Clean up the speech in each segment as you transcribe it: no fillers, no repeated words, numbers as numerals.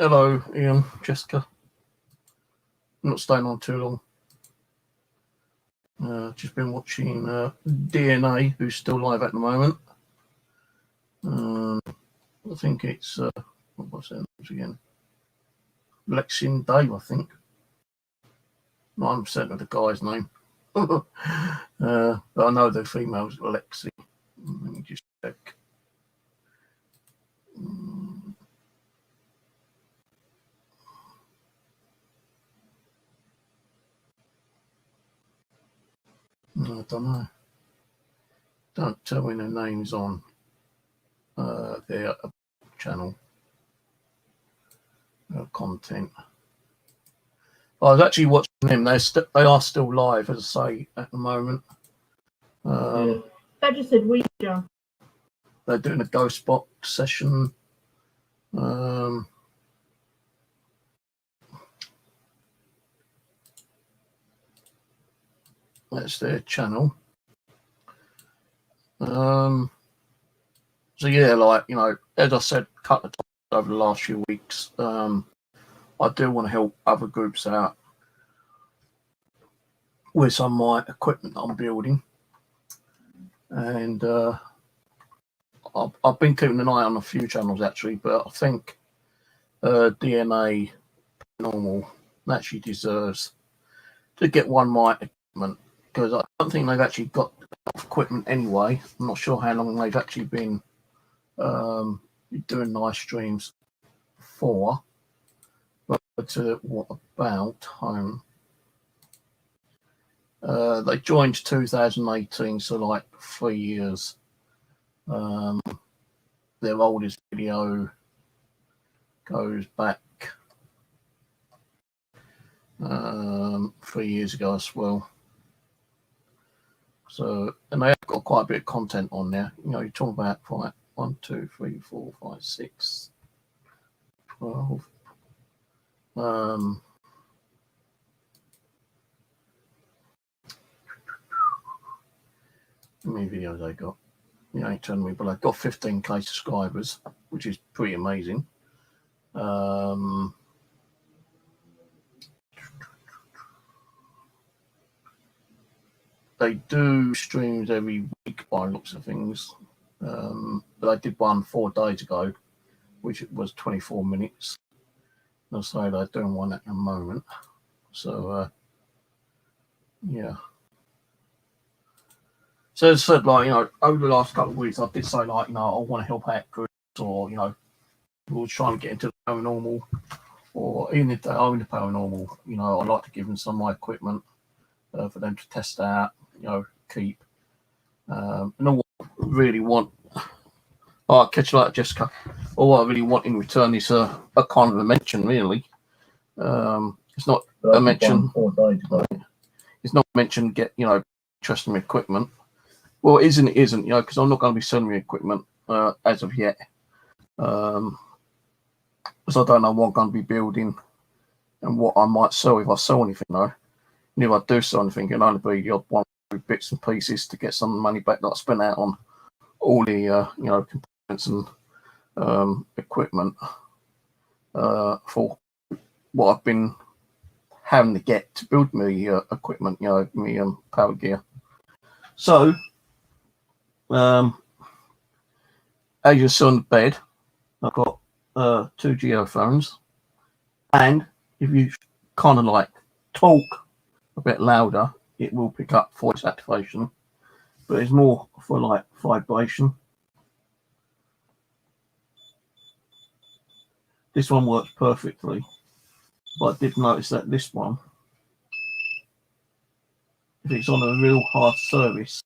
Hello, Ian, Jessica. I'm not staying on too long. Just been watching DNA, who's still live at the moment. I think it's, what was their names again? Lexi and Dave, I think. 9% of the guy's name. But I know the female's Lexi. Let me just check. I don't know. Don't tell me their names on their channel content. I was actually watching them. They are still live, as I say, at the moment. I just said Ouija. They're doing a ghost box session. That's their channel. So yeah, like, you know, as I said a couple of times over the last few weeks, I do want to help other groups out with some of my equipment that I'm building. And I've been keeping an eye on a few channels actually, but I think DNA Paranormal actually deserves to get one of my equipment, because I don't think they've actually got enough equipment anyway. I'm not sure how long they've actually been doing live streams for, but what about home? They joined 2018, so like 3 years. Their oldest video goes back 3 years ago as well. So, and they have got quite a bit of content on there. You know, you're talking about 1, 2, 3, 4, 5, 6, 12. How many videos they got? You ain't telling me, but I've got 15k subscribers, which is pretty amazing. They do streams every week by looks of things, but I did one 4 days ago, which was 24 minutes. I'll say they're doing one at the moment. So, yeah. So as I said, like, you know, over the last couple of weeks, I did say, like, you know, I want to help out groups, or, you know, people trying to get into the paranormal, or even if they are in the paranormal, you know, I like to give them some of my equipment for them to test out, you know, keep. And all I really want, I'll catch you later, Jessica. All I really want in return is a kind of a mention, really. It's not a mention. 4 days ago. It's not mentioned get, you know, trusting equipment. Well, it isn't, you know, because I'm not going to be selling me equipment as of yet. Because I don't know what I'm going to be building and what I might sell if I sell anything, though. And if I do sell anything, it'll only be the odd one with bits and pieces to get some money back that I spent out on all the, you know, components and equipment for what I've been having to get to build me equipment, you know, me power gear. So, as you saw on the bed, I've got 2 geophones, and if you kind of like talk a bit louder, it will pick up voice activation, but it's more for like vibration. This one works perfectly, but I did notice that this one, if it's on a real hard service,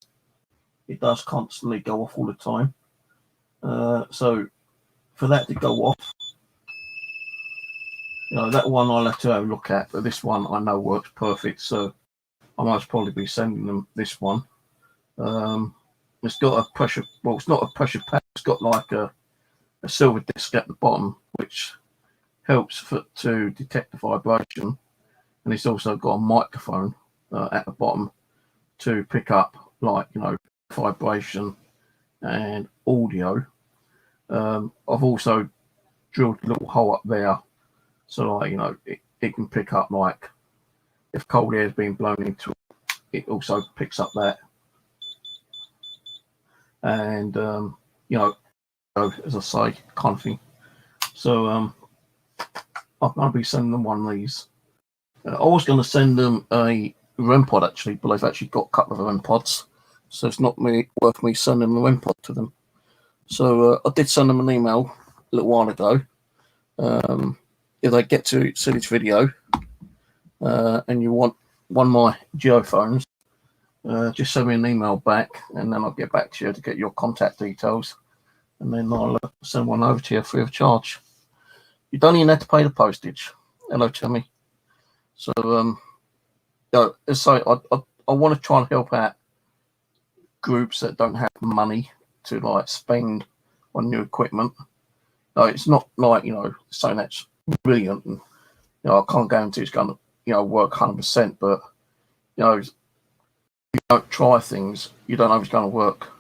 it does constantly go off all the time. So for that to go off, you know, that one I'll have to have a look at, but this one I know works perfect, so I might probably be sending them this one. It's got a pressure, well, it's not a pressure pad, it's got like a silver disc at the bottom, which helps to detect the vibration, and it's also got a microphone at the bottom to pick up, like, you know, vibration and audio. I've also drilled a little hole up there So like, you know, it can pick up like if cold air is being blown into it, it also picks up that. And you know, as I say, kind of thing. So I'm going to be sending them one of these. I was going to send them a REM pod actually, but I've actually got a couple of REM pods, so it's not worth me sending a REM pod to them. So I did send them an email a little while ago. If they get to see this video and you want one of my geophones, just send me an email back, and then I'll get back to you to get your contact details, and then I'll send one over to you free of charge. You don't even have to pay the postage. Hello, Timmy. So, so I want to try and help out groups that don't have money to like spend on new equipment. No, it's not like, you know, something that's brilliant, and you know, I can't guarantee it's going to, you know, work 100%. But you know, if you don't try things, you don't know if it's going to work.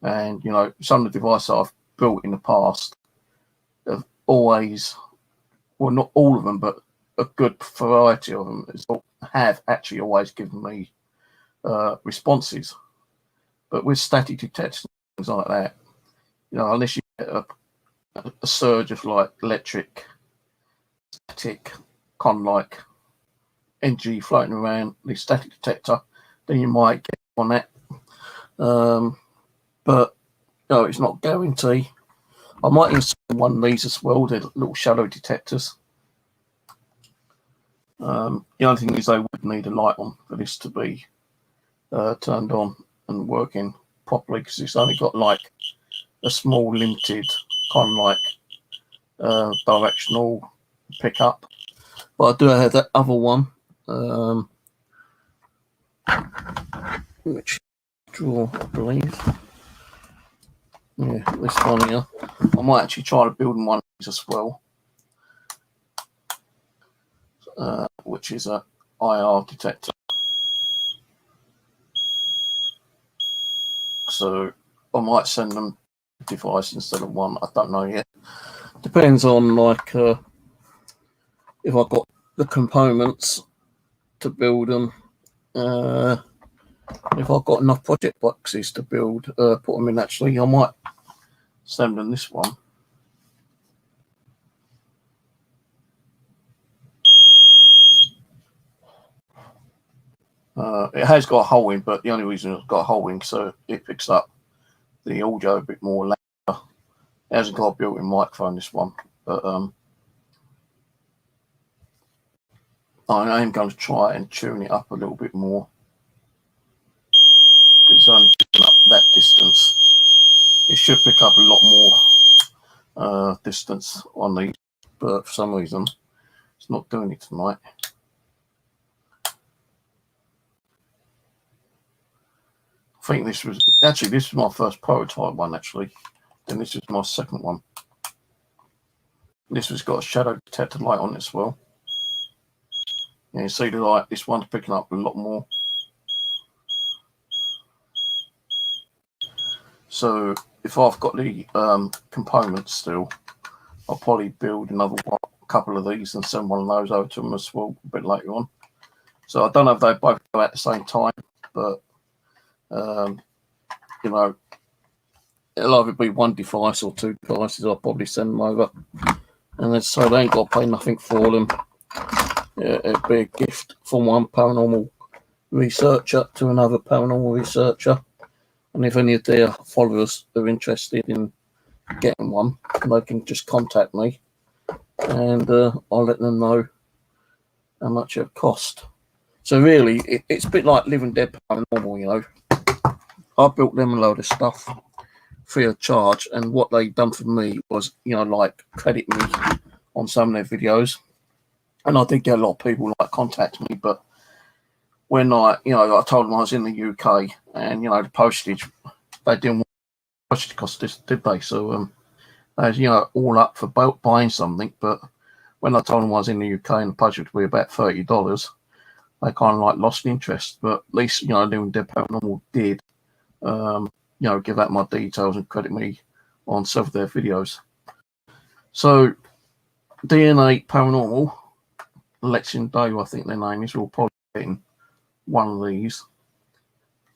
And you know, some of the devices I've built in the past have always, well, not all of them, but a good variety of them have actually always given me responses. But with static detectors and things like that, you know, unless you get a surge of like electric, static, kind of like energy floating around the static detector, then you might get on that. But no, it's not a guarantee. I might install one of these as well. They're little shadow detectors. The only thing is they would need a light on for this to be turned on and working properly, because it's only got like a small limited kind of like directional pickup. But I do have that other one, which draw, I believe. Yeah, this one here. I might actually try to build one of these as well, which is a IR detector. So I might send them a device instead of one. I don't know yet. Depends on like if I've got the components to build them. If I've got enough project boxes to build, put them in. Actually, I might send them this one. It has got a hole in, but the only reason it's got a hole in so it picks up the audio a bit more louder. It hasn't got a built-in microphone, this one, but I am going to try and tune it up a little bit more. It's only picking up that distance. It should pick up a lot more distance on these, but for some reason it's not doing it tonight. I think this was my first prototype one actually, and this is my second one. This has got a shadow detector light on it as well. And you see the light, this one's picking up a lot more. So if I've got the components still, I'll probably build another couple of these and send one of those over to them as well a bit later on. So I don't know if they both go at the same time, but you know, it'll either be one device or two devices. I'll probably send them over, and then so they ain't got to pay nothing for them. Yeah, it'd be a gift from one paranormal researcher to another paranormal researcher. And if any of their followers are interested in getting one, they can just contact me, and I'll let them know how much it cost. So really, it's a bit like Living Dead Paranormal, you know. I built them a load of stuff free of charge, and what they done for me was, you know, like credit me on some of their videos. And I did get a lot of people like contact me, but when I told them I was in the UK, and you know, the postage, they didn't want postage costs, did they? So they was, you know, all up for buying something, but when I told them I was in the UK and the postage would be about $30, they kind of like lost interest. But at least, you know, Living Dead Paranormal did, you know, give out my details and credit me on several of their videos. So DNA Paranormal, Lex and Dave, I think their name is, will probably be in one of these,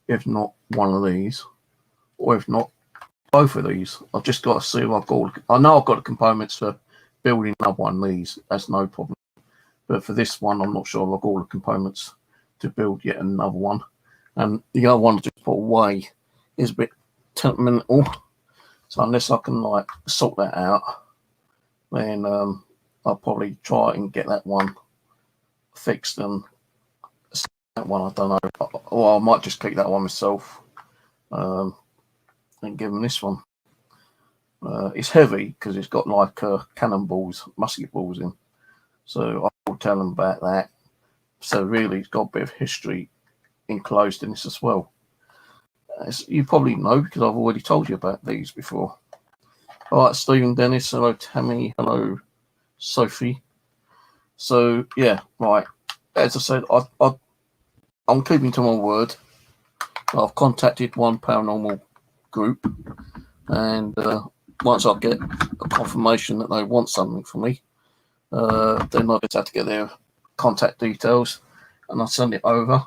if not one of these, or if not both of these. I've just got to see if I've got. I know I've got the components for building another one of these. That's no problem. But for this one, I'm not sure I've got all the components to build yet another one. And the other one I just put away is a bit temperamental. So unless I can like sort that out, then I'll probably try and get that one fixed and that one, I don't know. Or I might just keep that one myself and give them this one. It's heavy because it's got like cannonballs, musket balls in. So I'll tell them about that. So really, it's got a bit of history enclosed in this as well. As you probably know, because I've already told you about these before. All right, Stephen, Dennis, hello, Tammy, hello, Sophie. So, yeah, right. As I said, I'm keeping to my word. I've contacted one paranormal group, and once I get a confirmation that they want something from me, then I just have to get their contact details, and I'll send it over,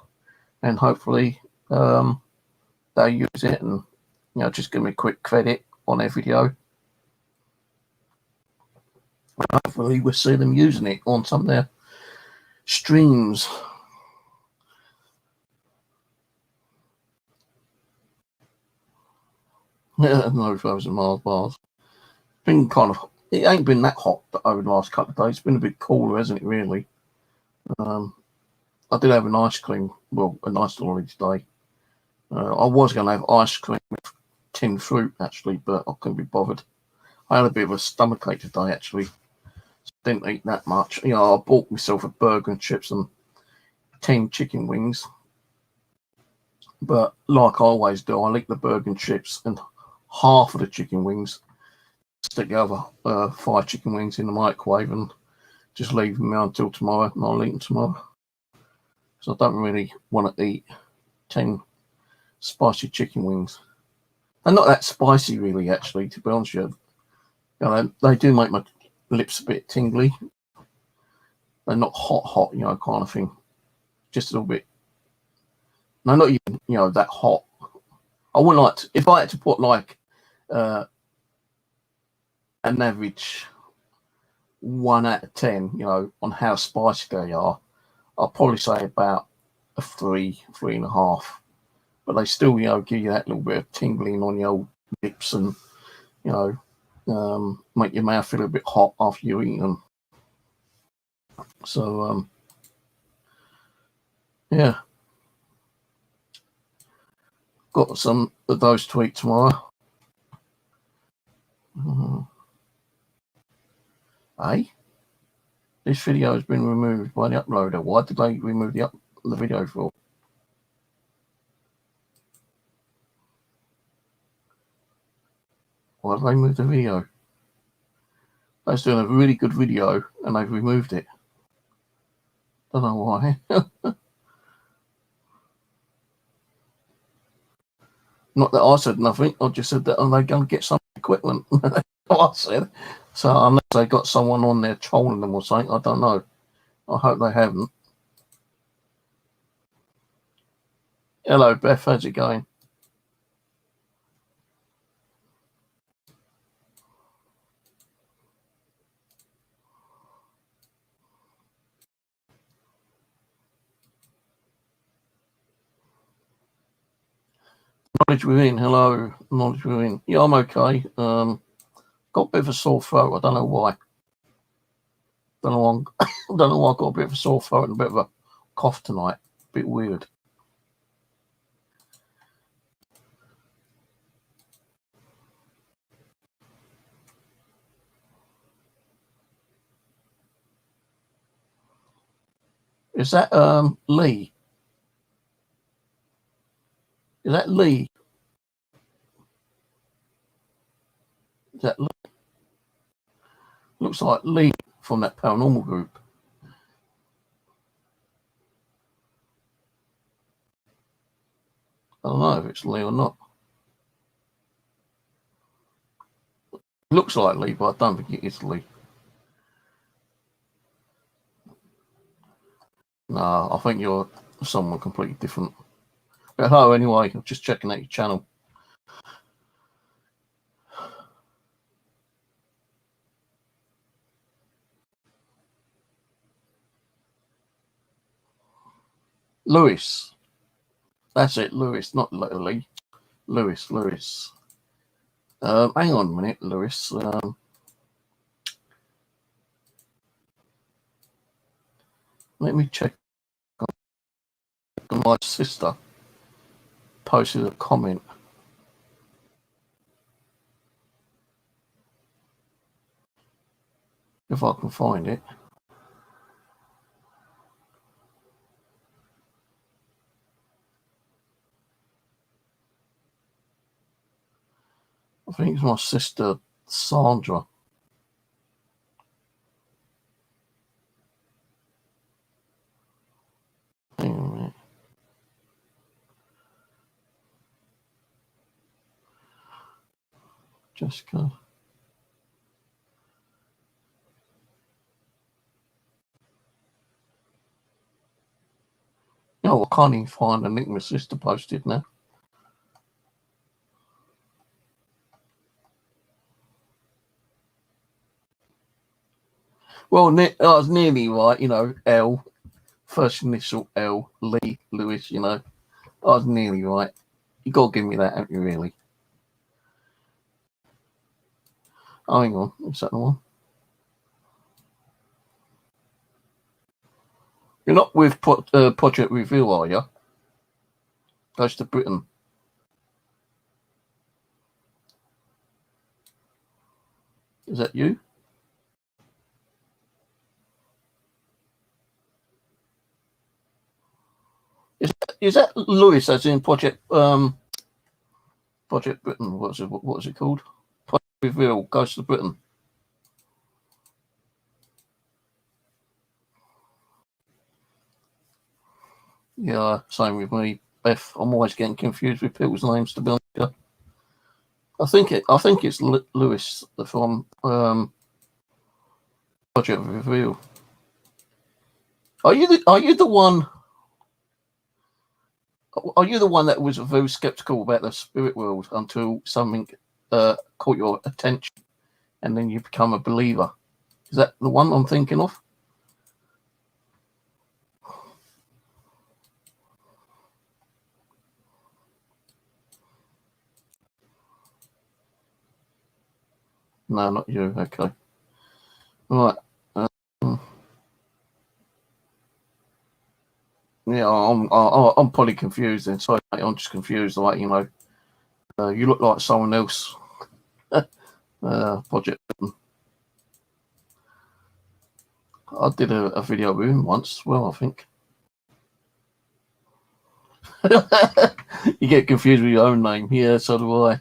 and hopefully they use it, and just give me a quick credit on their video. And hopefully we'll see them using it on some of their streams. No frozen Mars bars. Been kind of, it ain't been that hot over the last couple of days. It's been a bit cooler, hasn't it, really? I did have an ice cream, well, a nice little today. I was going to have ice cream with tinned fruit, actually, but I couldn't be bothered. I had a bit of a stomachache today, actually. So didn't eat that much. I bought myself a burger and chips and 10 chicken wings. But like I always do, I'll eat the burger and chips and half of the chicken wings, stick the other 5 chicken wings in the microwave and just leave them until tomorrow, and I'll eat them tomorrow. So I don't really want to eat 10 spicy chicken wings. They're not that spicy, really, actually, to be honest with you. They do make my lips a bit tingly. They're not hot, kind of thing. Just a little bit. No, not even, that hot. I wouldn't like to, if I had to put like an average 1 out of 10, on how spicy they are, I'll probably say about a 3.5. But they still, give you that little bit of tingling on your old lips and, make your mouth feel a bit hot after you eat them. So, yeah. Got some of those to eat tomorrow. This video has been removed by the uploader. Why did they remove the video for? Why did they move the video? I was doing a really good video and they've removed it. Don't know why. Not that I said nothing. I just said that they're going to get some equipment. That's what I said. So unless they got someone on there trolling them or something, I don't know. I hope they haven't. Hello, Beth. How's it going? Knowledge within. Hello, knowledge within. Yeah, I'm okay. Got a bit of a sore throat. I don't know why. Don't know why I got a bit of a sore throat and a bit of a cough tonight. A bit weird. Is that Lee? Is that Lee? Is that Lee? Looks like Lee from that paranormal group. I don't know if it's Lee or not. Looks like Lee, but I don't think it is Lee. No, I think you're someone completely different. But hello, anyway. I'm just checking out your channel. Lewis. That's it, Lewis, not Lee. Lewis. Hang on a minute, Lewis. Let me check. My sister posted a comment. If I can find it. I think it's my sister Sandra. Hang on a minute. Jessica. No, I can't even find the link my sister posted now. Well, I was nearly right, you know, L, first initial L, Lee, Lewis, you know. I was nearly right. You got to give me that, haven't you, really? Oh, hang on. Is that the one? You're not with Project Reveal, are you? Goes to Britain. Is that you? Is that Lewis as in Project Britain? What is it called? Project Reveal Goes to Britain. Yeah, same with me, Beth. I'm always getting confused with people's names, to be honest with you. I think it's Lewis from Project Reveal. Are you the one? Are you the one that was very skeptical about the spirit world until something caught your attention, and then you become a believer? Is that the one I'm thinking of? No, not you. Okay. Right. Yeah, I'm probably confused then. Sorry, mate, I'm just confused. Like, you know, you look like someone else. Project. I did a video with him once as well, I think. You get confused with your own name. Yeah, so do I.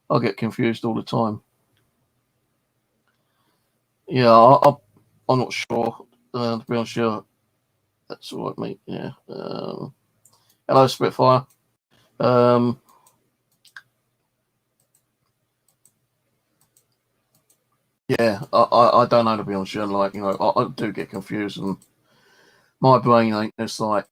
I get confused all the time. Yeah, I'm not sure. To be honest, yeah, that's all right, mate. Yeah. Hello, Spitfire. Yeah, I don't know, to be honest. Like, you know, I do get confused, and my brain ain't just like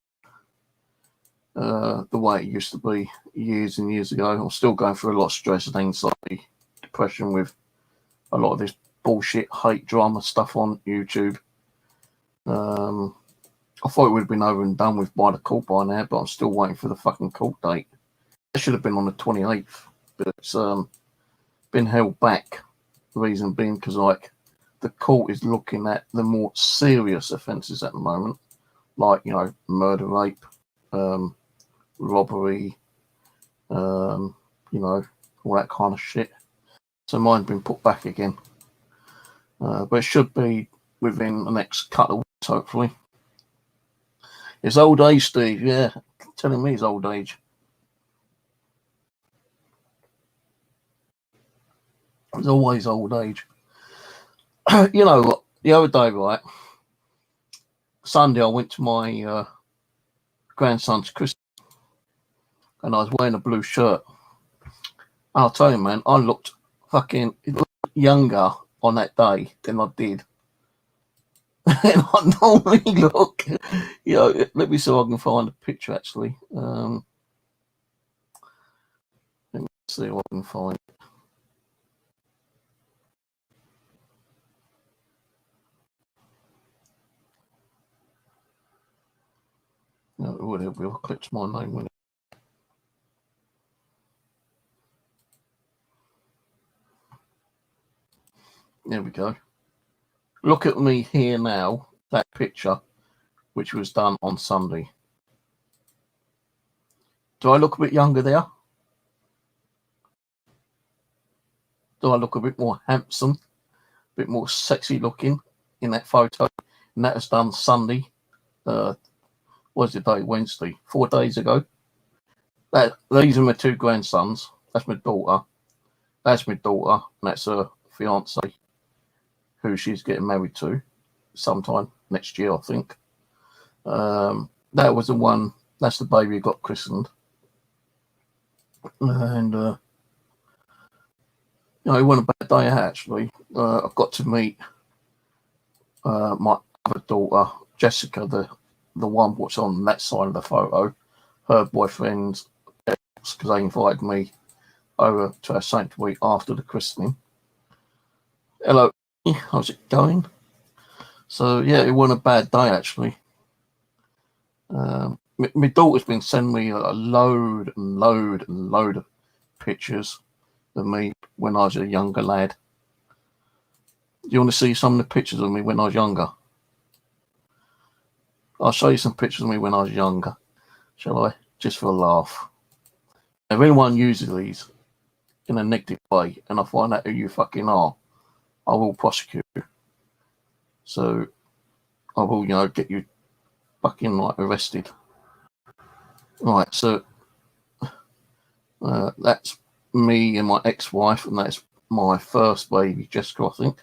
the way it used to be years and years ago. I'm still going through a lot of stress and anxiety, depression with a lot of this bullshit hate drama stuff on YouTube. I thought it would have been over and done with by the court by now, but I'm still waiting for the fucking court date. It should have been on the 28th, but it's been held back. The reason being because, like, the court is looking at the more serious offences at the moment, like, you know, murder, rape, robbery, you know, all that kind of shit. So mine's been put back again. But it should be within the next couple of weeks, hopefully. It's old age, Steve. Yeah, telling me it's old age. It's always old age. You know, the other day, right, Sunday, I went to my grandson's Christmas, and I was wearing a blue shirt. I'll tell you, man, I looked fucking younger on that day than I did And I normally look, you know, let me see if I can find a picture actually. Let me see what I can find. No, it would have clicked my name with it. There we go. Look at me here now, that picture, which was done on Sunday. Do I look a bit younger there? Do I look a bit more handsome, a bit more sexy looking in that photo? And that was done Sunday. Was the day? Wednesday, 4 days ago. These are my two grandsons. That's my daughter. That's my daughter, and that's her fiance, who she's getting married to sometime next year, I think. That was the one. That's the baby who got christened, and you know, it wasn't a bad day actually. I got to meet my other daughter, Jessica, the one what's on that side of the photo. Her boyfriend, because they invited me over to our sanctuary after the christening. Hello, how's it going? So yeah, it wasn't a bad day actually. My daughter's been sending me a load of pictures of me when I was a younger lad. Do you want to see some of the pictures of me when I was younger? I'll show you some pictures of me when I was younger, shall I? Just for a laugh. If anyone uses these in a negative way and I find out who you fucking are, I will prosecute you. So I will, you know, get you fucking like arrested. Right, so that's me and my ex-wife, and that's my first baby, Jessica, I think.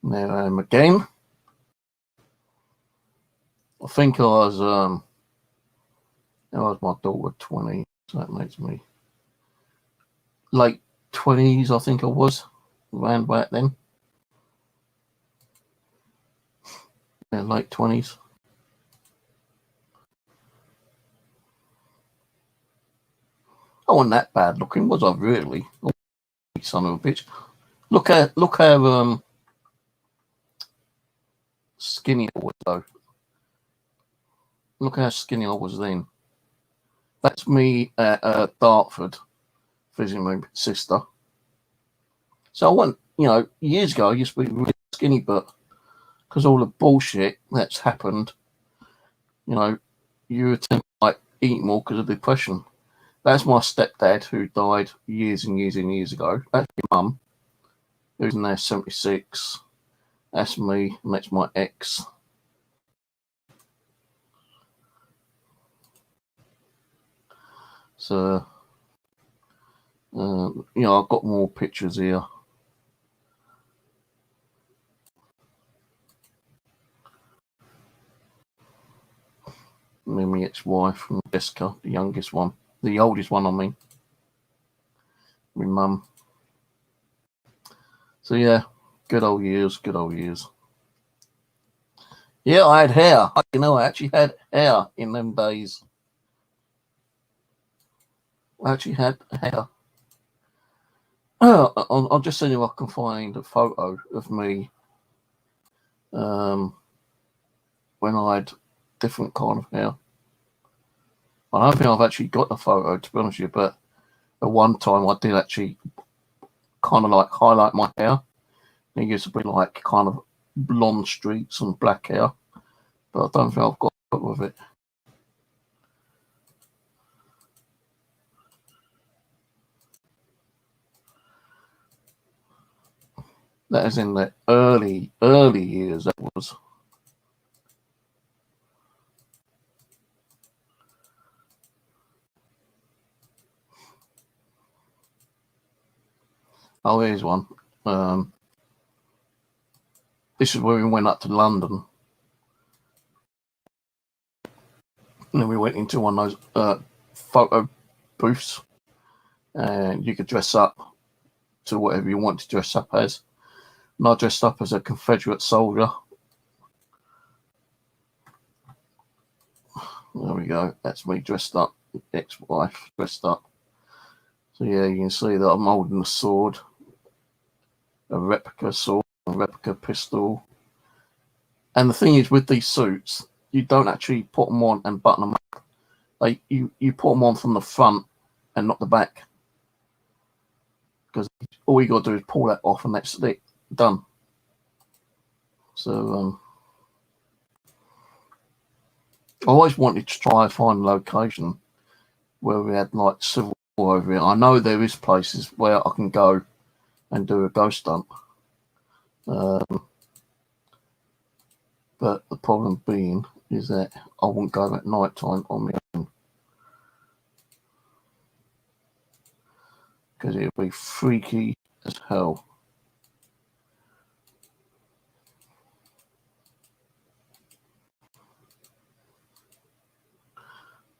There I am again. I think I was my daughter 20, so that makes me late 20s, I think I was, around back then. Yeah, late 20s. I wasn't that bad looking, was I really? Oh, son of a bitch. Look how skinny I was though. Look how skinny I was then. That's me at Dartford visiting my sister. So I went, you know, years ago I used to be really skinny, but because all the bullshit that's happened, you know, you tend to like eat more because of depression. That's my stepdad who died years and years and years ago. That's my mum, who's now 76. That's me, and that's my ex. So, you know, I've got more pictures here. Me and my ex-wife and Jessica, the youngest one, the oldest one, I mean, my mum. So yeah, good old years, good old years. Yeah, I had hair. You know, I actually had hair in them days. I actually had hair. I'll just see if I can find a photo of me when I had different kind of hair. I don't think I've actually got a photo, to be honest with you, but at one time I did actually kind of like highlight my hair. It used to be like kind of blonde streaks and black hair, but I don't think I've got a photo of it. That is in the early years, that was. Oh, here's one. This is where we went up to London. And then we went into one of those photo booths. And you could dress up to whatever you want to dress up as. And I dressed up as a Confederate soldier. There we go. That's me dressed up. Ex-wife dressed up. So yeah, you can see that I'm holding a sword, a replica sword, a replica pistol. And the thing is, with these suits, you don't actually put them on and button them up. Like you put them on from the front and not the back. Because all you got to do is pull that off and that's it. Done. So, I always wanted to try and find a location where we had like civil war over here. I know there is places where I can go and do a ghost hunt. But the problem being is that I won't go at night time on my own. Because it would be freaky as hell.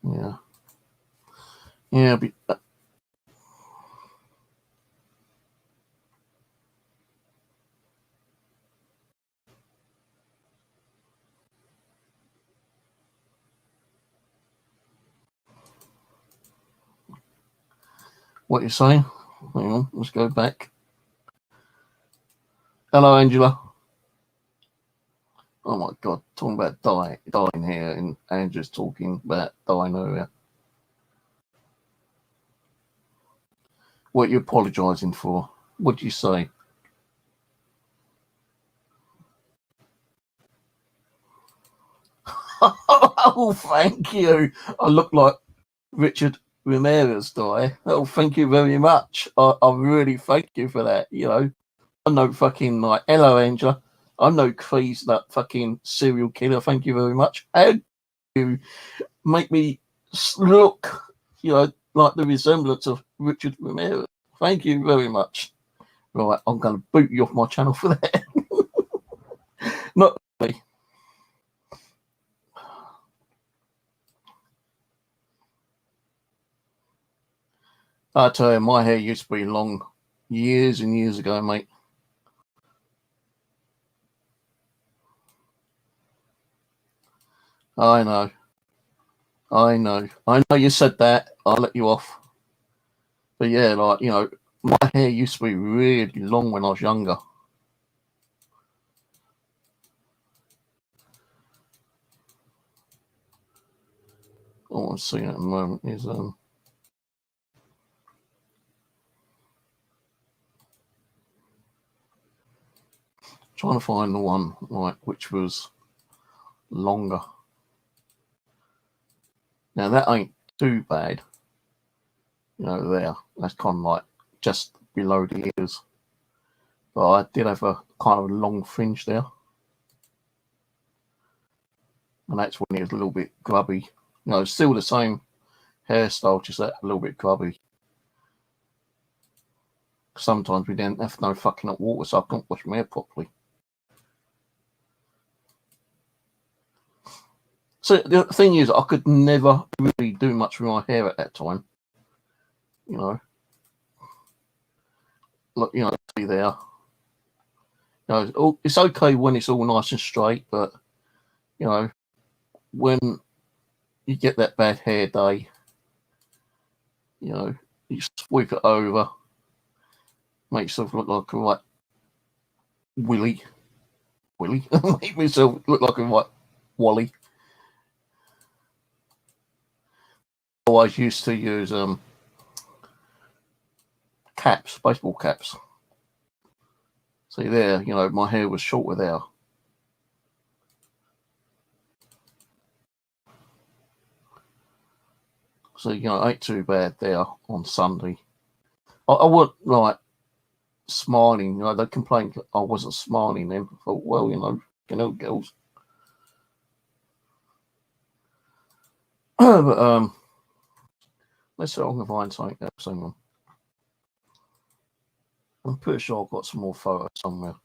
Yeah. Yeah, what you saying? Hang on, let's go back. Hello, Angela. Oh my God, talking about dying here, and Andrew's talking about dying earlier. What are you apologising for? What did you say? Oh, thank you. I look like Richard Ramirez, do I? Oh, thank you very much. I really thank you for that. You know, I'm no fucking like, hello, Angela. I'm no crazy that fucking serial killer. Thank you very much. And you make me look, you know, like the resemblance of Richard Ramirez. Thank you very much. Right, I'm going to boot you off my channel for that. Not really. I tell you, my hair used to be long years and years ago, mate. I know you said that. I'll let you off. But yeah, like, you know, my hair used to be really long when I was younger. All I'm seeing at the moment is trying to find the one like which was longer. Now that ain't too bad. You know, there. That's kind of like just below the ears. But I did have a kind of long fringe there. And that's when it was a little bit grubby. You know, still the same hairstyle, just that a little bit grubby. Sometimes we didn't have no fucking hot water, so I couldn't wash my hair properly. So the thing is, I could never really do much with my hair at that time. You know, look, you know, see there. You know, it's okay when it's all nice and straight, but you know, when you get that bad hair day, you know, you sweep it over, make yourself look like a right Willy, make myself look like a right Wally. I always used to use caps, baseball caps. See there, you know, my hair was shorter there. So, you know, ain't too bad there on Sunday. I wasn't like smiling, you know, they complained I wasn't smiling then. I thought, well, you know, girls. But let's see if I can find something else. Hang on. I'm pretty sure I've got some more photos somewhere.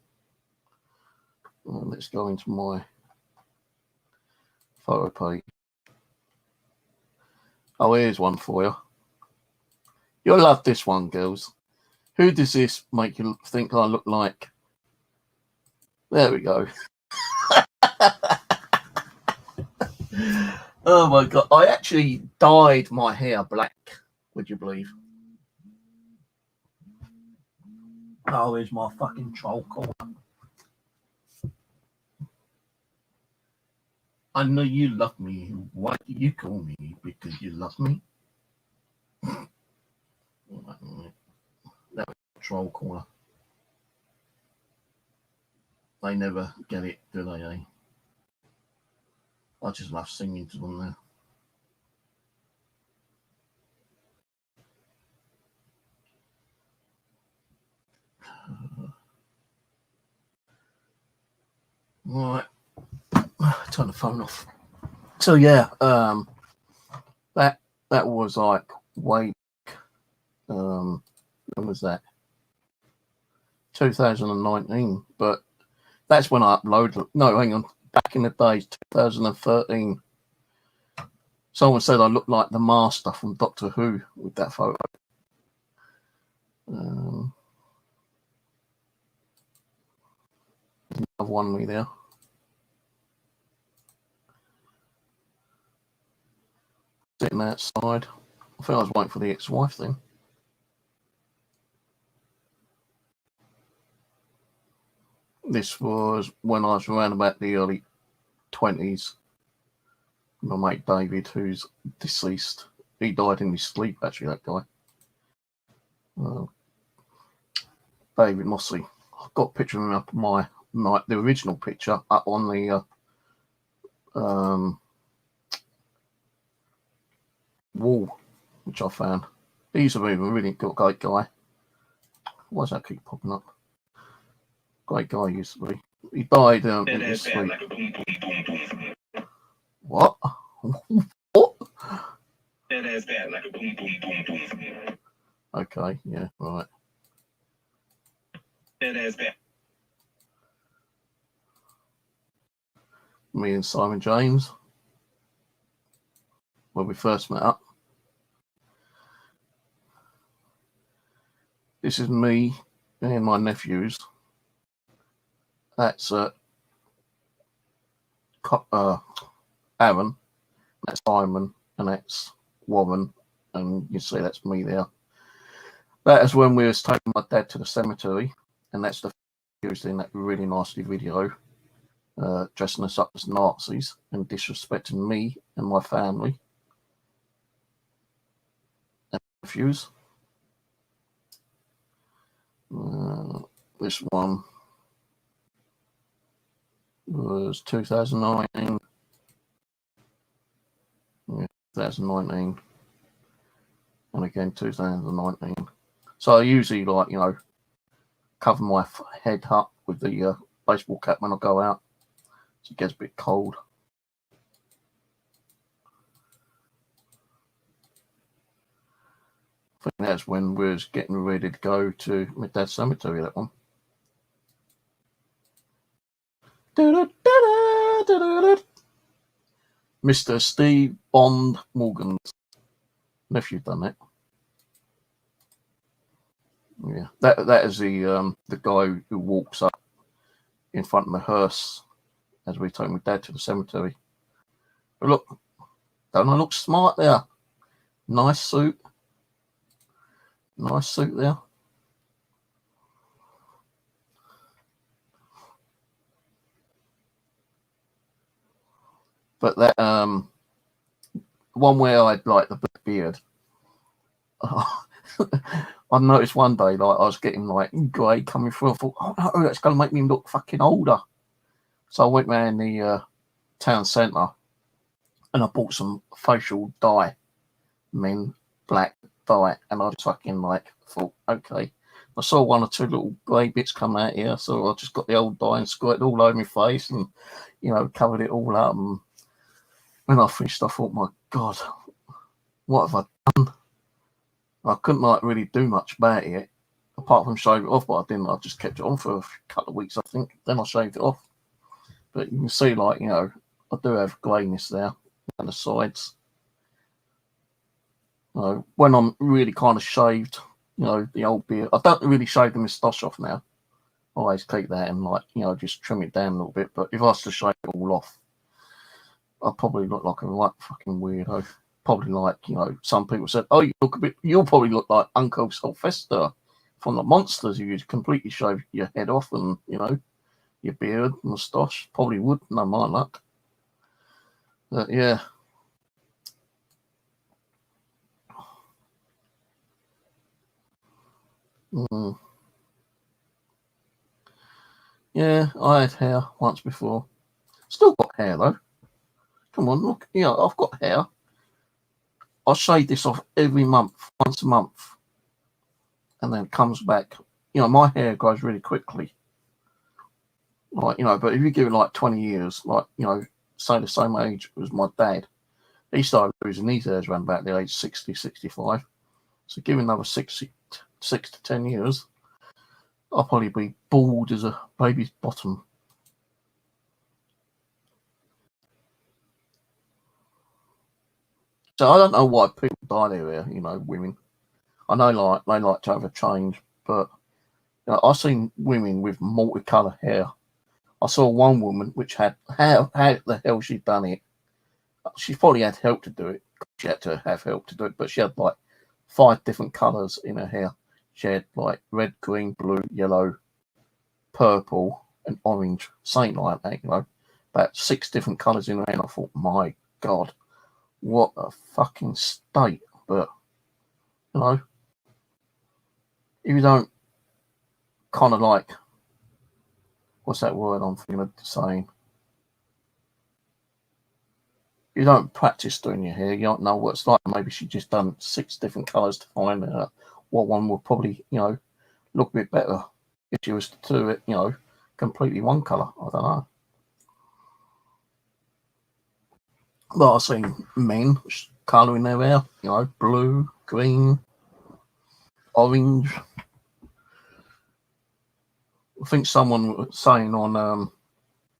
Let's go into my photo page. Oh, here's one for you. You'll love this one, girls. Who does this make you think I look like? There we go. Oh my god! I actually dyed my hair black. Would you believe? Oh, here's my fucking troll call. I know you love me. Why do you call me? Because you love me. That was a troll caller. They never get it, do they? Eh? I just love singing to them now. Right, turn the phone off. So yeah, that was like way back, when was that? 2019, but that's when I uploaded. No, hang on, back in the days, 2013. Someone said I looked like the Master from Doctor Who with that photo. Another one me there. Sitting outside. I think I was waiting for the ex-wife then. This was when I was around about the early 20s. My mate David, who's deceased, he died in his sleep, actually, that guy. David Mossy. I've got a picture of him up the original picture up on the wall, which I found. He's a really great guy. Why does that keep popping up? Great guy he used to be. He died in his sleep. What? What? That ass bad like a boom, boom, boom, boom. Okay, yeah, right. That ass bad. Me and Simon James, when we first met up. This is me and my nephews. That's Aaron, that's Simon, and that's Warren, and you see that's me there. That is when we was taking my dad to the cemetery, and that's the used in that really nasty video, dressing us up as Nazis and disrespecting me and my family and nephews. This one was 2019. Yeah, 2019. And again 2019. So I usually cover my head up with the baseball cap when I go out. So it gets a bit cold. I think that's when we was getting ready to go to my dad's cemetery, that one. Mr. Steve Bond Morgan's nephew done it. Yeah, that is the guy who walks up in front of my hearse as we take my dad to the cemetery. But look, don't I look smart there? Nice suit there. But that one where I had like the black beard. I noticed one day, like I was getting like grey coming through. I thought, oh no, that's going to make me look fucking older. So I went round the town centre and I bought some facial dye, black dye, and I just fucking thought, okay. I saw one or two little grey bits come out here, so I just got the old dye and squirted all over my face and, covered it all up. And when I finished, I thought, my God, what have I done? I couldn't really do much about it, apart from shave it off, but I didn't. I just kept it on for a couple of weeks, I think. Then I shaved it off. But you can see, I do have greyness there on the sides. When I'm really kind of shaved, the old beard. I don't really shave the moustache off now. always keep that and like, you know, just trim it down a little bit. But if I was to shave it all off, I'd probably look like a right fucking weirdo. Probably like, you know, some people said, oh, you'll probably look like Uncle Sylvester from the Monsters if you completely shave your head off and, you know, your beard, moustache. Probably would, no my luck. But yeah. Yeah, I had hair once before. Still got hair though. Come on, look, you know, I've got hair. I shave this off every month, once a month. And then it comes back. You know, my hair grows really quickly. Like, you know, but if you give it like 20 years, like, you know, say the same age as my dad, he started losing his hairs around about the age 60, 65. So give another 6 to 10 years, I'll probably be bald as a baby's bottom. So I don't know why people dye their hair, you know, women. I know like they like to have a change, but you know, I've seen women with multicolour hair. I saw one woman which had how the hell she done it. She probably had help to do it. She had to have help to do it, but she had like 5 different colours in her hair. She had like red, green, blue, yellow, purple, and orange, something like that, you know. About 6 different colours in her hair. And I thought, my God, what a fucking state. But, you know, if you don't kind of like, what's that word I'm thinking of saying? You don't practice doing your hair, you don't know what it's like. Maybe she just done 6 different colours to find out what one would probably, you know, look a bit better if she was to do it, you know, completely one colour. I don't know. But I've seen men colouring their hair, you know, blue, green, orange. I think someone was saying on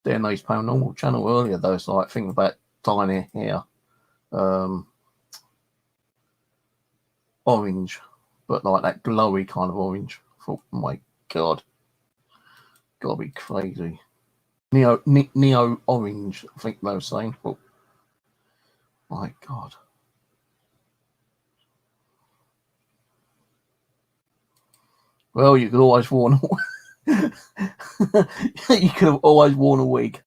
DNA's Paranormal channel earlier, those like things about dyeing their hair orange, but like that glowy kind of orange. I thought, oh my God, gotta be crazy. Neo orange, I think they were saying. Oh my God. Well, you could always warn. You could have always worn a wig,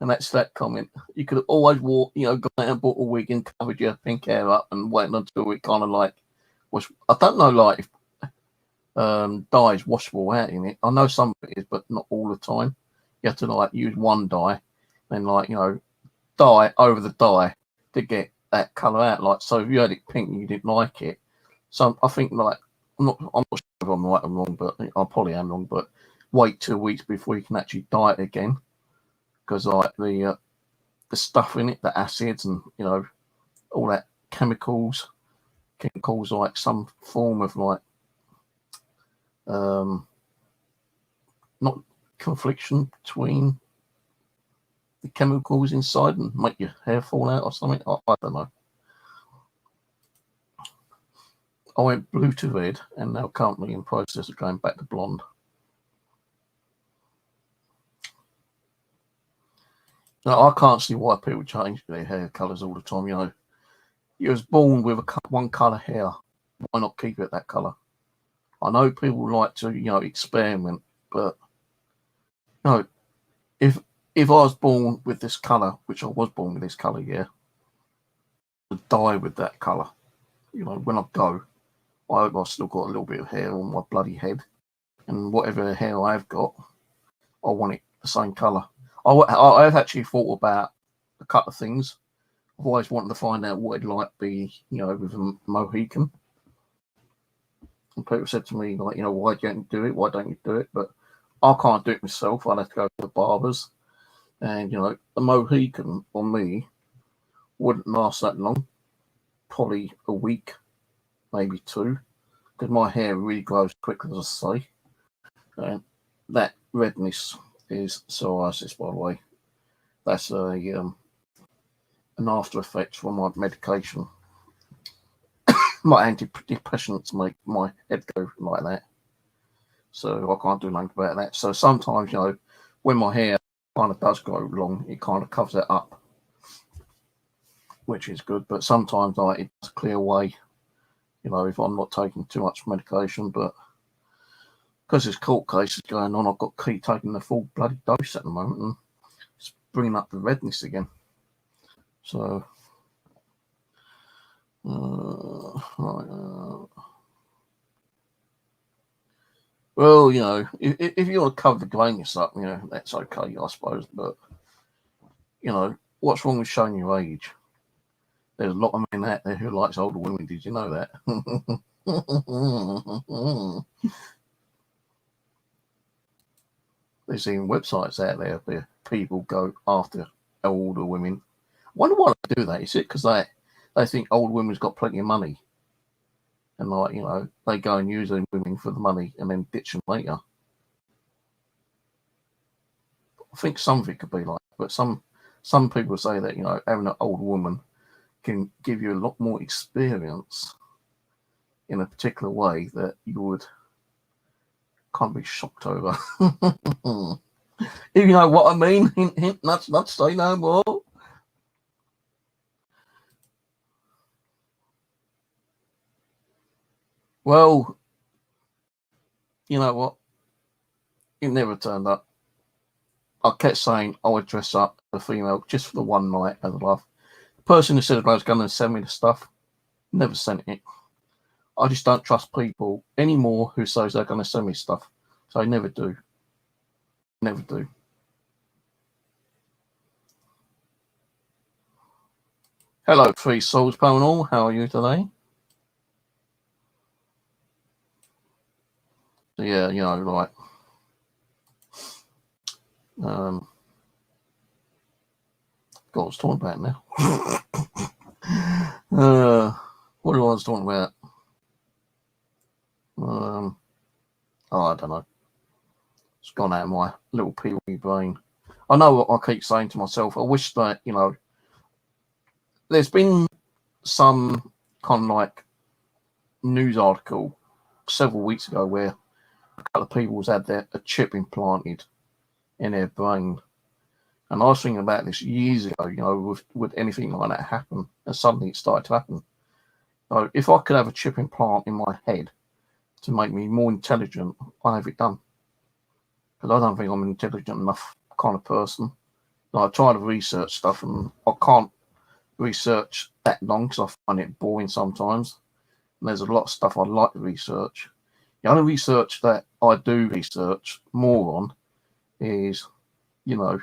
and that's that comment. You could have always worn, you know, gone out and bought a wig and covered your pink hair up and waited until it kind of like was. I don't know, like if dye is washable out in it. I know some of it is, but not all the time. You have to like use one dye, then like, you know, dye over the dye to get that colour out. Like, so if you had it pink and you didn't like it, so I think like I'm not sure if I'm right or wrong, but I probably am wrong. But wait 2 weeks before you can actually dye it again, because like the stuff in it, the acids and, you know, all that chemicals can cause like some form of like not confliction between the chemicals inside and make your hair fall out or something. I don't know. I went blue to red and now currently in process of going back to blonde. Now, I can't see why people change their hair colours all the time. You know, you was born with one colour hair. Why not keep it that colour? I know people like to, you know, experiment, but you know, if I was born with this colour, which I was born with this colour, yeah, I would die with that colour. You know, when I go, I hope I've still got a little bit of hair on my bloody head, and whatever hair I've got, I want it the same colour. I've actually thought about a couple of things. I've always wanted to find out what it'd like to be, you know, with a Mohican. And people said to me, like, you know, why don't you do it? Why don't you do it? But I can't do it myself. I'd have to go to the barbers. And, you know, a Mohican on me wouldn't last that long. Probably a week, maybe 2. Because my hair really grows quick, as I say. And that redness is psoriasis, by the way. That's an after effect from my medication. My antidepressants make my head go like that. so I can't do nothing about that. So sometimes, you know, when my hair kind of does grow long, it kind of covers it up, which is good. But sometimes, like, it does clear away, you know, if I'm not taking too much medication. But because there's court cases going on, I've got to keep taking the full bloody dose at the moment, and it's bringing up the redness again. So, well, you know, if you want to cover the grayness up, you know, that's okay, I suppose. But, you know, what's wrong with showing your age? There's a lot of men out there who likes older women. Did you know that? There's even websites out there where people go after older women. I wonder why they do that. Is it because they think old women's got plenty of money? And, like, you know, they go and use them women for the money and then ditch them later. I think some of it could be like that, but some people say that, you know, having an old woman can give you a lot more experience in a particular way that you would can't be shocked over. If you know what I mean. Hint, hint, nuts, nuts, say no more. Well, you know what? It never turned up. I kept saying I would dress up as a female just for the one night as a laugh. The person who said I was going to send me the stuff never sent it. I just don't trust people anymore who says they're going to send me stuff. So I never do. Never do. Hello, Three Souls Paranormal. How are you today? So yeah, you know, like, God, I was talking about now. What do I was talking about? Oh, I don't know. It's gone out of my little pee-wee brain. I know what I keep saying to myself. I wish that, you know, there's been some kind of like news article several weeks ago where a couple of people had a chip implanted in their brain. And I was thinking about this years ago, you know, would anything like that happen? And suddenly it started to happen. So if I could have a chip implant in my head to make me more intelligent, I'd have it done. Because I don't think I'm an intelligent enough kind of person. I try to research stuff and I can't research that long because I find it boring sometimes. And there's a lot of stuff I'd like to research. The only research that I do research more on is, you know,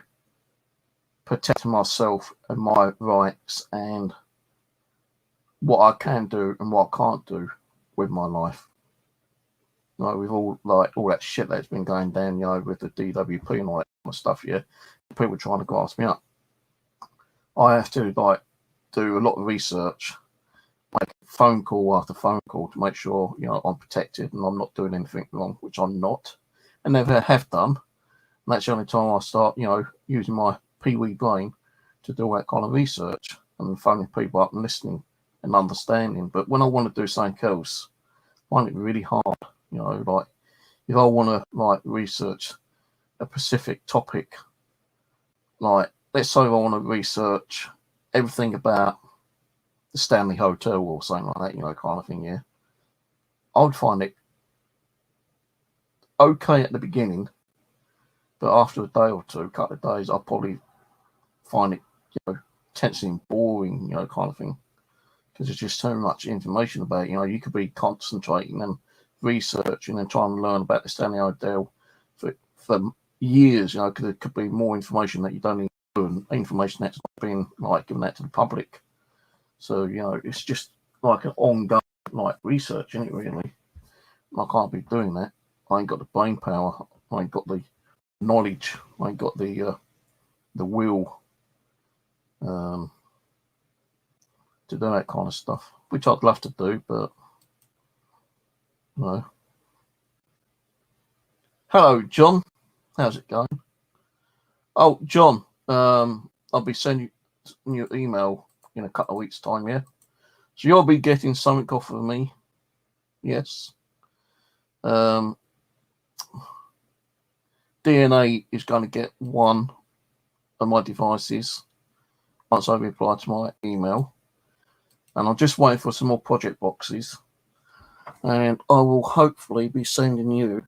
protecting myself and my rights and what I can do and what I can't do with my life. You know, with all that shit that's been going down, you know, with the DWP and all that kind of stuff, yeah, people trying to grasp me up. I have to do a lot of research, make phone call after phone call to make sure, you know, I'm protected and I'm not doing anything wrong, which I'm not, and never have done. And that's the only time I start, you know, using my pee-wee brain to do that kind of research and phoning people up and listening and understanding. But when I want to do something else, I find it really hard. You know, like if I want to research a specific topic, like let's say I want to research everything about the Stanley Hotel or something like that, you know, kind of thing, yeah. I would find it okay at the beginning, but after a day or two, a couple of days, I'll probably find it, you know, intensely and boring, you know, kind of thing. Because there's just so much information about it. You know, you could be concentrating and researching and trying to learn about the Stanley Hotel for years, you know, because there could be more information that you don't need to do and information that's not being given out to the public. So, you know, it's just like an ongoing research, isn't it, really? I can't be doing that. I ain't got the brain power. I ain't got the knowledge. I ain't got the will to do that kind of stuff, which I'd love to do, but no. Hello, John. How's it going? Oh, John, I'll be sending you an email in a couple of weeks' time, yeah? So you'll be getting something off of me. Yes. DNA is going to get one of my devices once I reply to my email. And I'm just waiting for some more project boxes. And I will hopefully be sending you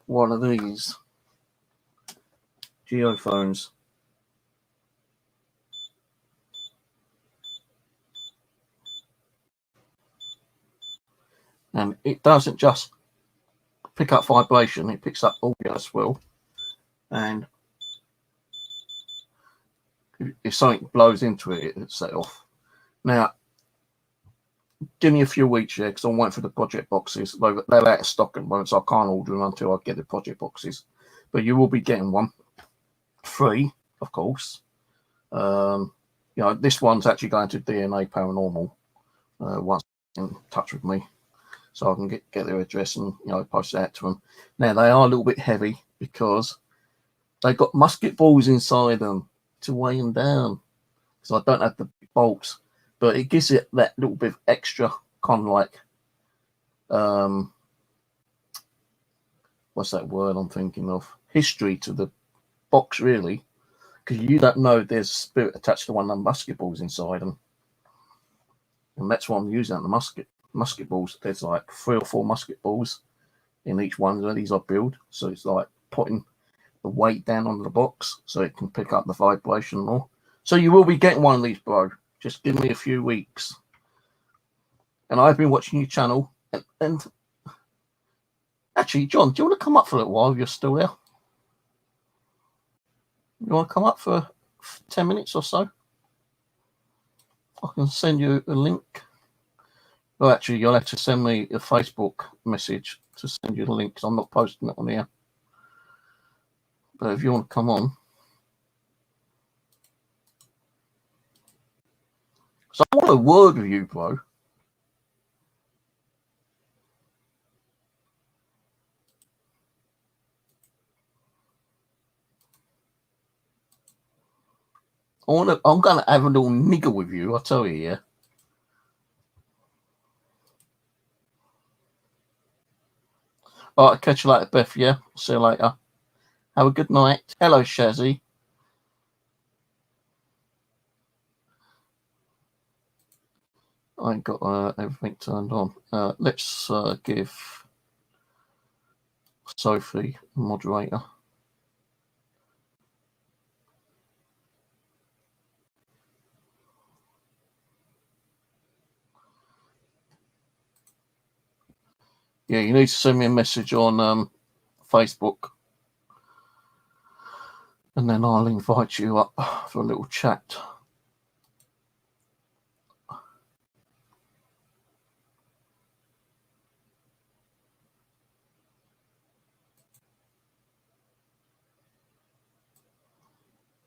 one of these geophones. And it doesn't just pick up vibration, it picks up audio as well. And if something blows into it, it'll set off. Now, give me a few weeks, yeah, because I'm waiting for the project boxes. They're out of stock at the moment, so I can't order them until I get the project boxes. But you will be getting one free, of course. You know, this one's actually going to DNA Paranormal once in touch with me, so I can get their address and, you know, post it out to them. Now, they are a little bit heavy because they've got musket balls inside them to weigh them down, because I don't have the bolts, but it gives it that little bit of extra kind of like what's that word I'm thinking of, history to the box, really, because you don't know there's a spirit attached to one of the musket balls inside them. And that's what I'm using, the musket balls. There's like 3 or 4 musket balls in each one of these I build, so it's like putting the weight down on the box so it can pick up the vibration more. So you will be getting one of these, bro. Just give me a few weeks. And I've been watching your channel. And actually, John, do you want to come up for a little while if you're still there? You want to come up for 10 minutes or so? I can send you a link. Well, actually, you'll have to send me a Facebook message to send you the link, because I'm not posting it on here. But if you want to come on. So I want a word with you, bro. I'm going to have a little nigger with you, I tell you, yeah. All right, catch you later, Beth, yeah? See you later. Have a good night. Hello, Shazzy. I ain't got everything turned on. Let's give Sophie a moderator. Yeah, you need to send me a message on Facebook, and then I'll invite you up for a little chat.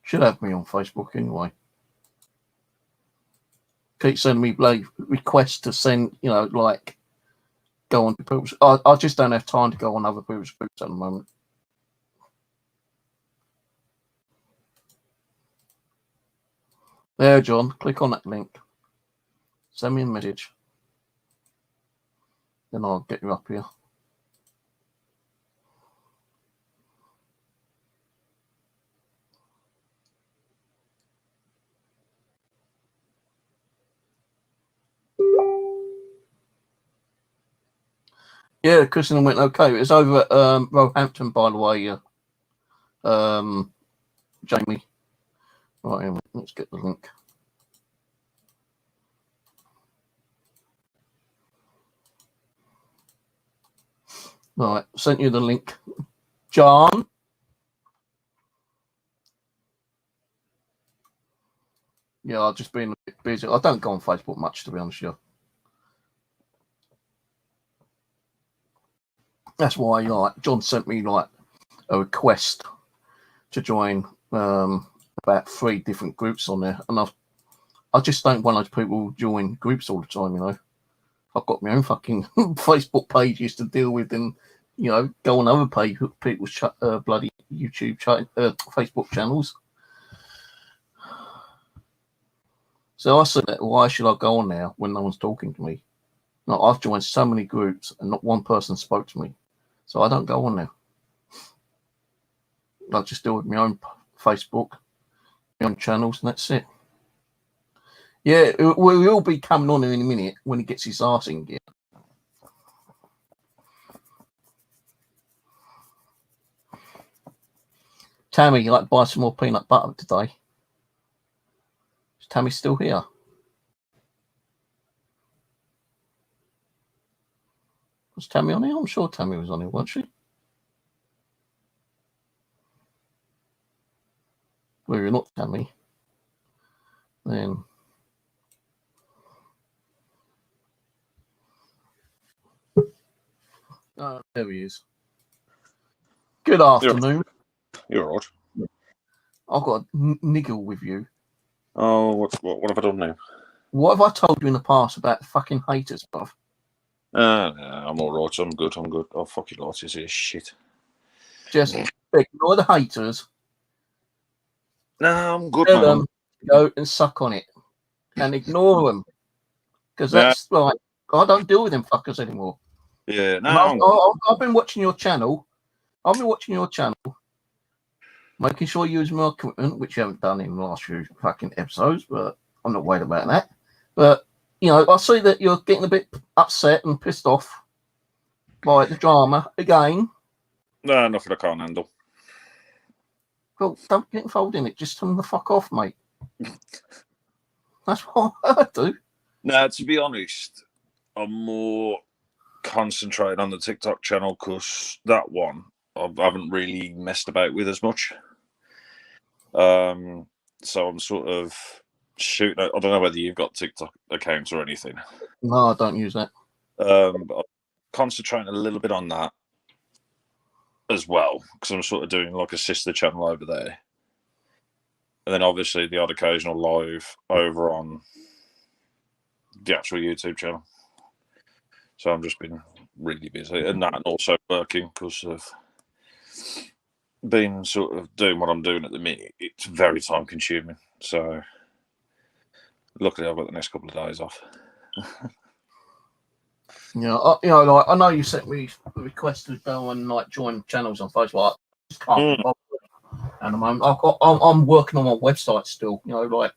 Should have me on Facebook anyway. Keep sending me requests to send, you know, like go on people's. I just don't have time to go on other people's groups at the moment. There, John. Click on that link. Send me a message. Then I'll get you up here. Yeah, christening went okay. It was over at Roehampton, by the way, Jamie. Right, let's get the link. Right, sent you the link. John? Yeah, I've just been a bit busy. I don't go on Facebook much, to be honest with you. That's why, like, John sent me, like, a request to join about 3 different groups on there. And I just don't want those people join groups all the time, you know. I've got my own fucking Facebook pages to deal with, and, you know, go on other people's bloody YouTube, Facebook channels. So I said, why should I go on now when no one's talking to me? No, I've joined so many groups and not one person spoke to me. So I don't go on there. I just deal with my own Facebook, my own channels, and that's it. Yeah, we'll be coming on in a minute when he gets his arse in gear. Tammy, you like to buy some more peanut butter today? Is Tammy still here? Was Tammy on here? I'm sure Tammy was on here, wasn't she? Well, you're not Tammy. Then... Oh, there he is. Good afternoon. You're odd. I've got a niggle with you. Oh, what have I done now? What have I told you in the past about fucking haters, bruv? I'm all right. I'm good. Oh, fuck you, lot. This is shit. Just ignore the haters. No, I'm good, Tell man. them to go and suck on it. And ignore them. Because that's like, I don't deal with them fuckers anymore. Yeah, no. I've been watching your channel. Making sure you use my equipment, which you haven't done in the last few fucking episodes, but I'm not worried about that. But, you know, I see that you're getting a bit upset and pissed off by the drama again. No, nothing I can't handle. Well, don't get involved in it. Just tell them the fuck off, mate. That's what I do. No, to be honest, I'm more concentrated on the TikTok channel because that one I haven't really messed about with as much. So I'm sort of shooting. I don't know whether you've got TikTok accounts or anything. No, I don't use that. But I'm concentrating a little bit on that as well because I'm sort of doing like a sister channel over there, and then obviously the odd occasional live over on the actual YouTube channel. So I've just been really busy, and that, and also working because of being sort of doing what I'm doing at the minute. It's very time consuming. So luckily I've got the next couple of days off. Yeah, like I know you sent me a request to go and like join channels on Facebook. I just can't be bothered. And I'm working on my website still. You know, like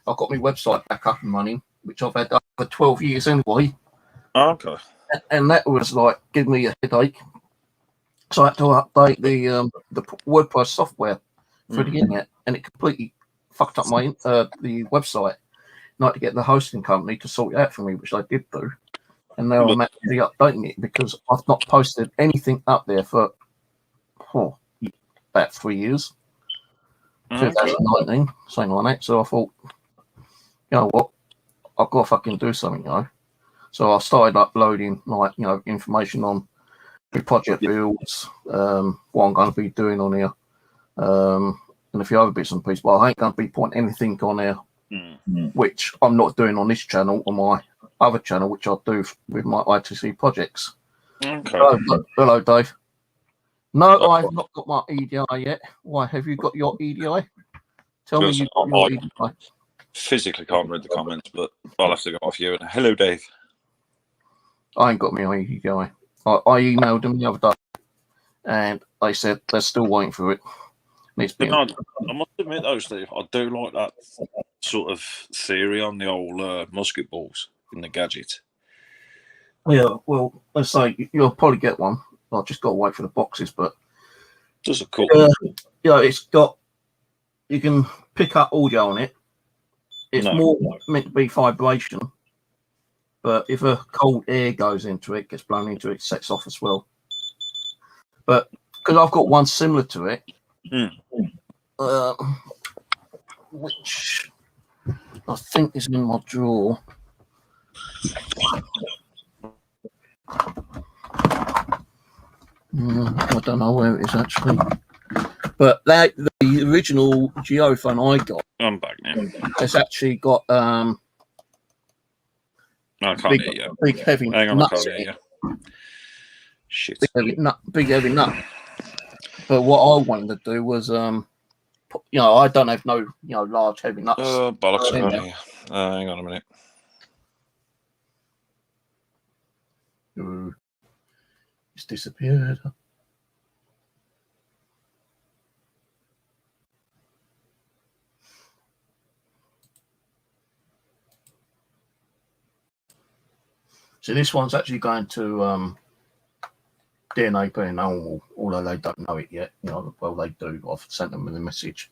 I've got my website back up and running, which I've had up for 12 years anyway. Oh, okay. And that was like giving me a headache. So I had to update the WordPress software for the internet, and it completely fucked up my the website. And I had to get the hosting company to sort it out for me, which I did do. And now I'm actually updating it because I've not posted anything up there for about 3 years. 2019, something like that. So I thought, you know what, I've got to fucking do something, you know. So I started uploading, like, you know, information on the project builds, what I'm going to be doing on here, and a few other bits and pieces. But I ain't going to be putting anything on there, which I'm not doing on this channel, on my other channel, which I'll do with my ITC projects. Okay. Hello, Dave. No, I've not got my EDI yet. Why, have you got your EDI? Tell me you've got your EDI. Physically can't read the comments, but I'll have to go off you. And hello, Dave. I ain't got my EDI. I emailed them the other day, and they said they're still waiting for it. But no, I must admit, though, Steve, I do like that sort of theory on the old musket balls in the gadget. Yeah, well, let's say you'll probably get one. I've just got to wait for the boxes, but Just a cool. Yeah, it's got, you can pick up audio on it. It's more meant to be vibration, but if a cold air goes into it, gets blown into it, sets off as well. But because I've got one similar to it, which I think is in my drawer. I don't know where it is actually, but the original Geophone I got, I'm back now. it's actually got I can't hear you. big heavy Hang on, I nuts can't in hear it. you. Shit. Big heavy nut. But what I wanted to do was, you know, I don't have no, large heavy nuts. Bollocks, I can't hear you. Hang on a minute. Ooh, it's disappeared. So this one's actually going to DNA Paranormal, although they don't know it yet. You know, well, they do. I've sent them a message,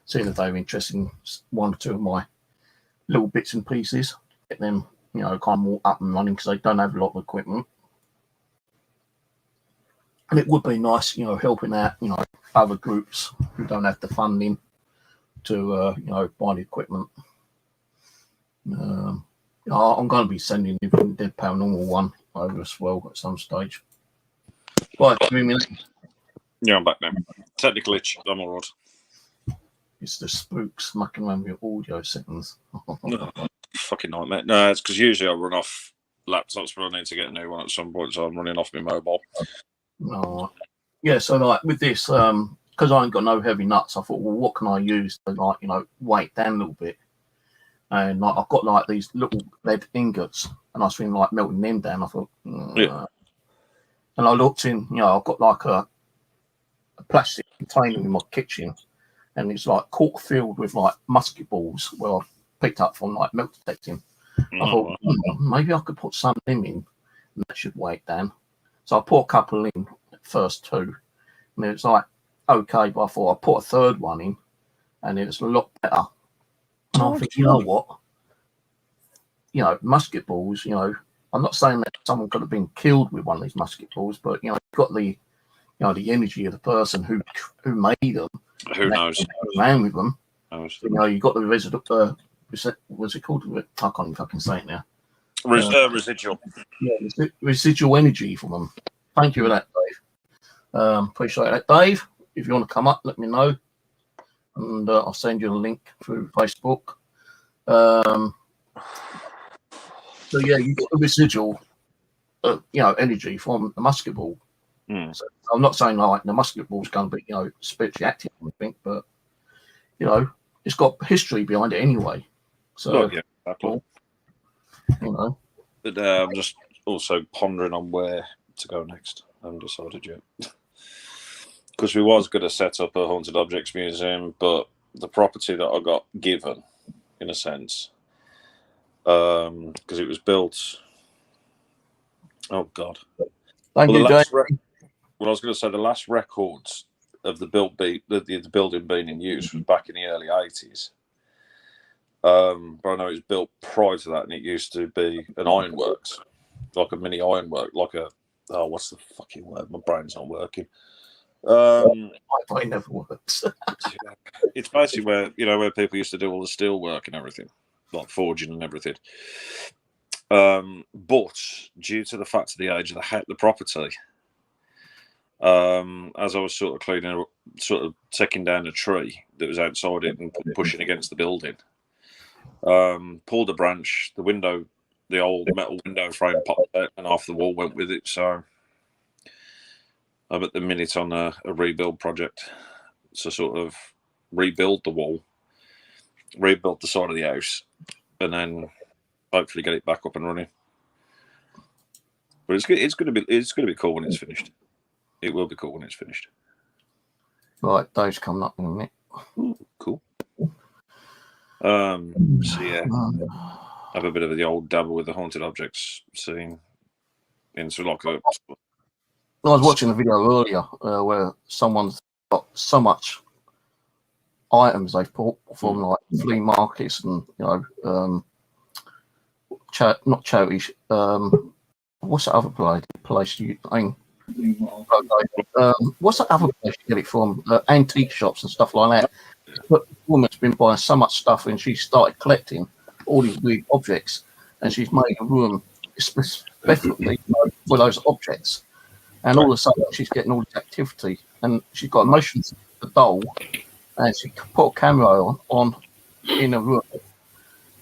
seeing if they're interested in one or two of my little bits and pieces, get them, you know, kind of more up and running because they don't have a lot of equipment. And it would be nice, you know, helping out, you know, other groups who don't have the funding to, you know, buy the equipment. I'm going to be sending the Dead Paranormal one over as well at some stage. Right, 3 minutes. Yeah, I'm back now. Technical itch. I'm all right. It's the spooks mucking around with your audio settings. Fucking nightmare. No, it's because usually I run off laptops, but I need to get a new one at some point, so I'm running off my mobile. Oh, yeah, so like with this, because I ain't got no heavy nuts, I thought, well, what can I use to, like, you know, weight down a little bit? And like I've got like these little lead ingots, and I was feeling like melting them down. I thought, yeah. And I looked in, you know, I've got like a plastic container in my kitchen, and it's like cork filled with like musket balls where I picked up from like milk detecting. I thought maybe I could put some of them in, and that should weigh it down. So I put a couple in, first two, and it was like okay, but I thought I put a third one in, and it was a lot better. And I think, you know what? You know, musket balls, you know, I'm not saying that someone could have been killed with one of these musket balls, but, you know, you've got the, you know, the energy of the person who made them. Who knows? Around with them. Knows. You know, you've got the residual, what's it called? I can't even fucking say it now. Residual. Yeah, residual energy from them. Thank you for that, Dave. Appreciate that. Dave, if you want to come up, let me know. And I'll send you a link through Facebook. So yeah, you got the residual, you know, energy from the musket ball. So I'm not saying like the musket ball's going to be, you know, spiritually active, I think, but you know, it's got history behind it anyway. So yeah, exactly. You know, but I'm just also pondering on where to go next. I haven't decided yet. Because we was going to set up a haunted objects museum, but the property that I got given, in a sense, because it was built. Oh God! Thank you, Jay. Well, I was going to say the last records of the building being in use was back in the early 80s. But I know it was built prior to that, and it used to be an ironworks, like a mini ironwork, like a what's the fucking word? My brain's not working. My brain never works. It's basically where people used to do all the steel work and everything, like forging and everything. But due to the fact of the age of the property, as I was sort of cleaning, sort of taking down a tree that was outside it and pushing against the building, pulled a branch, the old metal window frame popped out and half the wall went with it. So I'm at the minute on a rebuild project to sort of rebuild the wall, rebuild the side of the house, and then hopefully get it back up and running. But it's going to be cool when it's finished. It will be cool when it's finished. Right, Dave's coming up in a minute. Ooh, cool. So yeah, have a bit of the old dabble with the haunted objects scene into like a. I was watching a video earlier where someone's got so much items they've bought from like flea markets and not charities. What's that other place you? What's that other place you get it from? Antique shops and stuff like that. But the woman's been buying so much stuff, and she started collecting all these weird objects, and she's made a room specifically for those objects. And all of a sudden, she's getting all this activity, and she's got a motion the doll, and she put a camera on in a room,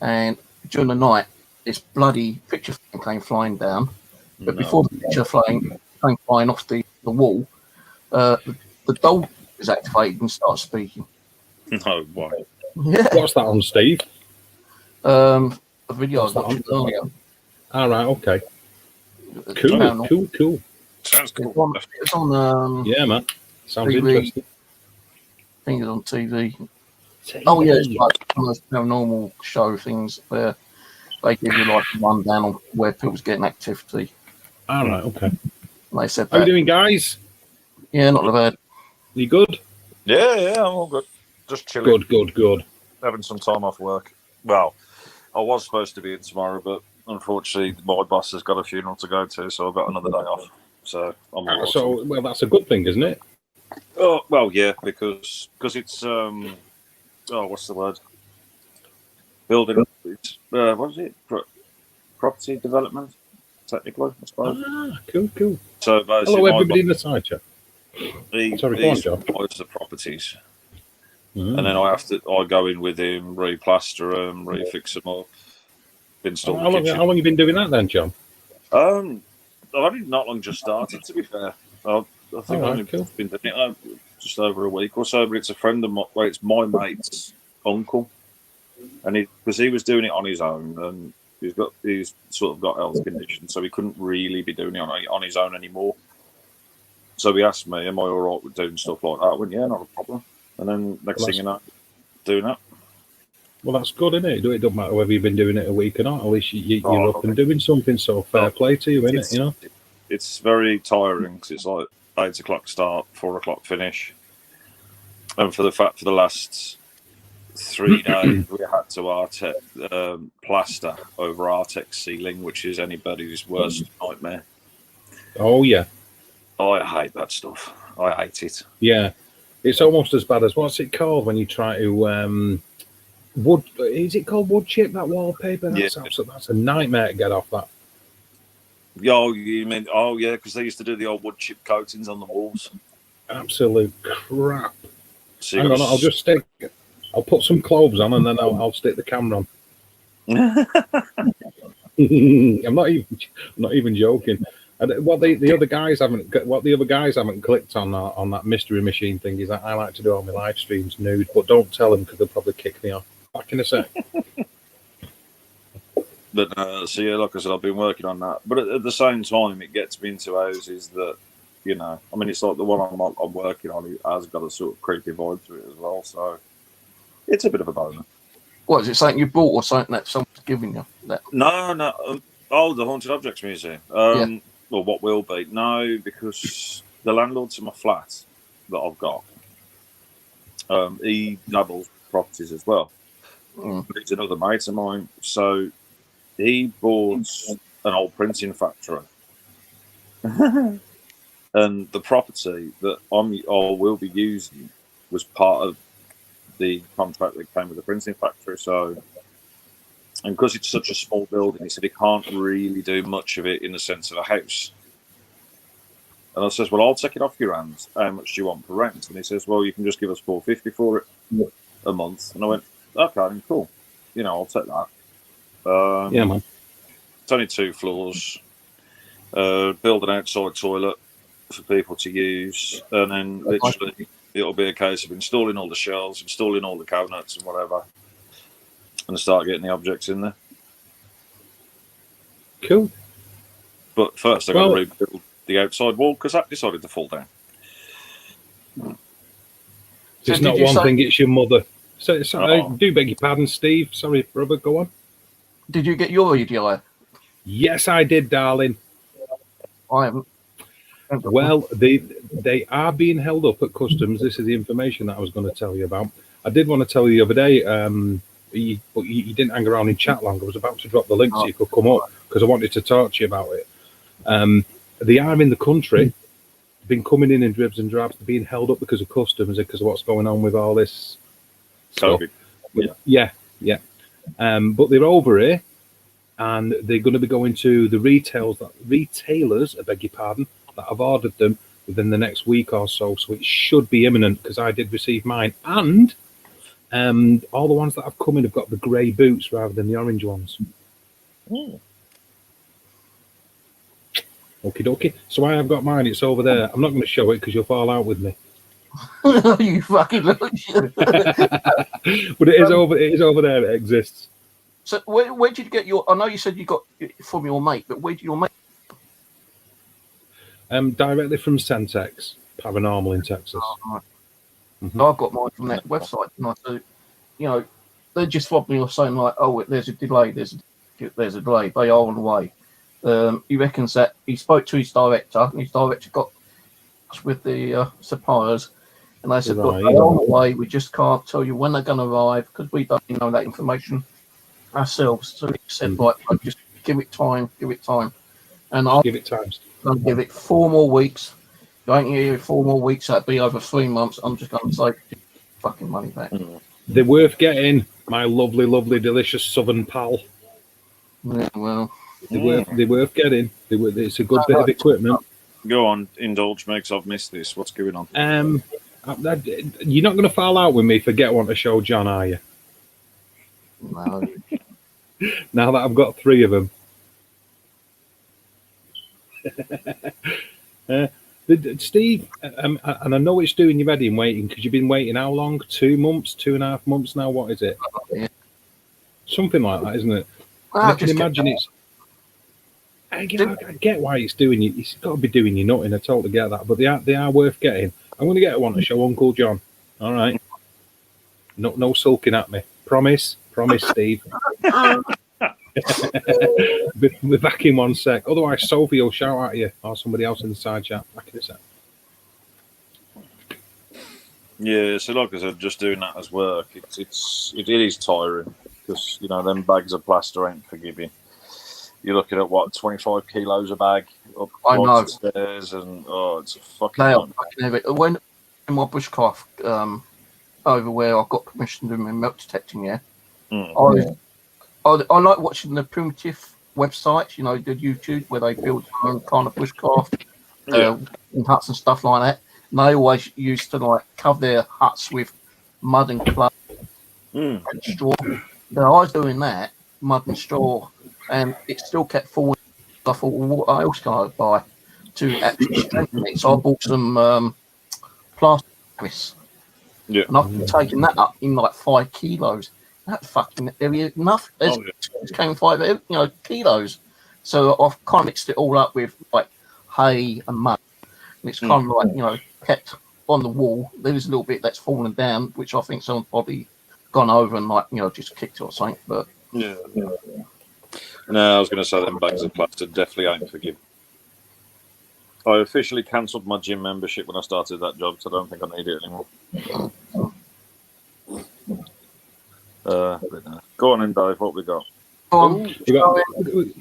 and during the night, this bloody picture frame came flying down. But before the picture frame came flying off the wall, the doll is activated and starts speaking. No, why? Yeah. What's that on, Steve? A video I was watching earlier. All right, okay. Cool. Sounds cool. It's on Yeah, man. Sounds TV. interesting. I think it's on TV. Oh yeah, it's like one of those paranormal show things where they give you like a rundown on where people's getting activity. All right, okay. And they said How that. you doing, guys? Yeah, not bad. You good? Yeah, I'm all good. Just chilling. Good. Having some time off work. Well, I was supposed to be in tomorrow, but unfortunately, my boss has got a funeral to go to, so I've got another day off. So I'm all right. So, well, that's a good thing, isn't it? Oh well, yeah, because it's what's the word? Building. It's, what is it? Property development, technically, I suppose. Cool. So basically, Hello, everybody in the side chat. He Sorry, go on, John. buys the properties, and then I go in with him, replaster them, refix them up, install How the kitchen. long have you been doing that then, John? I've only not long just started, to be fair. I think I've only been doing it just over a week or so, but it's a friend of mine, it's my mate's uncle, and because he was doing it on his own, and he's sort of got health conditions, so he couldn't really be doing it on his own anymore. So he asked me, am I all right with doing stuff like that? I went, yeah, not a problem. And then next thing you know, doing that. Well, that's good, isn't it? It doesn't matter whether you've been doing it a week or not. At least you're up and doing something, so fair play to you, isn't it? You know? It's very tiring because it's like 8 o'clock start, 4 o'clock finish. And for the last 3 days, we had to Artex plaster over Artex ceiling, which is anybody's worst nightmare. Oh, yeah. I hate that stuff. I hate it. Yeah. It's almost as bad as, what's it called when you try to, wood, is it called wood chip, that wallpaper? That's a nightmare to get off that. Oh, you mean, yeah, because they used to do the old wood chip coatings on the walls. Absolute crap. So Hang on, I'll put some cloves on and then I'll stick the camera on. I'm not even joking. And what the other guys haven't clicked on that mystery machine thing is that I like to do all my live streams nude, but don't tell them because they'll probably kick me off. Back in a sec. But so yeah, like I said, I've been working on that. But at the same time, it gets me into houses that, you know, I mean, it's like the one I'm working on. It has got a sort of creepy vibe to it as well. So it's a bit of a bonus. What, is it something you bought or something that someone's giving you? No. The Haunted Objects Museum. Yeah. Well, what will be? No, because the landlord to my flat that I've got, he doubles properties as well. He's another mate of mine. So he bought an old printing factory. And the property that I will be using was part of the contract that came with the printing factory. So, and because it's such a small building, he said he can't really do much of it in the sense of a house. And I says, well, I'll take it off your hands. How much do you want for rent? And he says, well, you can just give us $450 for it a month. And I went, okay, cool. You know, I'll take that. Yeah, man. It's only 2 floors. Build an outside toilet for people to use. And then literally it'll be a case of installing all the shelves, installing all the cabinets and whatever. And start getting the objects in there. Cool. But first, I got to rebuild the outside wall because that decided to fall down. It's not one thing; it's your mother. So I do beg your pardon, Steve. Sorry, brother. Go on. Did you get your EDI? Yes, I did, darling. I haven't. Well, they are being held up at customs. This is the information that I was going to tell you about. I did want to tell you the other day. But you didn't hang around in chat long. I was about to drop the link so you could come up because I wanted to talk to you about it. They are in the country, been coming in dribs and drabs, being held up because of customs and because of what's going on with all this stuff. Yeah. But they're over here, and they're going to be going to the retailers, I beg your pardon, that have ordered them within the next week or so. So it should be imminent because I did receive mine, and all the ones that have come in have got the grey boots rather than the orange ones. Okie dokie. So I have got mine. It's over there. I'm not going to show it because you'll fall out with me. You fucking look. But it is over. It is over there. It exists. So where did you get your? I know you said you got it from your mate, but where did your mate? Directly from Centex Paranormal in Texas. Right. Mhm. I've got mine from that website, and I do, you know, they just robbed me of saying like, oh, there's a delay, there's a delay. They are on the way. He reckons that he spoke to his director, and his director got with the suppliers, and they said, look, Right. they're on the way. We just can't tell you when they're going to arrive because we don't know that information ourselves. So he said, like, just give it time, and I'll Give it time. give it 4 more weeks. You ain't here 4 more weeks. That'd be over 3 months. I'm just going to say, fucking money back. They're worth getting, my lovely, lovely, delicious southern pal. Yeah, well, They're worth getting. It's a good bit of equipment. Go on, indulge me, 'cause I've missed this. What's going on? You're not going to fall out with me for Get One to Show John, are you? no. Now that I've got 3 of them. Steve, and I know it's doing your head in waiting because you've been waiting how long? 2 months, 2.5 months now? What is it? Yeah. Something like that, isn't it? Well, I can imagine it's. I get why it's doing you. It's got to be doing you nothing. I totally get that, but they are worth getting. I'm going to get one to show Uncle John. All right. No sulking at me. Promise, Steve. We're back in 1 sec. Otherwise, Sophie will shout at you or somebody else in the side chat. Back in a sec. Yeah, so like I said, just doing that as work, it is tiring because them bags of plaster ain't forgiving. You're looking at what 25 kilos a bag up flights of stairs, and it's a fucking. They are fucking heavy. When in my bushcraft over where I've got permission to do my milk detecting, I like watching the primitive websites, the YouTube where they build their own kind of bushcraft in huts and stuff like that. And they always used to like cover their huts with mud and clay and straw. So I was doing that, mud and straw, and it still kept falling. I thought, well, what else can I buy to actually strengthen it? So I bought some plaster. Yeah. And I've taken that up in like 5 kilos. That fucking area enough. It came 5 kilos. So I've kind of mixed it all up with like hay and mud. And it's kind of like, kept on the wall. There's a little bit that's fallen down, which I think someone's probably gone over and like, just kicked it or something. But yeah. No, I was going to say them bags of plaster definitely ain't forgiven. I officially cancelled my gym membership when I started that job, so I don't think I need it anymore. But no. Go on in, Dave. What we got?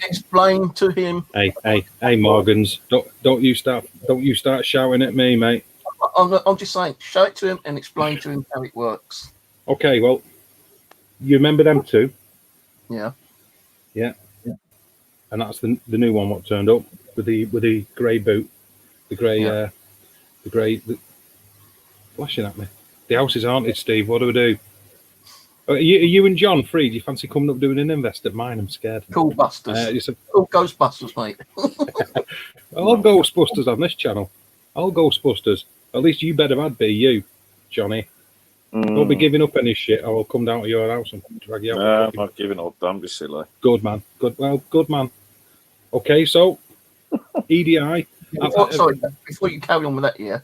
Explain to him. Hey, Morgans! Don't you start shouting at me, mate. I'm just saying, show it to him and explain to him how it works. Okay, well, you remember them 2? Yeah. And that's the new one what turned up with the grey boot, the grey flashing at me. The house is haunted, Steve. What do we do? Are you and John free? Do you fancy coming up doing an invest at mine? I'm scared. Cool Busters. Cool Ghostbusters, mate. I'll Ghostbusters on this channel. I'll Ghostbusters. At least you better had be you, Johnny. Don't be giving up any shit, or I'll come down to your house and drag you out. I'm not giving up. Don't be silly. Good man. Good man. Okay, so EDI. Sorry, before you carry on with that,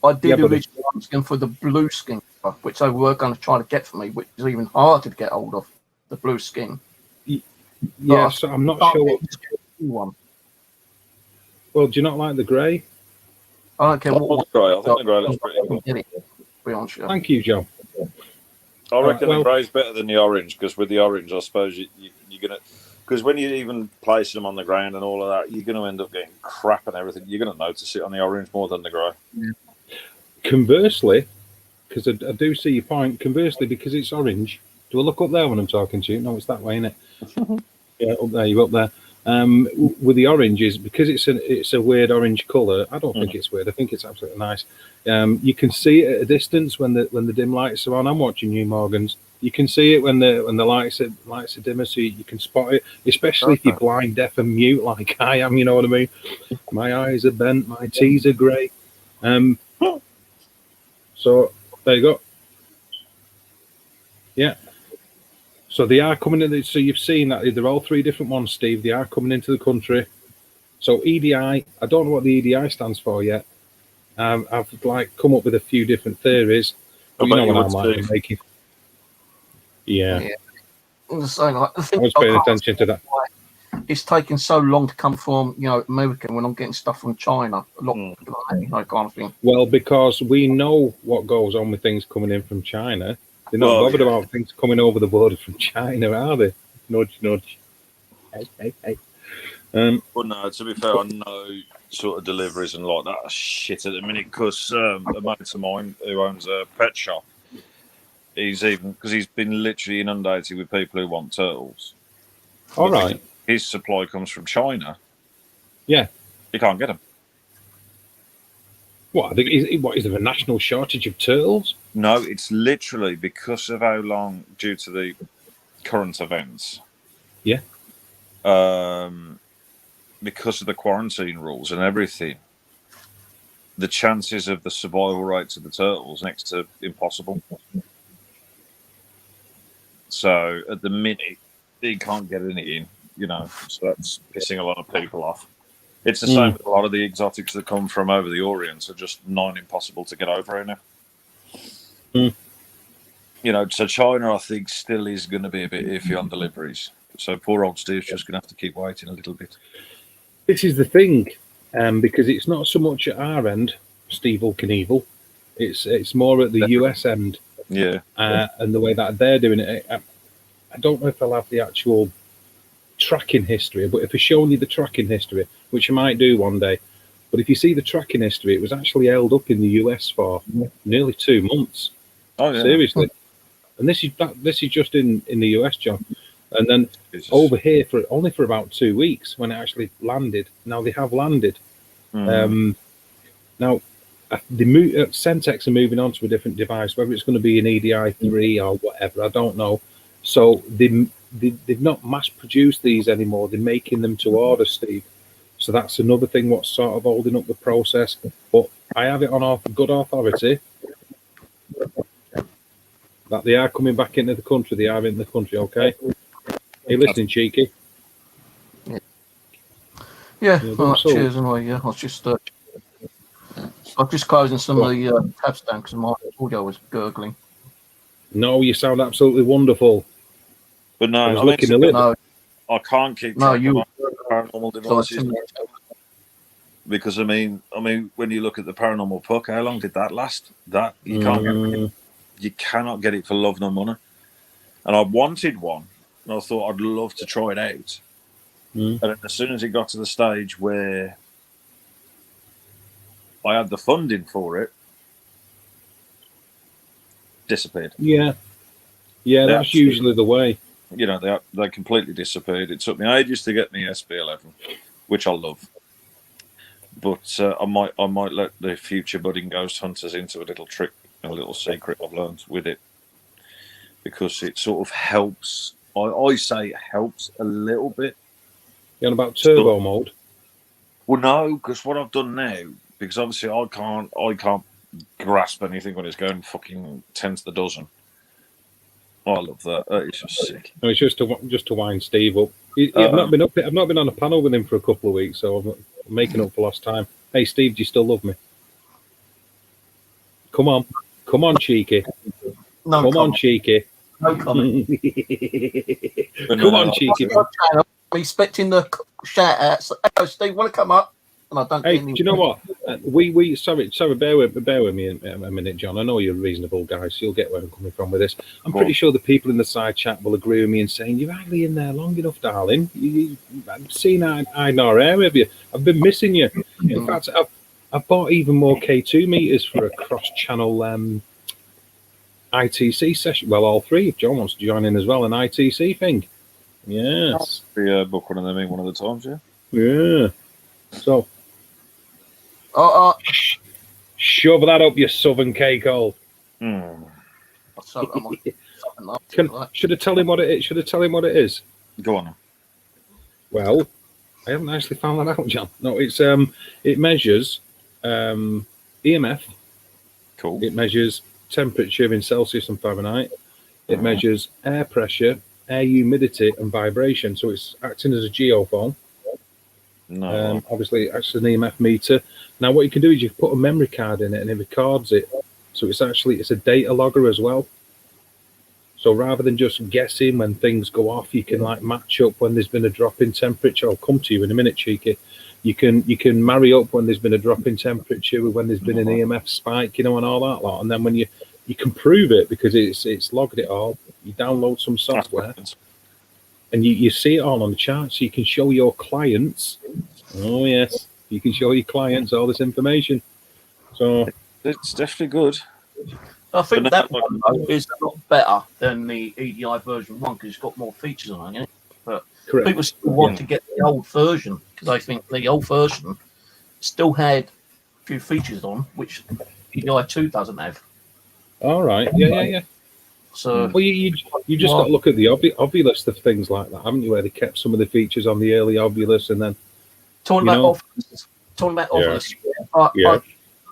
I did originally asking for the blue skin, which they were going to try to get for me, which is even harder to get hold of, the blue skin. Yeah, so I'm not sure. One. Well, do you not like the grey? I don't care what. Grey. I think the grey looks pretty good. Get it. Be honest, Thank you, Joe. I reckon the grey's better than the orange, because with the orange, I suppose you're going to... Because when you even place them on the ground and all of that, you're going to end up getting crap and everything. You're going to notice it on the orange more than the grey. Yeah. Conversely, because I do see your point, conversely, because it's orange, do I look up there when I'm talking to you? No, it's that way, isn't it? Yeah, up there, you're up there. With the oranges, because it's a weird orange colour, I don't think it's weird. I think it's absolutely nice. You can see it at a distance when the dim lights are on. I'm watching you, Morgans. You can see it when the lights are dimmer, so you can spot it, especially if you're blind, deaf, and mute like I am. You know what I mean? My eyes are bent, my teeth are grey. So there you go. Yeah. So they are coming in. So you've seen that they're all 3 different ones, Steve. They are coming into the country. So EDI, I don't know what the EDI stands for yet. I've like come up with a few different theories. But you know what I'm like making. Yeah. I'm just saying, like, the I thing was paying attention to that. It's taking so long to come from, America when I'm getting stuff from China. A lot, kind of thing. Well, because we know what goes on with things coming in from China. They're not bothered about things coming over the border from China, are they? Nudge, nudge. Hey. Well, no, to be fair, I know sort of deliveries and like that are shit at the minute because a mate of mine who owns a pet shop, he's been literally inundated with people who want turtles. All right. His supply comes from China. Yeah. You can't get them. What is there a national shortage of turtles? No, it's literally because of how long, due to the current events. Yeah. Because of the quarantine rules and everything, the chances of the survival rates of the turtles next to impossible. So at the minute, you can't get any in, so that's pissing a lot of people off. It's the same with a lot of the exotics that come from over the Orient are just impossible to get over here now. So China, I think, still is going to be a bit iffy on deliveries. So poor old Steve's just going to have to keep waiting a little bit. This is the thing, because it's not so much at our end, Steve Knievel. It's more at the US end. Yeah. And the way that they're doing it, I don't know if they'll have the actual tracking history, but if they're showing you the tracking history, which I might do one day, but if you see the tracking history, it was actually held up in the US for nearly 2 months. Oh, yeah. Seriously. And this is just in the US, John. And then over here only for about 2 weeks when it actually landed. Now they have landed. Now Centex are moving on to a different device, whether it's going to be an EDI 3 or whatever, I don't know. So they've not mass produced these anymore. They're making them to order, Steve. So that's another thing what's sort of holding up the process. But I have it on good authority that they are coming back into the country. They are in the country, okay? Are you listening, Cheeky? Yeah. Cheers anyway. Yeah, I was just closing some of the tabs down because my audio was gurgling. No, you sound absolutely wonderful. But no, I can't keep track of paranormal devices because I mean, when you look at the paranormal puck, how long did that last? That you can't get. You cannot get it for love nor money. And I wanted one, and I thought I'd love to try it out. And then as soon as it got to the stage where I had the funding for it, disappeared. Yeah, that's usually the way. They completely disappeared. It took me ages to get me SB11, which I love. But I might let the future budding ghost hunters into a little trick, a little secret I've learned with it, because it sort of helps. I say it helps a little bit. You're on about turbo mode? Well, no, because what I've done now, because obviously I can't grasp anything when it's going fucking 10 to the dozen. I love that. It's just sick. No, it's just to wind Steve up. I've not been on a panel with him for a couple of weeks, so I'm making up for lost time. Hey, Steve, do you still love me? Come on, Cheeky. No, come on, Cheeky. No comment. Come on, Cheeky. I'm expecting the shout outs. Hey, Steve, want to come up? And I don't. Hey, do you know what? Sorry, bear with me a minute, John. I know you're a reasonable guy, so you'll get where I'm coming from with this. I'm pretty sure the people in the side chat will agree with me in saying you're hardly in there long enough, darling. I've seen eye nor hair of you. I've been missing you. In fact, I've bought even more K2 meters for a cross-channel ITC session. Well, all three. If John wants to join in as well, an ITC thing. Yes. Book one of them in one of the times, yeah. Yeah. So. Shove that up your southern cake hole. Should I tell him what it is? Go on. Well, I haven't actually found that out, John. No, it's it measures EMF. Cool. It measures temperature in Celsius and Fahrenheit. It measures air pressure, air humidity, and vibration. So it's acting as a geophone. No. Obviously, it's an EMF meter. Now, what you can do is you put a memory card in it, and it records it. So it's a data logger as well. So rather than just guessing when things go off, you can like match up when there's been a drop in temperature. I'll come to you in a minute, Cheeky. You can marry up when there's been a drop in temperature with when there's been an EMF spike, and all that lot. And then when you can prove it because it's logged it all. You download some software, and you see it all on the chart, so you can show your clients. Oh yes, you can show your clients all this information. So it's definitely good. I think that one though, is a lot better than the EDI version 1 because it's got more features on it. But correct. People still want to get the old version because I think the old version still had a few features on which EDI 2 doesn't have. All right, yeah. So well, you just got to look at the Obulus of things like that, haven't you? Where they kept some of the features on the early Obulus, and then talking about Obulus.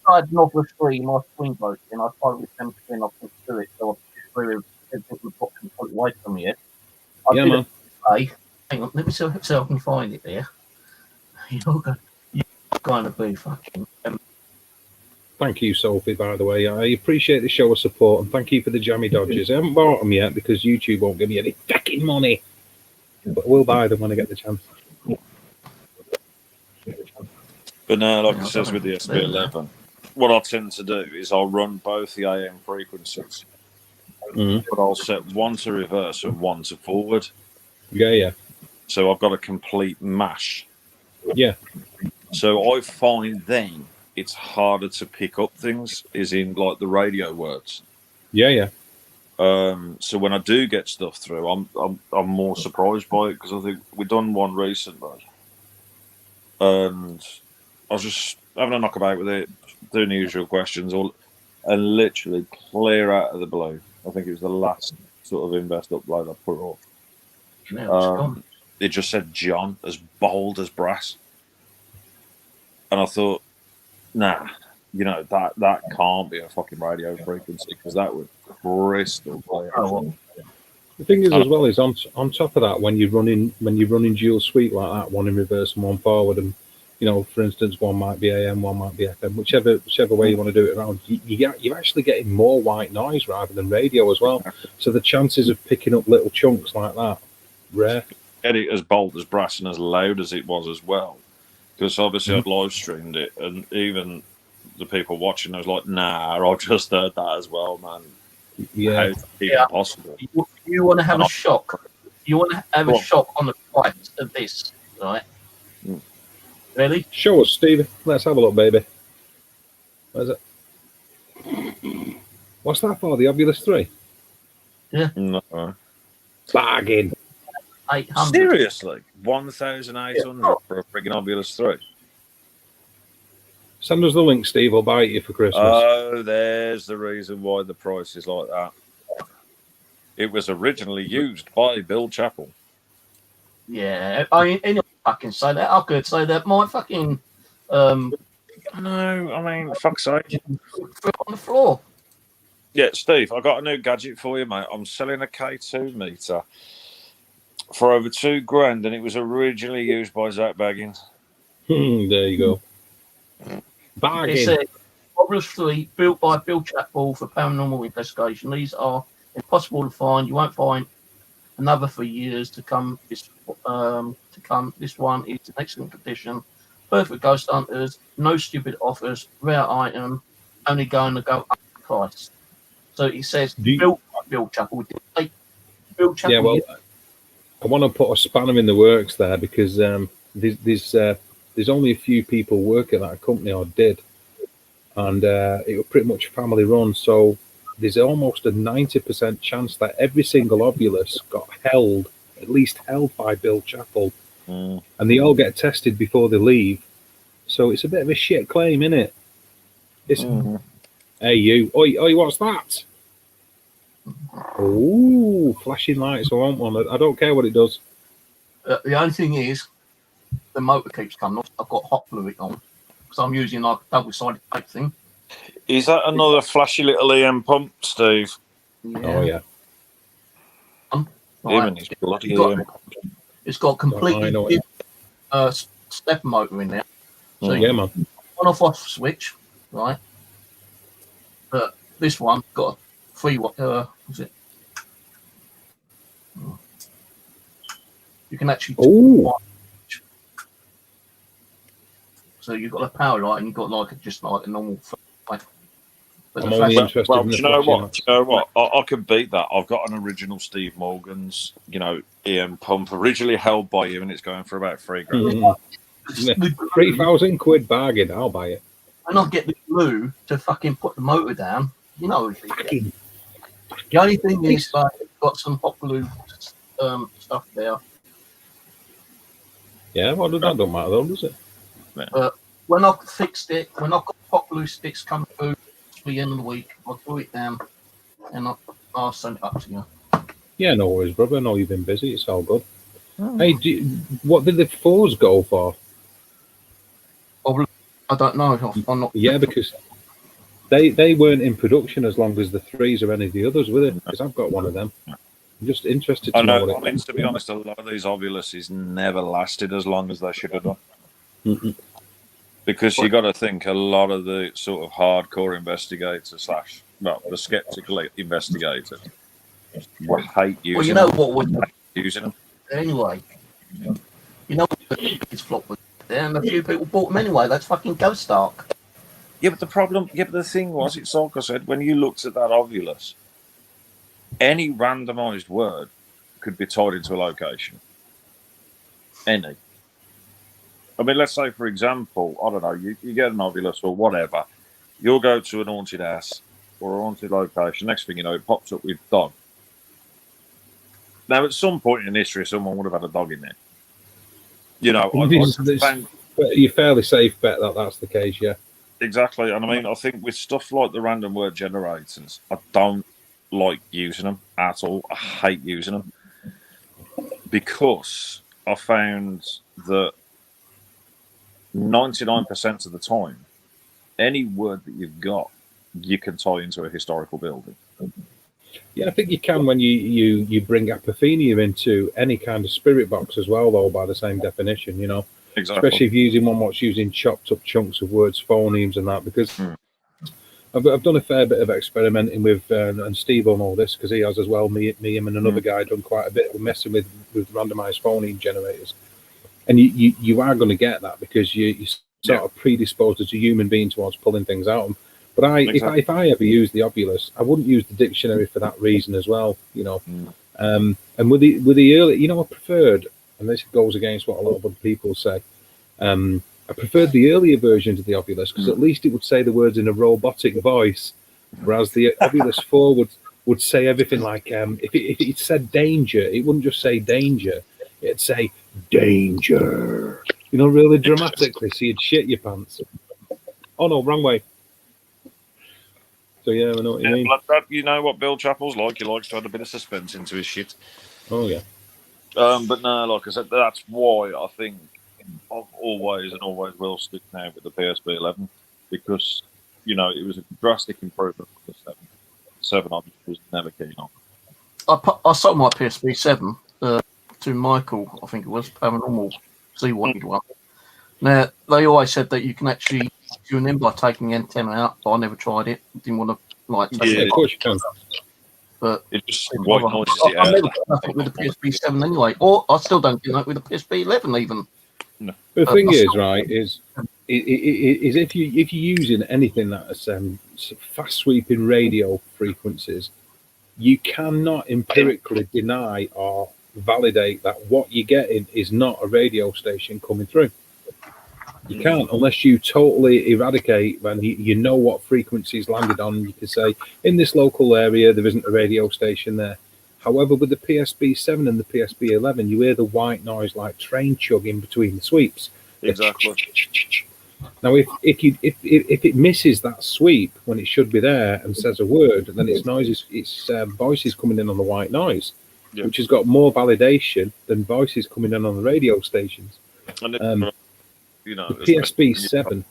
I had an Obulus 3 in my swing boat, and I tried with them and I couldn't do it, so I threw everything in the box and put it away from me. man. Hang on, let me see if I can find it there. You're going to be fucking. Thank you, Sophie, by the way. I appreciate the show of support, and thank you for the jammy dodgers. I haven't bought them yet because YouTube won't give me any fucking money. But we'll buy them when I get the chance. But no, like it says with the SB11, what I tend to do is I'll run both the AM frequencies, but I'll set one to reverse and one to forward. Yeah. So I've got a complete mash. Yeah. So I find then it's harder to pick up things, is in like the radio words. Yeah. So when I do get stuff through, I'm more surprised by it because I think we've done one recently, and I was just having a knock about with it, doing the usual questions, and literally clear out of the blue. I think it was the last sort of invest upload I put up. It just said John, as bold as brass, and I thought, nah, that can't be a fucking radio frequency because that would crystal clear. The thing is, as well, is on top of that, when you're running dual suite like that, one in reverse and one forward, and for instance, one might be AM, one might be FM, whichever way you want to do it around, you're actually getting more white noise rather than radio as well. So the chances of picking up little chunks like that, rare. Get it as bold as brass and as loud as it was as well, because obviously I'd live streamed it, and even the people watching, I was like, nah, I've just heard that as well, man. Yeah. How even possible? You want to have a shock. You want to have a shock on the price of this, right? Really? Show us, Stevie. Let's have a look, baby. Where's it? What's that for? The Obulus 3? Yeah. No. Bargain. 800. Seriously? 1,800 for a friggin' Obulus 3? Send us the link, Steve. I'll buy it you for Christmas. Oh, there's the reason why the price is like that. It was originally used by Bill Chappell. Yeah, anyone fucking say that. I could say that. My fucking No, I mean, fuck's sake. Foot on the floor. Yeah, Steve, I got a new gadget for you, mate. I'm selling a K2 meter for over $2,000, and it was originally used by Zach Baggins. There you go. Bargain. It's a Obulus 3 built by Bill Chappell for paranormal investigation. These are impossible to find. You won't find another for years to come. This one is in excellent condition. Perfect ghost hunters. No stupid offers. Rare item. Only going to go up in price. So it says built by Bill Chappell. Bill Chappell. Yeah, well, I want to put a spanner in the works there because there's only a few people work at that company, or did, and it was pretty much family run. So there's almost a 90% chance that every single Obulus got at least held by Bill Chappell, and they all get tested before they leave. So it's a bit of a shit claim, isn't it? Hey, you. Oi, what's that? Oh, flashing lights. I want one. I don't care what it does. The only thing is, the motor keeps coming off. I've got hot fluid on because I'm using like a double-sided tape thing. Is that another flashy little EM pump, Steve? Yeah. Oh, yeah. Him and his bloody EM pump. It's got completely step motor in there. So Yeah, man. on-off switch, right? But this one got a 3 watt. Was it? You can actually. Oh, So you've got a power light and you've got like just like a normal light. But I'm the only flash- interested Well, in do the you know flashing what? Do you know what? I can beat that. I've got an original Steve Morgan's, EM pump, originally held by him, and it's going for about $3,000. Mm. 3,000 quid bargain. I'll buy it. When I get the glue to fucking put the motor down, you know, Fucking the only thing is like it's got some hot glue stuff there. yeah. Well, that don't matter though, does it? When I fixed it, when I've got hot glue sticks coming through at the end of the week, I'll glue it down and I'll send it up to you. Yeah, no worries, brother. I know you've been busy. It's all good. Oh. Hey, what did the 4s go for? I don't know. I'm not. Yeah, because they weren't in production as long as the 3s or any of the others, were they? Because I've got one of them. I'm just interested to I know know. what I mean, to be honest, a lot of these Ovuluses never lasted as long as they should have done. Mm-mm. Because you got to think a lot of the sort of hardcore investigators the skeptical investigators will hate using Well, you know them. what would Using them. anyway. You know what the biggest flop was there, and a few people bought them anyway. That's fucking Ghost Ark. Yeah, but the thing was, it's like I said, when you looked at that Ovulus, any randomized word could be tied into a location. Any. I mean, let's say, for example, I don't know, you get an Ovulus or whatever, you'll go to an haunted house or a haunted location, next thing you know, it pops up with dog. Now, at some point in history, someone would have had a dog in there. You know, you're fairly safe bet that that's the case, yeah. Exactly. And I mean, I think with stuff like the random word generators, I don't like using them at all. I hate using them because I found that 99% of the time, any word that you've got, you can tie into a historical building. Yeah, I think you can when you bring apophenia into any kind of spirit box as well, though, by the same definition, you know. Exactly. Especially if you're using one what's using chopped up chunks of words, phonemes and that, because I've done a fair bit of experimenting with, and Steve on all this, because he has as well, me, him and another guy done quite a bit of messing with randomized phoneme generators. And you are going to get that because you're sort of predisposed as a human being towards pulling things out of them. But if I ever use the Ovulus, I wouldn't use the dictionary for that reason as well, you know. And with the early, you know, I preferred, and this goes against what a lot of other people say, I preferred the earlier versions of the Ovulus because at least it would say the words in a robotic voice, whereas the Ovulus 4 would say everything like, if it said danger, it wouldn't just say danger, it'd say danger, you know, really dramatically, so you'd shit your pants. Oh no, wrong way. So yeah, I know what you mean. You know what Bill Chappell's like? He likes to add a bit of suspense into his shit. Oh yeah. But no, like I said, that's why I think I've always and always will stick now with the PSP 11 because, you know, it was a drastic improvement from the 7. 7 I was never keen on. I sold my PSP 7 to Michael, I think it was, Paranormal, because he wanted one. Now, they always said that you can actually tune in by taking the antenna out, but I never tried it. Didn't want to, take Yeah, it of course you can. But it just white noises it I out. never done nothing with the PSP 7 anyway, or I still don't do that with the PSP 11 even. No. The thing is, right, is if you're using anything that's fast sweeping radio frequencies, you cannot empirically deny or validate that what you're getting is not a radio station coming through. You can't unless you totally eradicate and you know what frequencies landed on. You can say in this local area there isn't a radio station there. However, with the PSP 7 and the PSP 11, you hear the white noise like train chugging between the sweeps. Exactly. Now, if it misses that sweep when it should be there and says a word, then its voice is coming in on the white noise, which has got more validation than voices coming in on the radio stations. And you know, the PSP 7.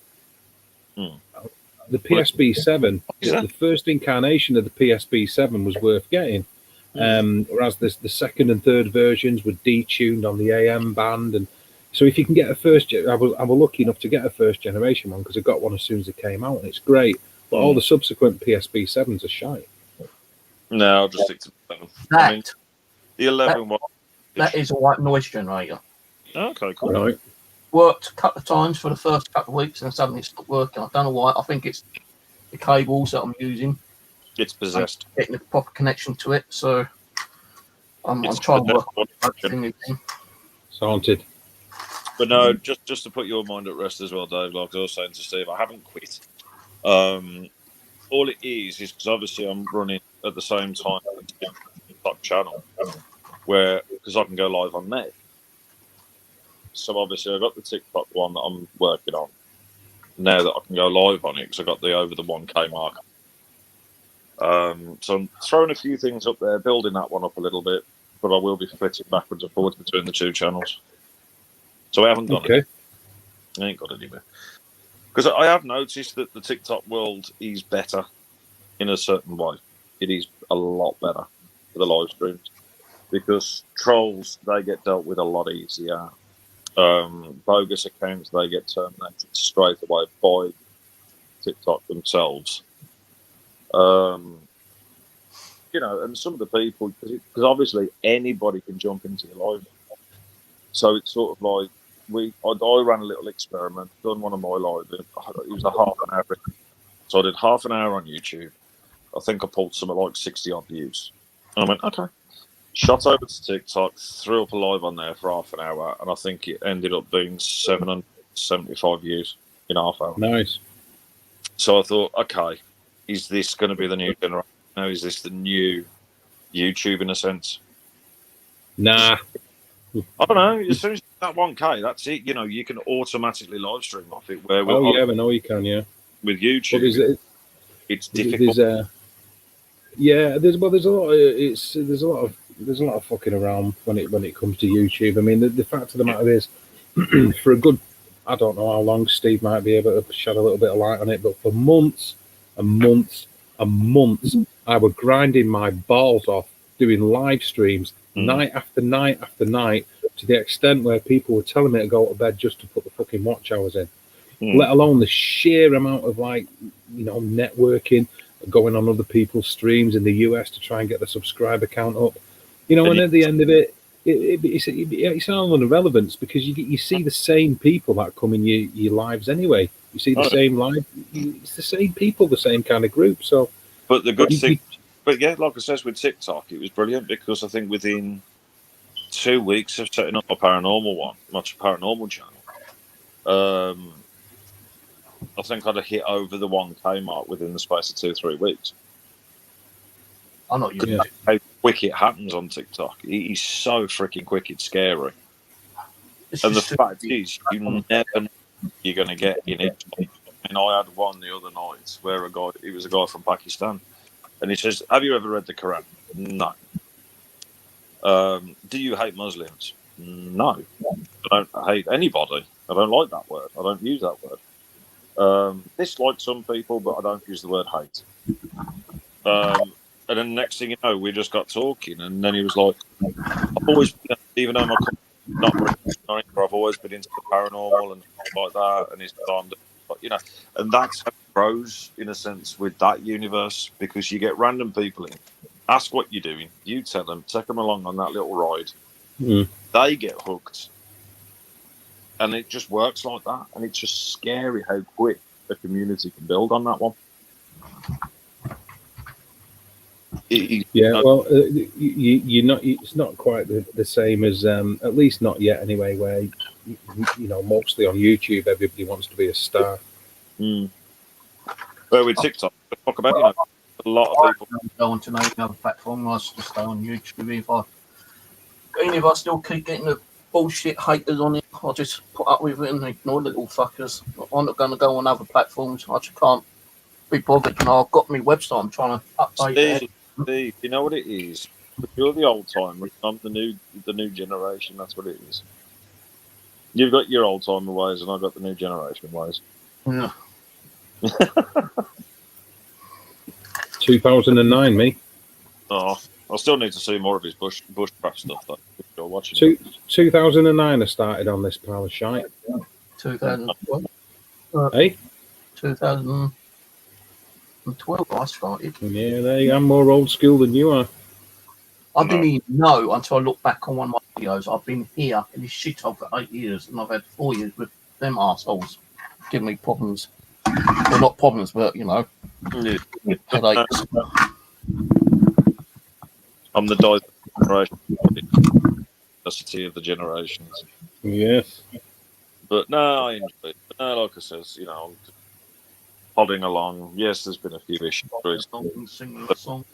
The PSP 7, the first incarnation of the PSP 7 was worth getting. Whereas the second and third versions were detuned on the AM band, and So if you can get a I was lucky enough to get a first generation one because I got one as soon as it came out, and it's great. But all the subsequent PSP 7s are shite. No, I'll just stick to 7. That The 11 one. that is a white noise generator. Okay, cool. Right. Worked a couple of times for the first couple of weeks, and suddenly it stopped working. I don't know why. I think it's the cables that I'm using. It's possessed. Getting a proper connection to it, so I'm It's trying to work on possessed. that thing again. It's haunted. But no, just to put your mind at rest as well, Dave, like I was saying to Steve, I haven't quit. All it is because obviously I'm running at the same time on the TikTok channel, because I can go live on there. So obviously I got the TikTok one that I'm working on now that I can go live on it because I got the over the 1K mark. So I'm throwing a few things up there, building that one up a little bit, but I will be flitting backwards and forwards between the two channels. So I haven't got it. I ain't got it anywhere. Because I have noticed that the TikTok world is better in a certain way. It is a lot better for the live streams because trolls, they get dealt with a lot easier. Bogus accounts, they get terminated straight away by TikTok themselves. And some of the people, because obviously anybody can jump into your live. So it's sort of like, I ran a little experiment, done one of my live. It was a half an hour. So I did half an hour on YouTube. I think I pulled something like 60 odd views. And I went, okay. Shot over to TikTok, threw up a live on there for half an hour, and I think it ended up being 775 views in half hour. Nice. So I thought, okay, is this going to be the new generation? Now, is this the new YouTube in a sense? Nah. I don't know. As soon as that 1K, that's it. You can automatically live stream off it. I know you can, yeah. With YouTube, it's difficult. There's a lot of fucking around when it comes to YouTube. I mean, the fact of the matter is, for a good, I don't know how long, Steve might be able to shed a little bit of light on it, but for months and months and months, I was grinding my balls off doing live streams night after night after night, to the extent where people were telling me to go to bed just to put the fucking watch hours in. Let alone the sheer amount of networking, going on other people's streams in the US to try and get the subscriber count up. And at the end of it, it's all on irrelevance because you see the same people that come in your lives anyway. You see the same live, it's the same people, the same kind of group. So, but the good thing, but yeah, like I said with TikTok, it was brilliant because I think within 2 weeks of setting up a paranormal channel, I think I'd have hit over the 1K mark within the space of 2-3 weeks. I'm not using it. How quick it happens on TikTok. It is so freaking quick, it's scary. And the fact is, you never know you're going to get in it. And I had one the other night where he was a guy from Pakistan. And he says, have you ever read the Quran? No. Do you hate Muslims? No. I don't hate anybody. I don't like that word. I don't use that word. Dislike some people, but I don't use the word hate. And then the next thing you know, we just got talking, and then he was like, I've always, even though I've always been into the paranormal and stuff like that, and it's time to, and that's how it grows in a sense with that universe, because you get random people in, ask what you're doing, you tell them, take them along on that little ride, they get hooked. And it just works like that. And it's just scary how quick the community can build on that one. It's not quite the same as, at least not yet anyway, where, mostly on YouTube, everybody wants to be a star. Well, with TikTok, talk about, a lot of people. Go on to any other platform. I just stay on YouTube. Even if I still keep getting the bullshit haters on it, I'll just put up with it and ignore little fuckers. I'm not going to go on other platforms. I just can't be bothered. I've got my website. I'm trying to update Steve, you know what it is? You're the old timer. I'm the new generation. That's what it is. You've got your old timer ways, and I've got the new generation ways. Yeah. 2009, me. Oh, I still need to see more of his bushcraft stuff, though. or watching. 2009 I started on this pile of shite. 2000, Hey? 2012 I started. Yeah, I'm more old school than you are. I didn't even know until I looked back on one of my videos. I've been here in this shithole for 8 years, and I've had 4 years with them arseholes giving me problems. Well, not problems, but, you know, headaches. I'm the diversity of the generations. Yes. But no, I enjoy it. But no, like I says, you know, I'm plodding along. Yes, there's been a few issues. Singing a song.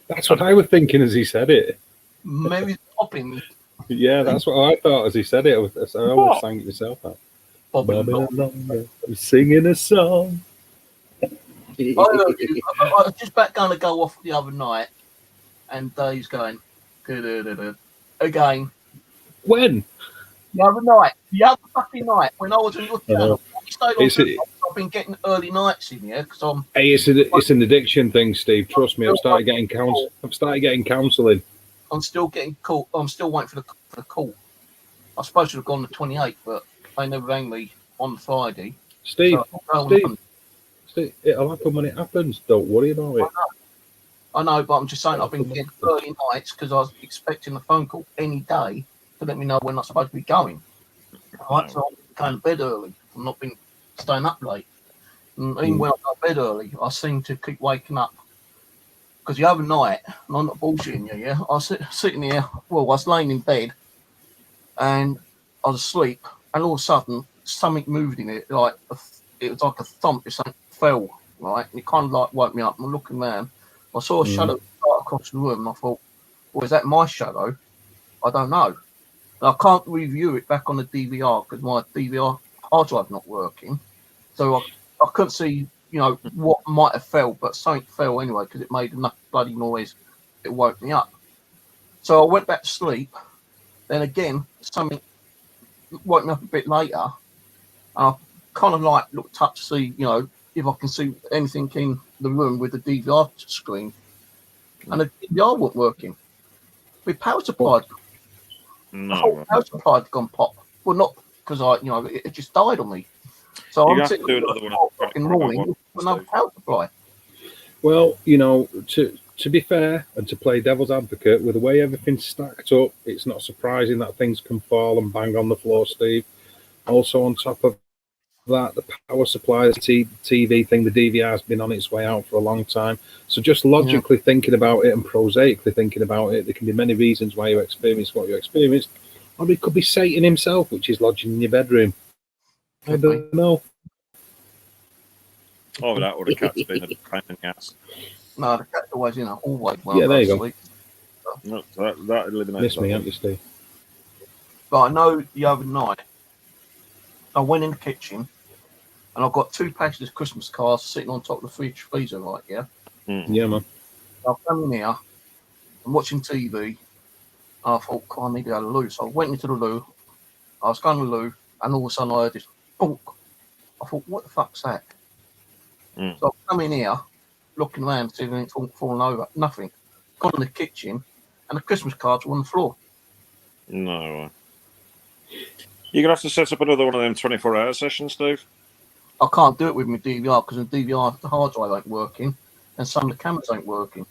That's what I was thinking as he said it. Mary's popping. Yeah, that's what I thought as he said it. I always sang it myself out. Bobbing along, singing a song. I was just about going to go off the other night, and Dave's going, again. When? The other fucking night, when I was on your channel. I've been getting early nights in here because I'm. Hey, it's an addiction thing, Steve. Trust me, I've started getting counselling. I'm still getting caught. I'm still waiting for the call. I was supposed to have gone the 28th, but they never rang me on Friday. Steve, so Steve, it'll happen when it happens. Don't worry about it. I know, but I'm just saying I've been getting early nights because I was expecting a phone call any day to let me know when I'm supposed to be going. Right, so I'm going to bed early. I'm not been staying up late. And even when I go to bed early, I seem to keep waking up. Because the other night, and I'm not bullshitting you, yeah, I was sitting here, well, I was laying in bed, and I was asleep, and all of a sudden, something moved in it, it was like a thump, if something fell, right, and it kind of like woke me up, and I'm looking around, I saw a shadow right across the room, and I thought, well, is that my shadow? I don't know. And I can't review it back on the DVR, because my DVR hard drive not working, so I couldn't see, you know, what might have fell, but something fell anyway because it made enough bloody noise. It woke me up. So I went back to sleep. Then again, something woke me up a bit later. And I kind of like looked up to see, you know, if I can see anything in the room with the DVR screen. And the DVR wasn't working. My power supply, the whole power supply had gone pop. Well, not because it just died on me. So I'm sitting there fucking morning with another power supply. Well, you know, to be fair and to play devil's advocate, with the way everything's stacked up, it's not surprising that things can fall and bang on the floor, Steve. Also, on top of that, the power supply, the TV thing, the DVR has been on its way out for a long time. So just logically thinking about it and prosaically thinking about it, there can be many reasons why you experience what you experienced. Or it could be Satan himself, which is lodging in your bedroom. I don't know. Oh, that would have cat's been a pain in the ass. No, the cat's always, always well. Yeah, there you go. No, that eliminates. Miss me, haven't you, Steve? But I know the other night, I went in the kitchen and I've got 2 packages of Christmas cards sitting on top of the fridge freezer, right? Yeah. Yeah, man. I've come in here, I'm watching TV, and I thought, I need to go to the loo. So I went into the loo, I was going to the loo, and all of a sudden I heard this bonk. I thought, what the fuck's that? So I've come in here, looking around, seeing anything falling over. Nothing. Gone in the kitchen, and the Christmas cards were on the floor. No. You're going to have to set up another one of them 24-hour sessions, Steve. I can't do it with my DVR because the DVR, the hard drive ain't working, and some of the cameras ain't working.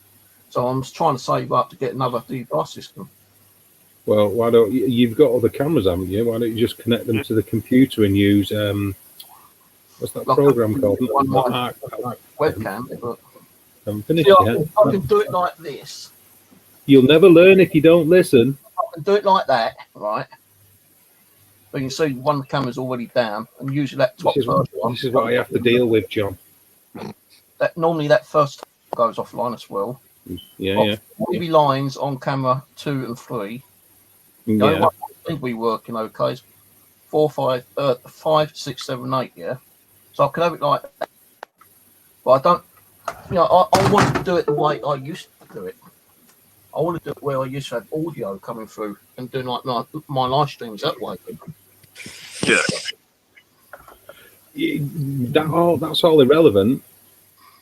So I'm just trying to save up to get another DVR system. Well, why don't you've got other cameras, haven't you? Why don't you just connect them to the computer and use what's that program called? Webcam. But I'm finished. I can do it like this. You'll never learn if you don't listen. I can do it like that, right? But you can see one camera's already down, and usually that top first one. This is what I have to deal with, John. Normally that first goes offline as well. Yeah. Maybe lines on camera 2 and 3. Yeah. I think we working okay. It's 4, 5, 6, 7, 8. Yeah. So I can have it like that. But I don't. I want to do it the way I used to do it. I want to do it where I used to have audio coming through and doing like my live streams that way. Yeah. That's all irrelevant.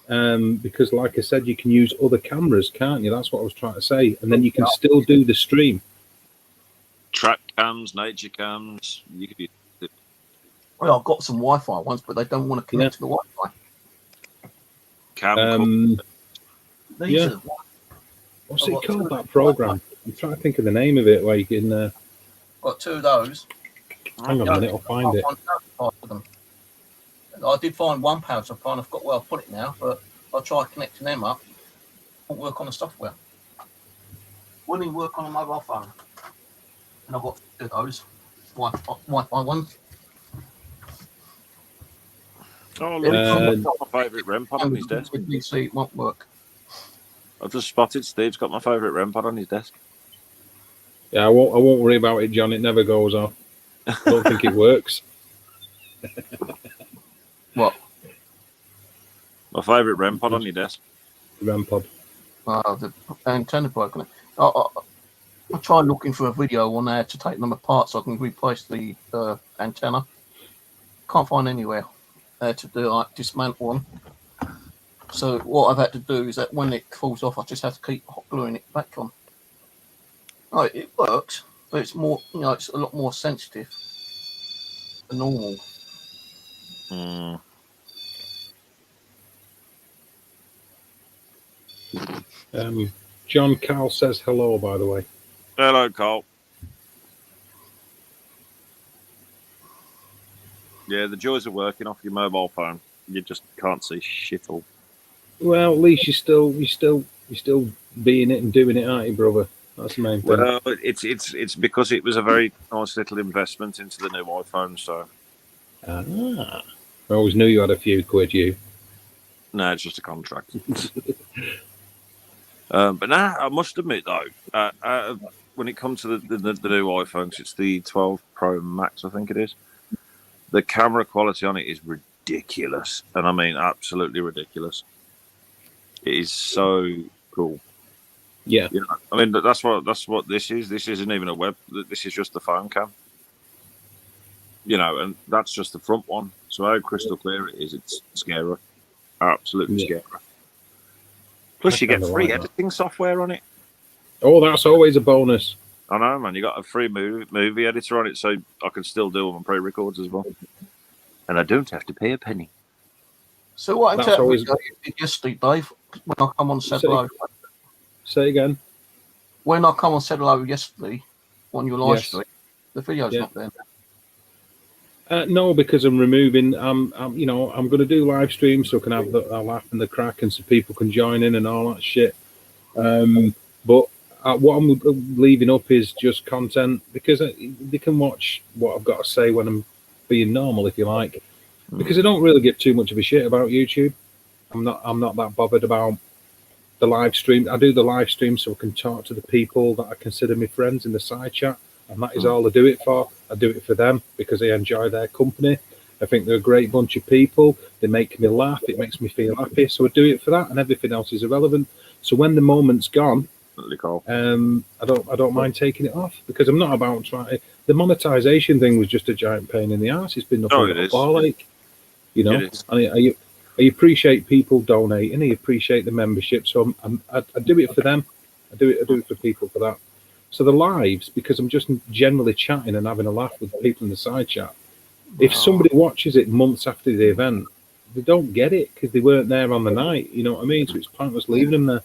Because, like I said, you can use other cameras, can't you? That's what I was trying to say. And then you can still do the stream. track cams, nature cams. You could be. Well, I've got some Wi-Fi ones, but they don't want to connect to the Wi-Fi. These Yeah. are, What's it called, that program? I'm trying to think of the name of it where you can. got 2 of those. Hang on a minute, I'll find it. I did find one power supply, and I've got where I've put it now, but I'll try connecting them up. Won't work on the software. Wouldn't even work on a mobile phone. And I've got 2 of those Wi-Fi ones. Oh, look, Steve's got my favourite REM pod on his desk. PC, it won't work. I've just spotted Steve's got my favourite REM pod on his desk. Yeah, I won't worry about it, John. It never goes off. I don't think it works. What? My favourite REM pod on your desk. REM pod. The antenna broken. I tried looking for a video on there to take them apart so I can replace the antenna. Can't find anywhere to do like dismantle them. So what I've had to do is that when it falls off, I just have to keep hot gluing it back on. Oh, it works, but it's more, it's a lot more sensitive than normal. John Carl says hello, by the way. Hello, Carl. Yeah, the joys of working off your mobile phone. You just can't see shit all. Well, at least you're still being it and doing it, aren't you, brother? That's the main thing. Well, it's because it was a very nice little investment into the new iPhone. So, I always knew you had a few quid, you. no, it's just a contract. But now I must admit though, when it comes to the new iPhones, it's the 12 Pro Max, I think it is. The camera quality on it is ridiculous, and I mean absolutely ridiculous. It is so cool. Yeah, I mean that's what this is. This isn't even a web. This is just the phone cam. And that's just the front one. So how crystal clear it is, it's scary, absolutely scary. Plus, you get free editing software on it. Oh, that's always a bonus. I know, man. You got a free movie editor on it, so I can still do them on pre-records as well, and I don't have to pay a penny. So what That's always you did yesterday, Dave? When I come on said hello. Say again. When I come on said hello yesterday on your live stream, the video's not there. No, because I'm removing. I'm going to do live streams so I can have the laugh and the crack, and so people can join in and all that shit. But what I'm leaving up is just content, because they can watch what I've got to say when I'm being normal, if you like. Because I don't really give too much of a shit about YouTube. I'm not that bothered about the live stream. I do the live stream so I can talk to the people that I consider my friends in the side chat, and that is all I do it for. I do it for them because I enjoy their company. I think they're a great bunch of people. They make me laugh. It makes me feel happy. So I do it for that, and everything else is irrelevant. So when the moment's gone, I don't mind taking it off, because I'm not about trying. The monetization thing was just a giant pain in the ass. It's been nothing but a ball ache, I appreciate people donating. I appreciate the membership. So I do it for them. I do it for people for that. So the lives, because I'm just generally chatting and having a laugh with the people in the side chat. If somebody watches it months after the event, they don't get it because they weren't there on the night. You know what I mean? So it's pointless leaving them there.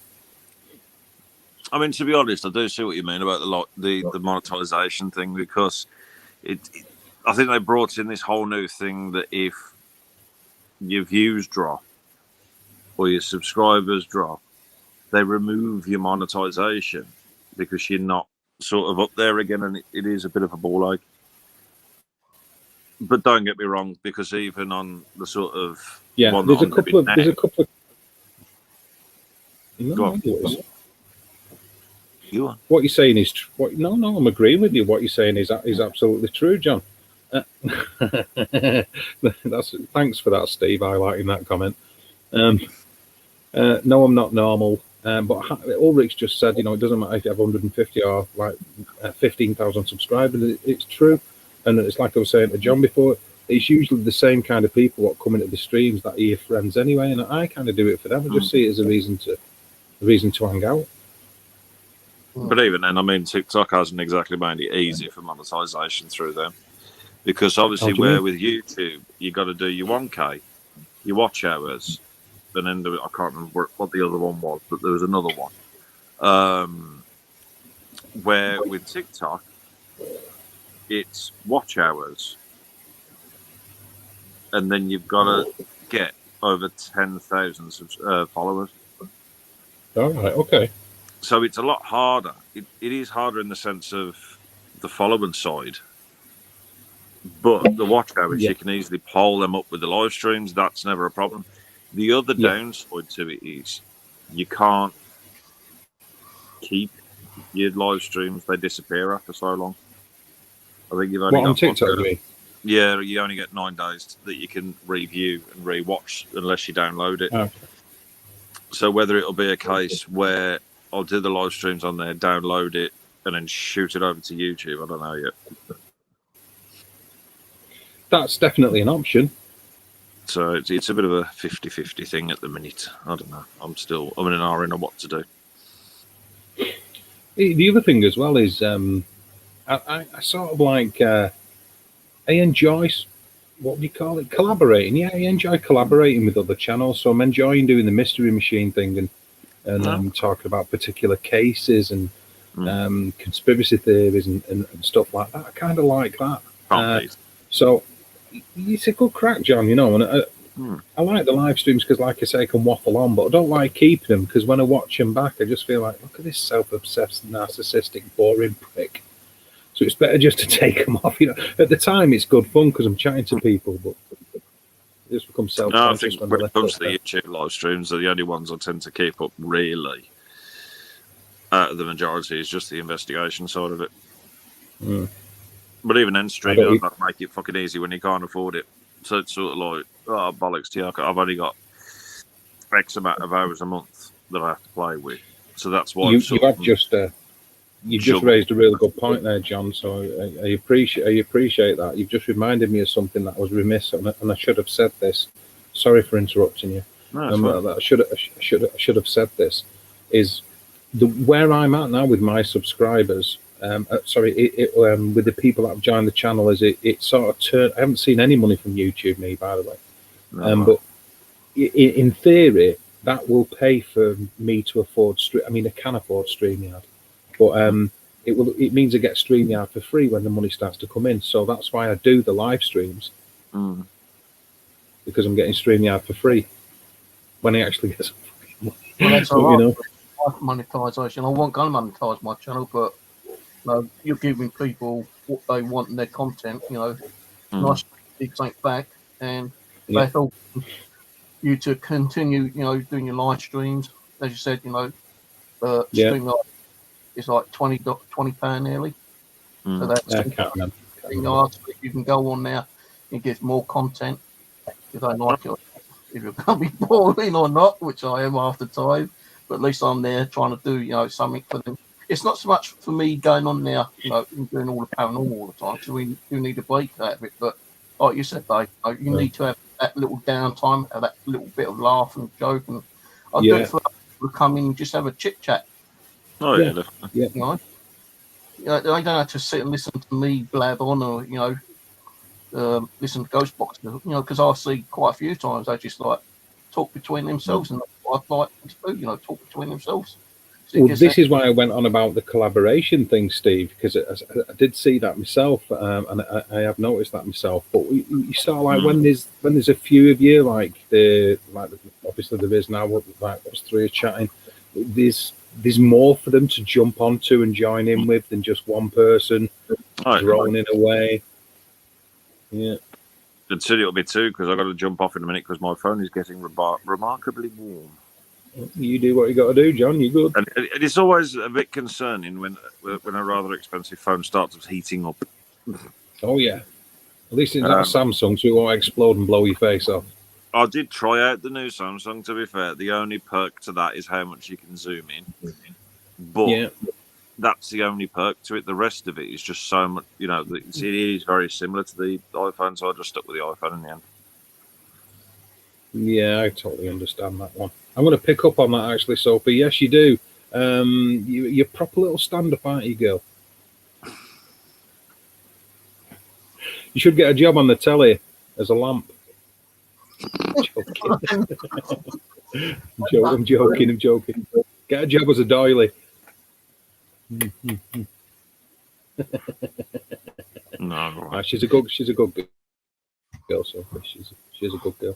I mean, to be honest, I do see what you mean about the monetization thing, because I think they brought in this whole new thing that if your views drop or your subscribers drop, they remove your monetization because you're not sort of up there again, and it is a bit of a ball ache. But don't get me wrong, because even on the sort of there's a couple of. What you're saying is no, I'm agreeing with you. What you're saying is absolutely true, John. Thanks for that, Steve, highlighting that comment. No, I'm not normal. But Ulrich just said, it doesn't matter if you have 150 or like 15,000 subscribers. It's true, and it's like I was saying to John before. It's usually the same kind of people that come into the streams that are your friends anyway, and I kind of do it for them. I just see it as a reason to hang out. But even then, I mean, TikTok hasn't exactly made it easy for monetization through them. Because obviously, How do you where mean? with YouTube, you got to do your 1K, your watch hours, and then I can't remember what the other one was, but there was another one. Where with TikTok, it's watch hours, and then you've got to get over 10,000 followers. All right, okay. So it's a lot harder. It is harder in the sense of the following side. But the watch hours, Yeah. you can easily poll them up with the live streams. That's never a problem. The other downside to it is you can't keep your live streams. They disappear after so long. I think you've only What on got TikTok, you mean? Yeah, you only get 9 days that you can review and rewatch unless you download it. Okay. So whether it'll be a case where I'll do the live streams on there, download it, and then shoot it over to YouTube, I don't know yet. That's definitely an option. So it's a bit of a 50-50 thing at the minute. I don't know. I'm in an hour in on what to do. The other thing as well is I sort of like I enjoy, what do you call it, collaborating. Yeah, I enjoy collaborating with other channels. So I'm enjoying doing the Mystery Machine thing and talking about particular cases and conspiracy theories and stuff like that. I kind of like that. So it's a good crack, John, you know, and I like the live streams because, like I say, I can waffle on, but I don't like keeping them because when I watch them back, I just feel like, look at this self-obsessed, narcissistic, boring prick. So it's better just to take them off. You know, at the time, it's good fun because I'm chatting to people, but it just becomes self-conscious. I think when it comes to the YouTube live streams, they're the only ones I tend to keep up, really. Out of the majority is just the investigation side of it. But even then, streaming doesn't make it fucking easy when you can't afford it. So it's sort of like, oh, bollocks to you. I've only got X amount of hours a month that I have to play with. So that's why you just raised a really good point there, John. So I appreciate that. You've just reminded me of something that was remiss, and I should have said this. Sorry for interrupting you. No, I should have said this. Is where I'm at now with my subscribers. With the people that have joined the channel, is it sort of turned. I haven't seen any money from YouTube, me, by the way. But in theory, that will pay for me to afford. I mean, I can afford StreamYard, but it means I get StreamYard for free when the money starts to come in. So that's why I do the live streams because I'm getting StreamYard for free when I actually get some money. Well, that's all right. Monetization. I won't go monetize my channel, but you're giving people what they want in their content, you know, nice big something back, and they help you to continue, you know, doing your live streams. As you said, you know, StreamYard is like £20 nearly. So that's StreamYard. You can go on there and get more content if they like it. If you're going to be boring or not, which I am after time, but at least I'm there trying to do, you know, something for them. It's not so much for me going on there, you know, and doing all the paranormal all the time, because we do need a break out of it. But like you said, Dave, you need to have that little downtime, have that little bit of laugh and joke. And I do it for people to come in and just have a chit chat. Oh, yeah, definitely. Yeah. You know? They don't have to sit and listen to me blab on or, you know, listen to Ghostbox, you know, because I see quite a few times they just like talk between themselves, and I'd like to do, you know, talk between themselves. So well, this is why I went on about the collaboration thing, Steve, because I did see that myself, and I have noticed that myself. But you start like when there's a few of you, like obviously there is now, like us three are chatting. There's more for them to jump onto and join in with than just one person droning away. Yeah. And soon it'll be two, because I've got to jump off in a minute because my phone is getting remarkably warm. You do what you got to do, John. You're good. And it's always a bit concerning when a rather expensive phone starts heating up. Oh, yeah. At least it's not a Samsung, so it won't explode and blow your face off. I did try out the new Samsung, to be fair. The only perk to that is how much you can zoom in. But that's the only perk to it. The rest of it is just so much, you know, it is very similar to the iPhone, so I just stuck with the iPhone in the end. Yeah, I totally understand that one. I'm going to pick up on that, actually, Sophie. Yes, you do. You're a proper little stand-up, aren't you, girl? You should get a job on the telly as a lamp. I'm joking. Get a job as a doily. No, She's a good girl, Sophie. She's a good girl.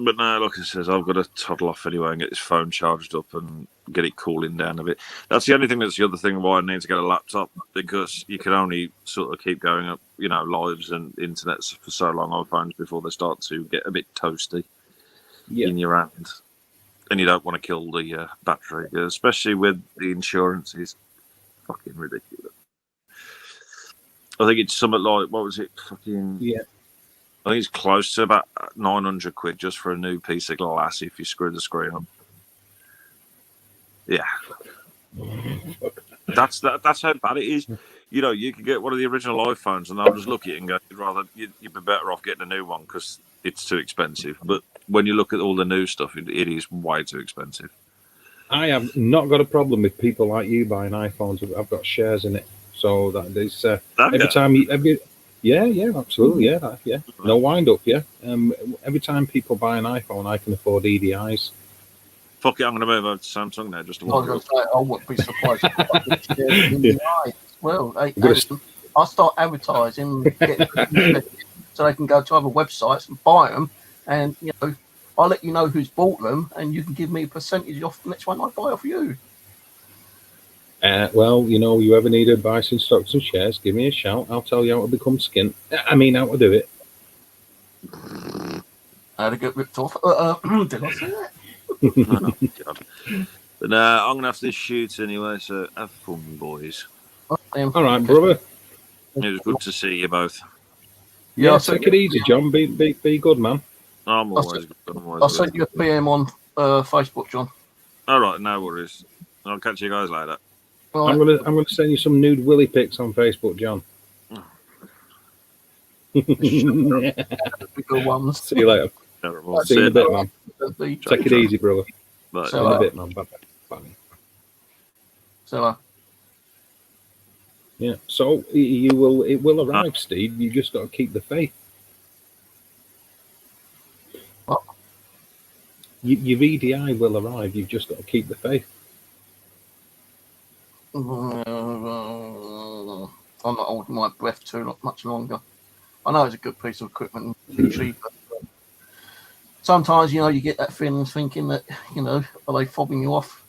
but no, like I says, I've got to toddle off anyway and get this phone charged up and get it cooling down a bit. That's the only thing. That's the other thing why I need to get a laptop, because you can only sort of keep going up, lives and internets for so long on phones before they start to get a bit toasty in your hand, and you don't want to kill the battery, especially with the insurance. Is fucking ridiculous. I think it's something like, what was it? I think it's close to about 900 quid just for a new piece of glass if you screw the screen up. Yeah. That's how bad it is. You could get one of the original iPhones and I'll just look at it and go, you'd be better off getting a new one because it's too expensive. But when you look at all the new stuff, it is way too expensive. I have not got a problem with people like you buying iPhones. I've got shares in it. So that is every time absolutely, yeah. No wind up, yeah. Every time people buy an iPhone, I can afford EDIs. Fuck it, I'm going to move over to Samsung now. Just to I was going to say, I wouldn't be surprised. Well, I'll start advertising, so they can go to other websites and buy them, and I'll let you know who's bought them, and you can give me a percentage off the next one I buy off you. Well, you ever need advice in stocks and shares, give me a shout. I'll tell you how to become skint. How to do it. How to get ripped off. Did I say that? Oh, God. But I'm going to have to shoot anyway, so have fun, boys. All right, brother. It was good to see you both. Yeah, take it easy, John. Be good, man. I'm always good. I'll send you a PM on Facebook, John. All right, no worries. I'll catch you guys later. Right. I'm gonna send you some nude willy pics on Facebook, John. Good ones. See you later. Terrible. See you in a bit, man. Take it easy, brother. Bye. See you in a bit, man. Bye. So, yeah. So it will arrive, Steve. You just got to keep the faith. What? Your VDI will arrive. You've just got to keep the faith. I'm not holding my breath too much longer. I know it's a good piece of equipment and cheap, but sometimes you get that feeling thinking that are they fobbing you off?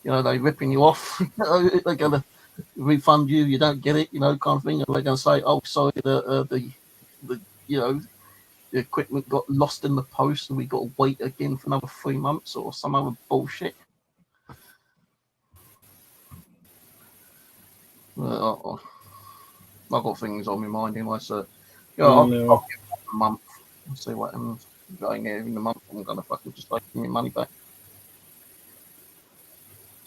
Are they ripping you off? They're going to refund you. You don't get it, kind of thing. Are they going to say, "Oh, sorry, the equipment got lost in the post, and we got to wait again for another 3 months," or some other bullshit? I've got things on my mind anyway, so I'll give it a month and see what happens. Going here in a month, I'm going to fucking just take my money back.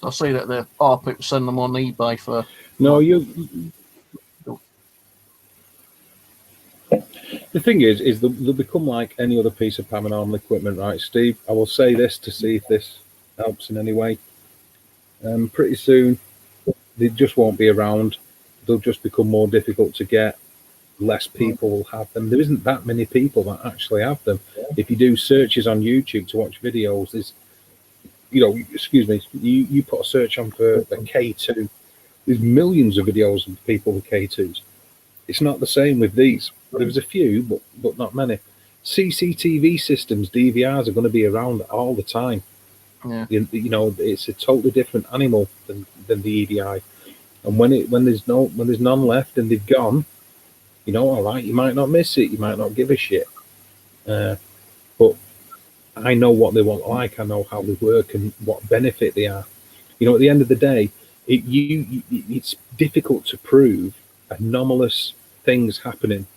I see that there are people sending them on eBay for. No, the thing is they'll become like any other piece of paranormal equipment, right, Steve? I will say this to see if this helps in any way. Pretty soon, they just won't be around. They'll just become more difficult to get. Less people will have them. There isn't that many people that actually have them. If you do searches on YouTube to watch videos, there's, you put a search on for the K2, there's millions of videos of people with K2s. It's not the same with these. There's a few, but not many. CCTV systems, DVRs are going to be around all the time. Yeah. It's a totally different animal than the EDI. And when there's none left and they've gone, all right, you might not miss it, you might not give a shit. But I know what they want like, I know how they work and what benefit they are. At the end of the day, it's difficult to prove anomalous things happening.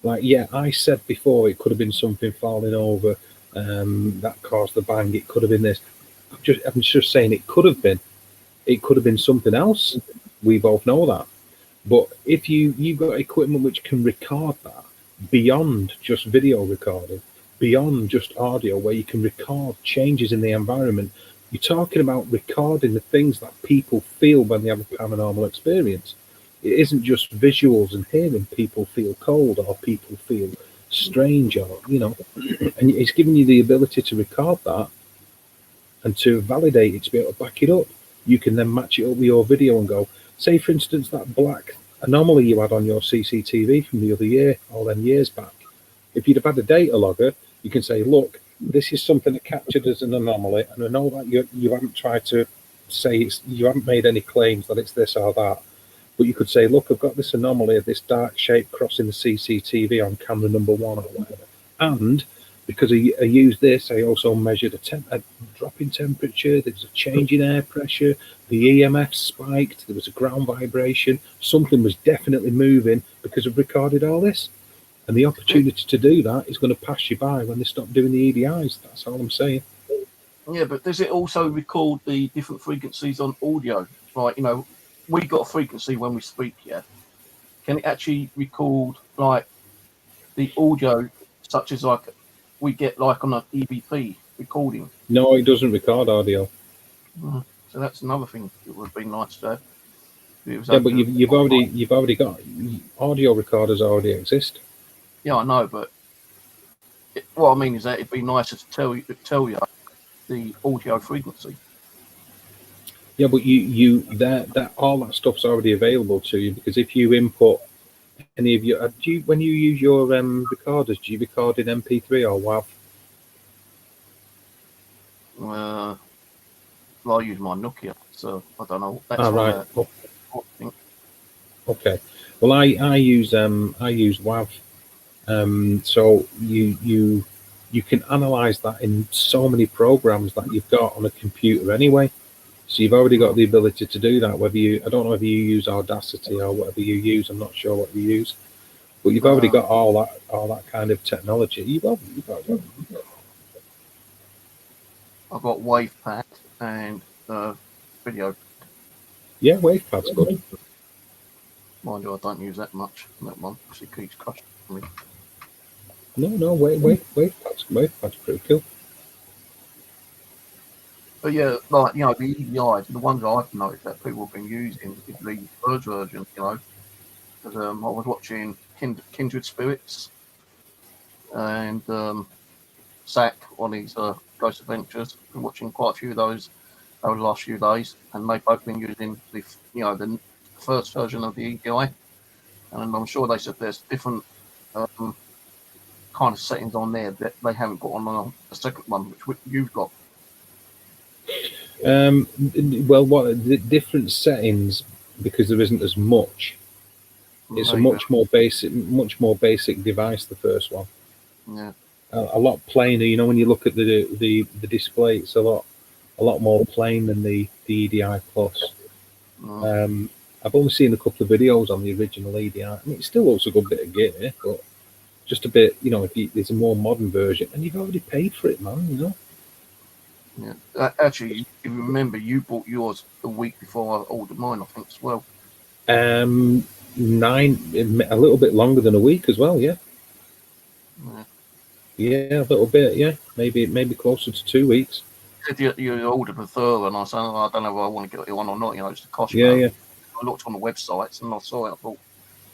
Like, I said before, it could have been something falling over that caused the bang. It could have been this. I'm just saying it could have been. It could have been something else. We both know that. But if you've got equipment which can record that beyond just video recording, beyond just audio, where you can record changes in the environment You're talking about recording the things that people feel when they have a paranormal experience. It isn't just visuals and hearing people feel cold or people feel strange, or and it's giving you the ability to record that and to validate it, to be able to back it up. You can then match it up with your video and go, say for instance, that black anomaly you had on your CCTV from the other year, all them years back. If you'd have had a data logger, you can say, look, this is something that captured as an anomaly, and I know that you haven't tried to say you haven't made any claims that it's this or that, but you could say, look, I've got this anomaly of this dark shape crossing the CCTV on camera number 1 or whatever, and because I used this, I also measured a drop in temperature, there was a change in air pressure, the EMF spiked, there was a ground vibration, something was definitely moving because I've recorded all this. And the opportunity to do that is going to pass you by when they stop doing the EDIs. That's all I'm saying. Yeah, but does it also record the different frequencies on audio? Like, we got a frequency when we speak, yeah? Can it actually record, like, the audio, such as, like, we get, like, on an EVP recording? No, it doesn't record audio. So that's another thing that would be nice to have. Yeah, but you've already got audio recorders already exist. Yeah, I know, but what I mean is that it'd be nicer to tell you the audio frequency. Yeah, but that all that stuff's already available to you, because if you input any of your when you use your recorders, do you record in MP3 or WAV? Well, I use my Nokia, so I don't know. That's right. I think. Okay. Well, I use WAV. So you can analyze that in so many programs that you've got on a computer anyway. So you've already got the ability to do that. I don't know whether you use Audacity or whatever you use. I'm not sure what you use, but you've already got all that kind of technology. You've got I've got WavePad and video. Yeah, WavePad's good. Mind you, I don't use that much. That one because it keeps crashing for me. No, WavePad's pretty cool. But yeah, like, the EDI, the ones I've noticed that people have been using is the first version, because I was watching Kindred Spirits and Zach on his Ghost Adventures. Been watching quite a few of those over the last few days, and they've both been using the first version of the EDI, and I'm sure they said there's different kind of settings on there that they haven't got on the second one, which you've got. Well, what the different settings, because there isn't as much. It's a much more basic device. The first one, yeah, a lot plainer. When you look at the display, it's a lot more plain than the EDI Plus. I've only seen a couple of videos on the original EDI. I mean, it still looks a good bit of gear, but just a bit. If there's a more modern version, and you've already paid for it, man. Yeah, actually, if you remember, you bought yours a week before I ordered mine, I think, as well. 9, a little bit longer than a week as well. Yeah, a little bit. Yeah, maybe closer to 2 weeks. You ordered a third, and I said, I don't know if I want to get it on or not. It's the cost. Yeah. I looked on the websites and I saw it. I thought,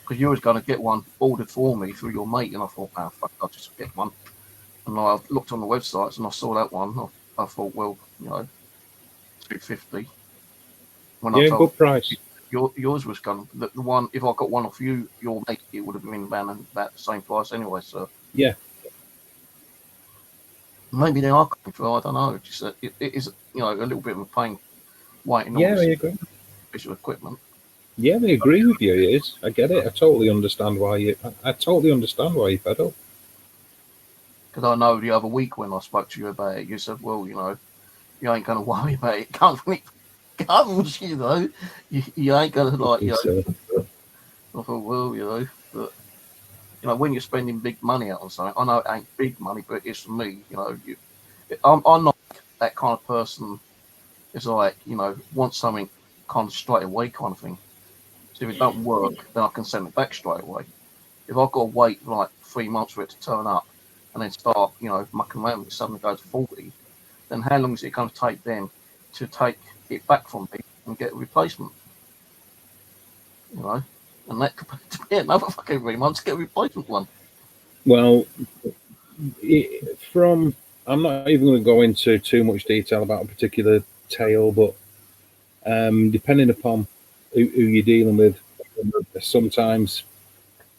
because you was going to get one ordered for me through your mate, and I thought, fuck, I'll just get one. And I looked on the websites and I saw that one. I thought, well, $250. Good price. Yours was going the one. If I got one off you, your mate, it would have been about the same price anyway. So yeah, maybe they are coming through. I don't know. Just it is, a little bit of a pain waiting. Yeah, I agree. Piece of equipment. Yeah, I agree with you. It is. I get it. I totally understand why you. I totally understand why you fed up. Because I know the other week when I spoke to you about it, you said, well, you ain't going to worry about it. Comes, you ain't going to like, I thought, well, but, when you're spending big money out on something, I know it ain't big money, but it's for me, I'm not that kind of person. It's like, want something kind of straight away kind of thing. So if it don't work, then I can send it back straight away. If I've got to wait like 3 months for it to turn up, and then start, mucking around with it, suddenly goes 40, then how long is it going to take them to take it back from me and get a replacement. You know, and that could be another fucking 3 months to get a replacement one. Well, I'm not even going to go into too much detail about a particular tale, but depending upon who you're dealing with, sometimes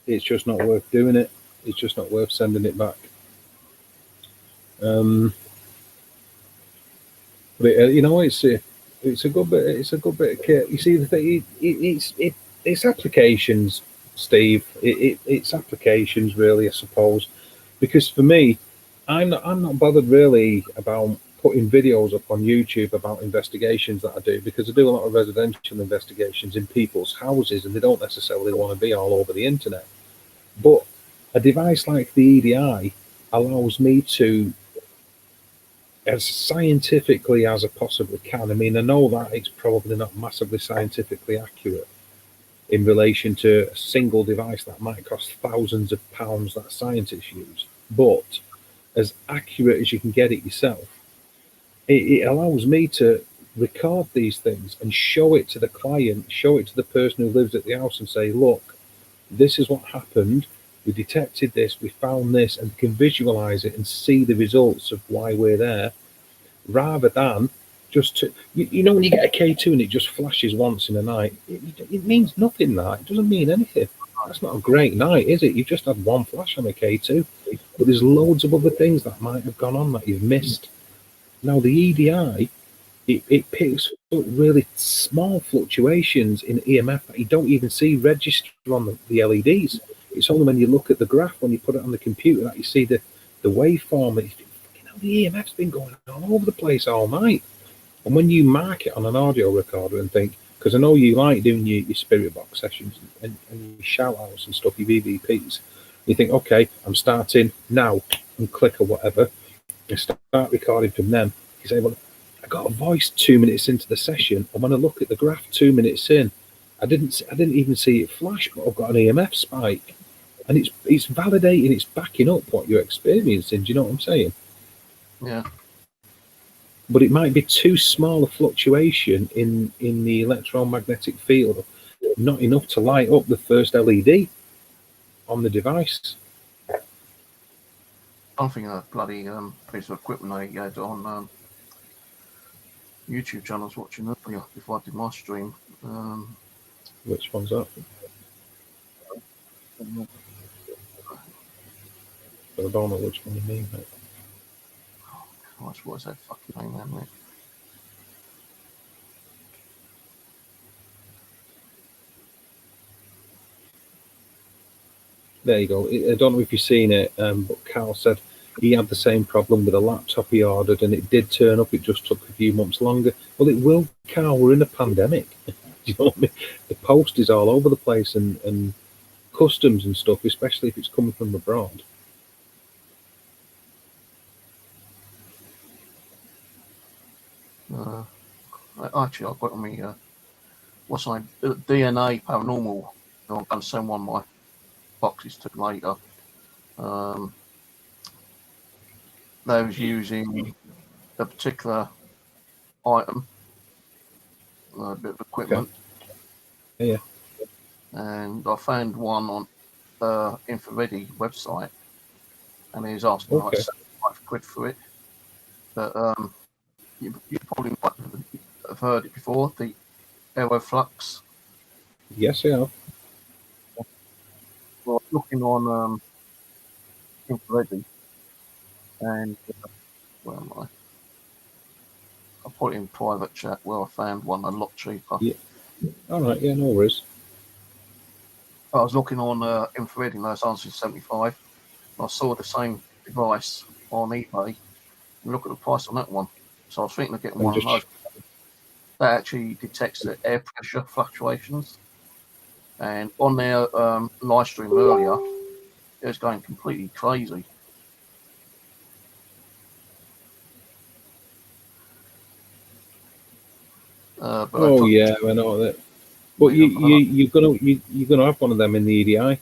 it's just not worth doing it. It's just not worth sending it back. But you know, it's a good bit. It's a good bit of kit. You see, the thing, it's applications, Steve. It's applications, really, I suppose. Because for me, I'm not bothered really about putting videos up on YouTube about investigations that I do, because I do a lot of residential investigations in people's houses, and they don't necessarily want to be all over the internet. But a device like the EDI allows me to, as scientifically as I possibly can. I mean, I know that it's probably not massively scientifically accurate in relation to a single device that might cost thousands of pounds that scientists use, but as accurate as you can get it yourself. It allows me to record these things and show it to the client, show it to the person who lives at the house and say, look, this is what happened. We detected this, we found this, and can visualize it and see the results of why we're there, rather than just to, you know, when you get a K2 and it just flashes once in a night, it means nothing. That it doesn't mean anything. That's not a great night, is it? You've just had one flash on a K2, but there's loads of other things that might have gone on that you've missed. Now the EDI, it picks up really small fluctuations in EMF that you don't even see register on the LEDs. It's only when you look at the graph, when you put it on the computer, that you see the waveform. And you think, the EMF's been going all over the place all night. And when you mark it on an audio recorder and think, because I know you like doing your spirit box sessions and your shout outs and stuff, your VVPs, you think, okay, I'm starting now, and click or whatever, and start recording from them. You say, well, I got a voice 2 minutes into the session, and when I look at the graph 2 minutes in, I didn't even see it flash, but I've got an EMF spike, and it's validating, it's backing up what you're experiencing. Do you know what I'm saying? Yeah. But it might be too small a fluctuation in the electromagnetic field, not enough to light up the first LED on the device. Something a bloody piece of equipment I had on YouTube channel I was watching earlier before I did my stream. Which one's that? I don't know which one you mean, mate. What was that fucking name there, mate? There you go. I don't know if you've seen it, but Carl said he had the same problem with a laptop he ordered, and it did turn up. It just took a few months longer. Well, it will, Carl. We're in a pandemic. Do you know what I mean? The post is all over the place, and customs and stuff, especially if it's coming from abroad. Actually, I've got on me, what's my DNA Paranormal. I'm going to send one of my boxes to later. They was using a particular item, a bit of equipment. Okay. Yeah. And I found one on the Infrared website, and he was asking like £75 for it. But you probably might have heard it before, the Aeroflux. Yes, I have. Well, looking on Infrared, and where am I? I put it in private chat where I found one a lot cheaper. Yeah. All right. Yeah, no worries. I was looking on Infrared, and those answers 75. I saw the same device on eBay, and look at the price on that one. So I was thinking of getting one of those. That actually detects the air pressure fluctuations. And on their live stream earlier, it was going completely crazy. But yeah, I know that. But you're gonna have one of them in the EDI.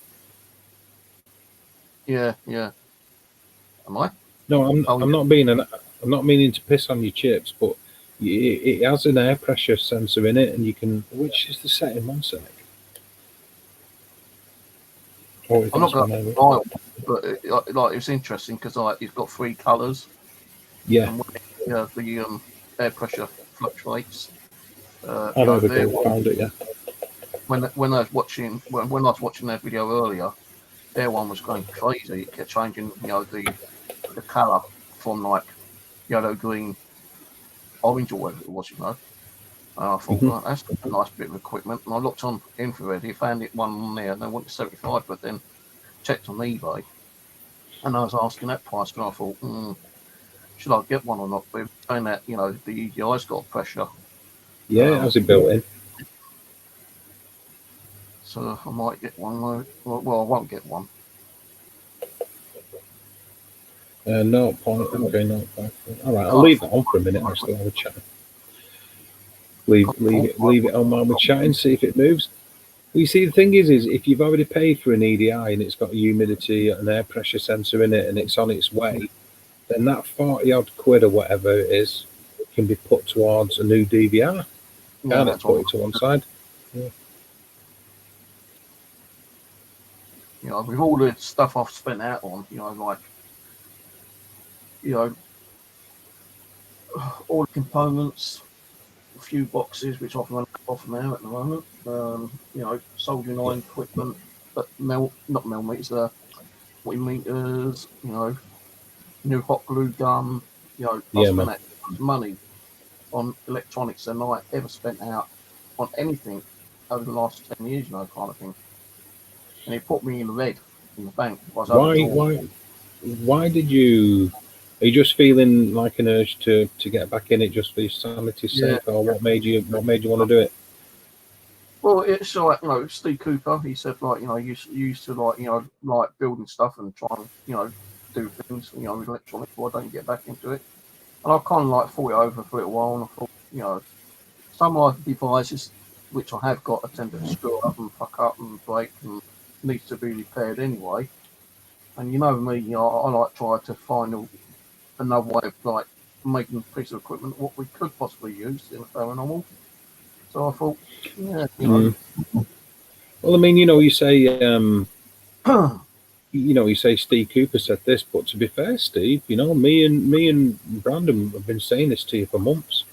Yeah. Am I? No, I'm not meaning to piss on your chips, but It has an air pressure sensor in it, and you can. Which is the setting? One sec. Oh, I'm not that's one going to over. buy one, but it's interesting because it's got 3 colours, Yeah, and when the air pressure fluctuates. I know the gold found it. Yeah, When I was watching when I was watching that video earlier, their one was going crazy. It kept changing, the colour from like yellow, green, orange, or whatever it was, And I thought, Mhm. well, that's a nice bit of equipment. And I looked on infrared, he found it one on there, and they wanted 75, but then checked on eBay, and I was asking that price, and I thought, should I get one or not? But saying that, the EDI's got pressure, yeah, it has it built in. so I might get one. Well, I won't get one. No point. Okay, no point. All right, I'll leave that on for a minute. I'll still have a chat. Leave it on while we're chatting. See if it moves. Well, you see, the thing is if you've already paid for an EDI and it's got a humidity and air pressure sensor in it and it's on its way, then that 40 odd quid or whatever it is can be put towards a new DVR. Can't it? Put it to one side. With all the stuff I've spent out on, all the components, a few boxes which I've run off now at the moment. Soldering iron equipment, but not millimeters, meters. New hot glue gun. I spent that much money on electronics than I ever spent out on anything over the last 10 years, kind of thing. And it put me in the red in the bank. Why did you? Are you just feeling like an urge to get back in it just for your sanity's sake, or what made you want to do it? Well, it's like Steve Cooper. He said you used to like building stuff and try and do things with electronics. Why don't you get back into it? And I kind of thought it over for a little while, and I thought some of the devices which I have got a tendency to screw up and fuck up and break and needs to be repaired anyway. And me, I like try to find another way of making a piece of equipment what we could possibly use in a paranormal. So I thought, Well, I mean, you say, you say Steve Cooper said this, but to be fair, Steve, me and Brandon have been saying this to you for months.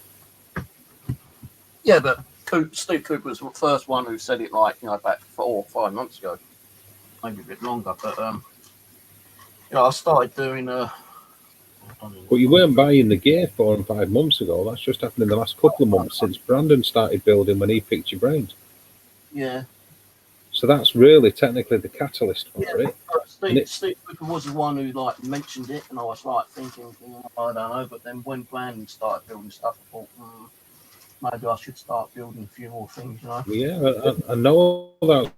Yeah, but Steve Cooper was the first one who said it back 4 or 5 months ago, maybe a bit longer. But I started doing But you weren't buying the gear 4 and 5 months ago. That's just happened in the last couple of months since Brandon started building when he picked your brains. Yeah. So that's really technically the catalyst for it. Steve Cooper was the one who mentioned it, and I was thinking, I don't know. But then when Brandon started building stuff, I thought maybe I should start building a few more things. Yeah, I know that's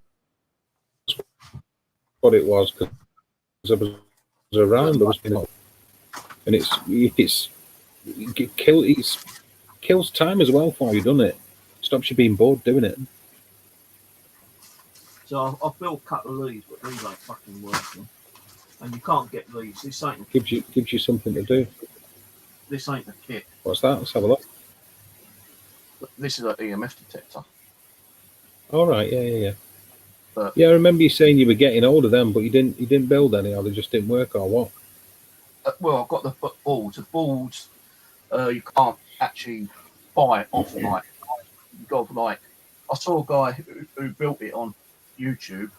what it was because I was around. And it kills time as well for you, doesn't it? Stops you being bored doing it. So I've built a couple of these, but these ain't fucking working. And you can't get these. This ain't gives you something to do. This ain't the kit. What's that? Let's have a look. This is an EMF detector. All right, yeah. But, I remember you saying you were getting hold of them, but you didn't build any, or they just didn't work, or what? Well, I've got the boards. The boards, you can't actually buy it off you got I saw a guy who built it on YouTube,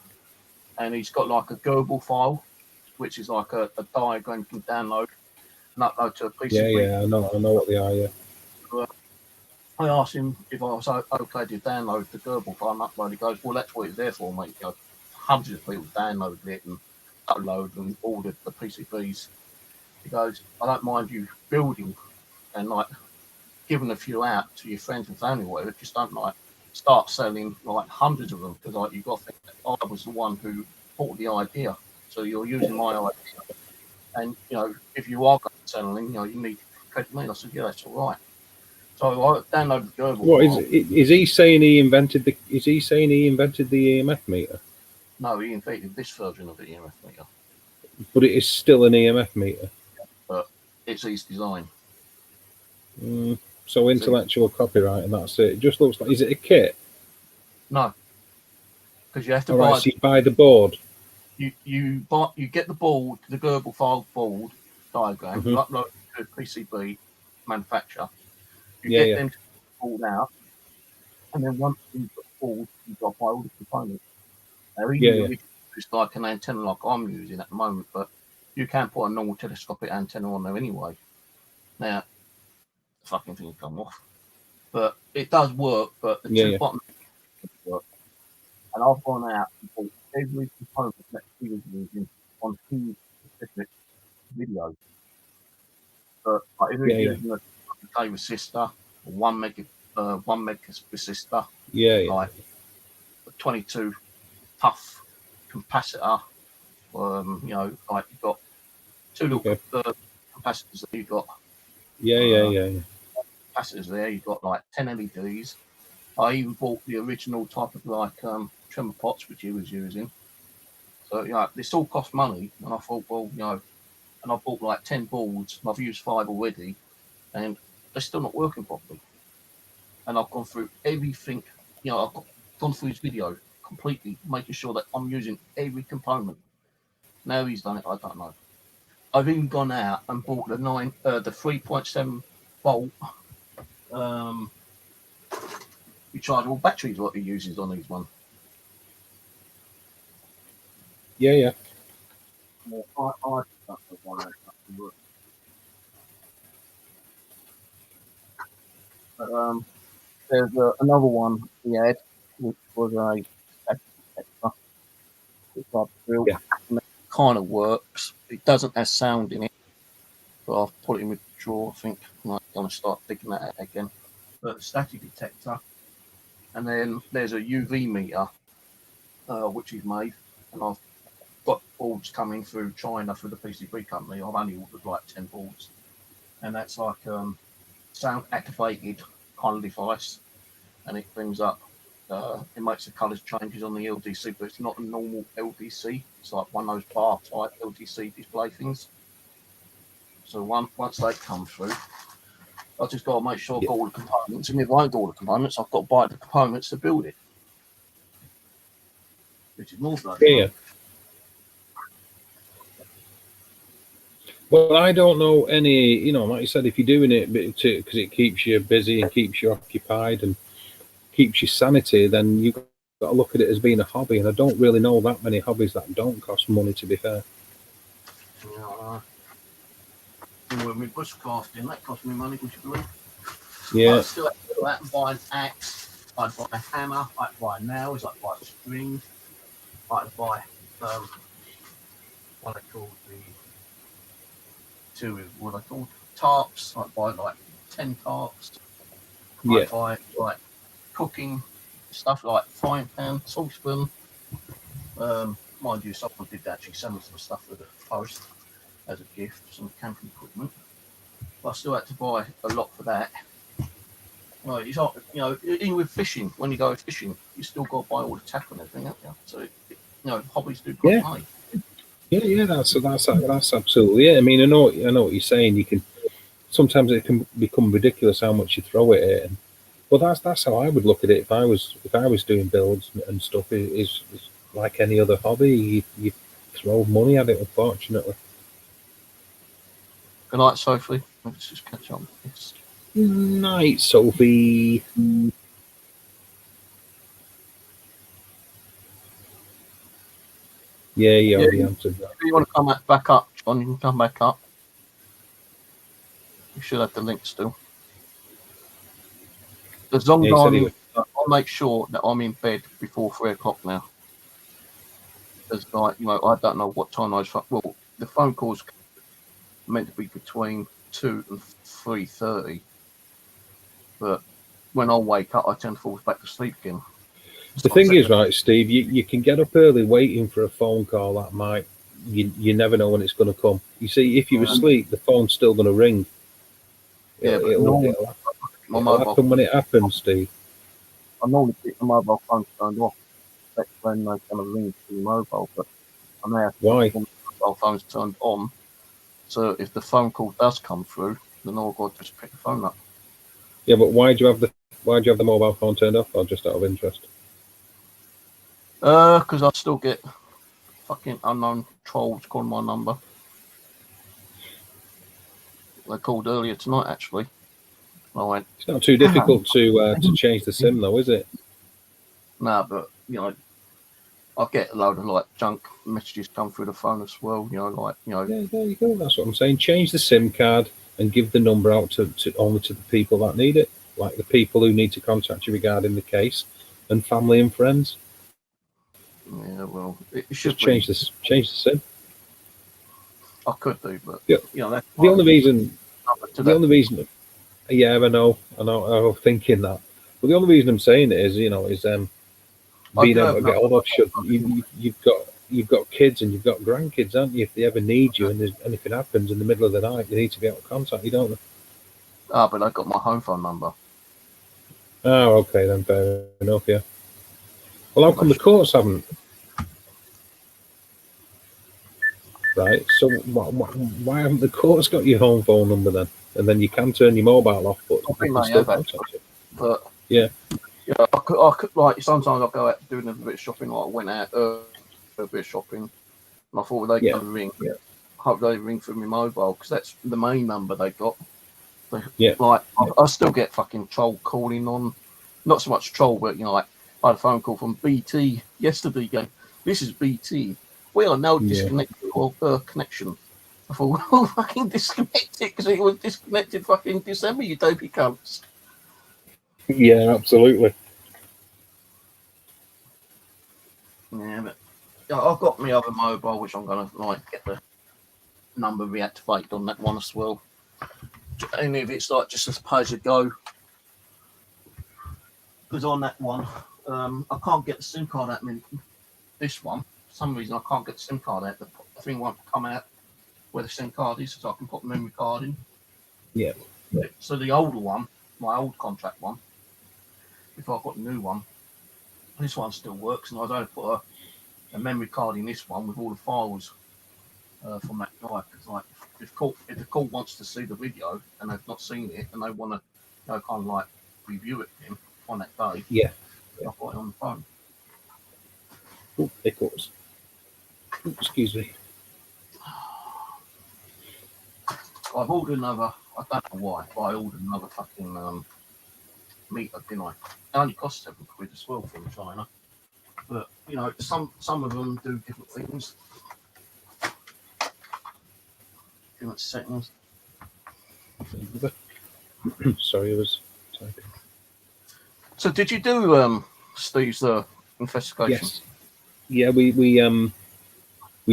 and he's got a Gerbil file, which is a diagram you can download and upload to a piece of paper. Yeah, I know what they are. Yeah. I asked him if I was okay to download the Gerbil file and upload. He goes, "Well, that's what it's there for, mate. Hundreds of people downloaded it and uploaded and ordered the PCBs." He goes, "I don't mind you building and giving a few out to your friends and family, or whatever. Just don't start selling hundreds of them, because you've got to think that I was the one who bought the idea. So you're using my idea, and if you are going to sell them, you need to credit me." I said, "Yeah, that's all right." So I downloaded the Gerbil. What is he saying? He invented the? Is he saying he invented the EMF meter? No, he invented this version of the EMF meter. But it is still an EMF meter. But it's his design. So intellectual copyright, and that's it. It just looks like. Is it a kit? No, because you have to All buy. right, so you buy the board. You get the board, the Gerbil file board diagram. You upload it to a PCB manufacturer. You get them to pull out, and then once you've got the board, you've got to buy all the components. Now, it's like an antenna like I'm using at the moment, but you can put a normal telescopic antenna on there anyway. Now, the fucking thing will come off, but it does work. But the two bottom work, and I've gone out and bought every component that he was using on his specific video. But like, if you're using a K resistor, 1 meg resistor, like a 22 puff capacitor, you know, like you've got two little capacitors that you've got. Capacitors there, you've got like 10 LEDs. I even bought the original type of like trimmer pots which he was using. So, you know, this all cost money, and I thought, well, you know, and I bought like 10 boards, and I've used 5 already, and they're still not working properly. And I've gone through everything, you know, I've gone through his video completely, making sure that I'm using every component. Now he's done it, I don't know. I've even gone out and bought the 3.7 volt rechargeable batteries what he uses on these ones. Yeah. I don't know why that doesn't work. But there's another one he had, which was a detector. It's like built. And it kind of works. It doesn't have sound in it, but I've put it in with the drawer. I think I'm going to start digging that out again. But static detector, and then there's a UV meter, which he's made, and I've got boards coming through China for the PCB company. I've only ordered like 10 boards, and that's like sound activated kind of device, and it brings up it makes the colours changes on the LDC, but it's not a normal LDC. It's like one of those bar type LDC display things. So once they come through, I just got to make sure I've got all the components, and if I ain't got all the components, I've got to buy the components to build it, which is more bloody. Well, I don't know any, you know, like you said, if you're doing it because it keeps you busy and keeps you occupied and keeps you sanity, then you've got to look at it as being a hobby. And I don't really know that many hobbies that don't cost money, to be fair. When we bush casting, that cost me money, would you believe? Yeah. I'd still have to go out and buy an axe, I'd buy a hammer, I'd buy nails, I'd buy a string, I'd buy what I call tarps. I'd buy like 10 tarps. I'd buy like cooking stuff like frying pan, saucepan. Mind you, someone did actually send us some stuff with the post as a gift, some camping equipment. But I still had to buy a lot for that. Well, it's not, you know, even with fishing, when you go fishing, you still got to buy all the tackle and everything, haven't you? So, you know, hobbies do cost money. Yeah, that's absolutely it. I mean, I know what you're saying. You can sometimes it can become ridiculous how much you throw at it, but that's how I would look at it if I was doing builds and stuff. Is like any other hobby, you throw money at it. Unfortunately. Good night, Sophie. Let's just catch up with this. Night, Sophie. Yeah, you already answered that. If you want to come back up, John, you can come back up. You should have the link still. As long as I'll make sure that I'm in bed before 3 o'clock now. Because, like, you know, I don't know what time the phone calls meant to be between 2 and 3:30. But when I wake up, I tend to fall back to sleep again. The thing is, right, Steve, you can get up early waiting for a phone call that might, you never know when it's going to come. You see, if you're asleep, the phone's still going to ring. It'll happen when it happens, Steve. I normally keep the mobile phone turned off. That's when they kind of ring to the mobile, but I now Why? The mobile phone's turned on. So if the phone call does come through, then I've got to just pick the phone up. Yeah, but why do you have the mobile phone turned off, or just out of interest? Because I still get fucking unknown trolls calling my number. They called earlier tonight, actually. I went, It's not too difficult to change the SIM, though, is it? nah, but you know, I get a load of like junk messages come through the phone as well. You know, like Yeah, there you go. That's what I'm saying. Change the SIM card and give the number out to only to the people that need it, like the people who need to contact you regarding the case, and family and friends. Yeah, well, it should Just change the SIM. I could do, but Yeah. you know, that's The only reason, yeah, I know, I was thinking that, but the only reason I'm saying it is, you know, is being able to get hold of. You've got kids and you've got grandkids, haven't you? If they ever need you and there's anything happens in the middle of the night, you need to be able to contact you, don't they? Ah, but I got my home phone number. Oh, okay, then fair enough, yeah. Well, how come the courts haven't? Right, so why haven't the courts got your home phone number then? And then you can turn your mobile off, but I think you can they still have, contact actually. you. But Yeah. yeah, I could like sometimes I go out doing a bit of shopping. Like I went out a bit of shopping, and I thought they'd Yeah. ring. Yeah. Hope they ring from my mobile because that's the main number they got. Yeah. Like I still get fucking troll calling on, not so much troll, but you know, like I had a phone call from BT yesterday. Going, this is BT. We are now disconnected your connection. I thought, well, fucking disconnect it because it was disconnected fucking December, you dopey cunts. Yeah, absolutely. Yeah, but yeah, I've got my other mobile, which I'm gonna like get the number reactivated on that one as well. And if it's like just as pay as you go, because on that one, I can't get the SIM card out. This one, for some reason, I can't get the SIM card out. The thing won't come out where the SIM card is, so I can put the memory card in. Yeah. So the older one, my old contract one, before I got the new one, this one still works, and I'd only put a memory card in this one with all the files from that guy. Because like, if the call wants to see the video and they've not seen it and they want to, you know, kind of like review it with him on that day, Yeah. I've got it on the phone. Oh, hiccups. Excuse me. I've ordered another. I don't know why, but I ordered another fucking meter, didn't I? It only cost £7 as well from China. But you know, some of them do different things. Give it seconds. Sorry, I was typing. So did you do Steve's investigation? Yes. Yeah, we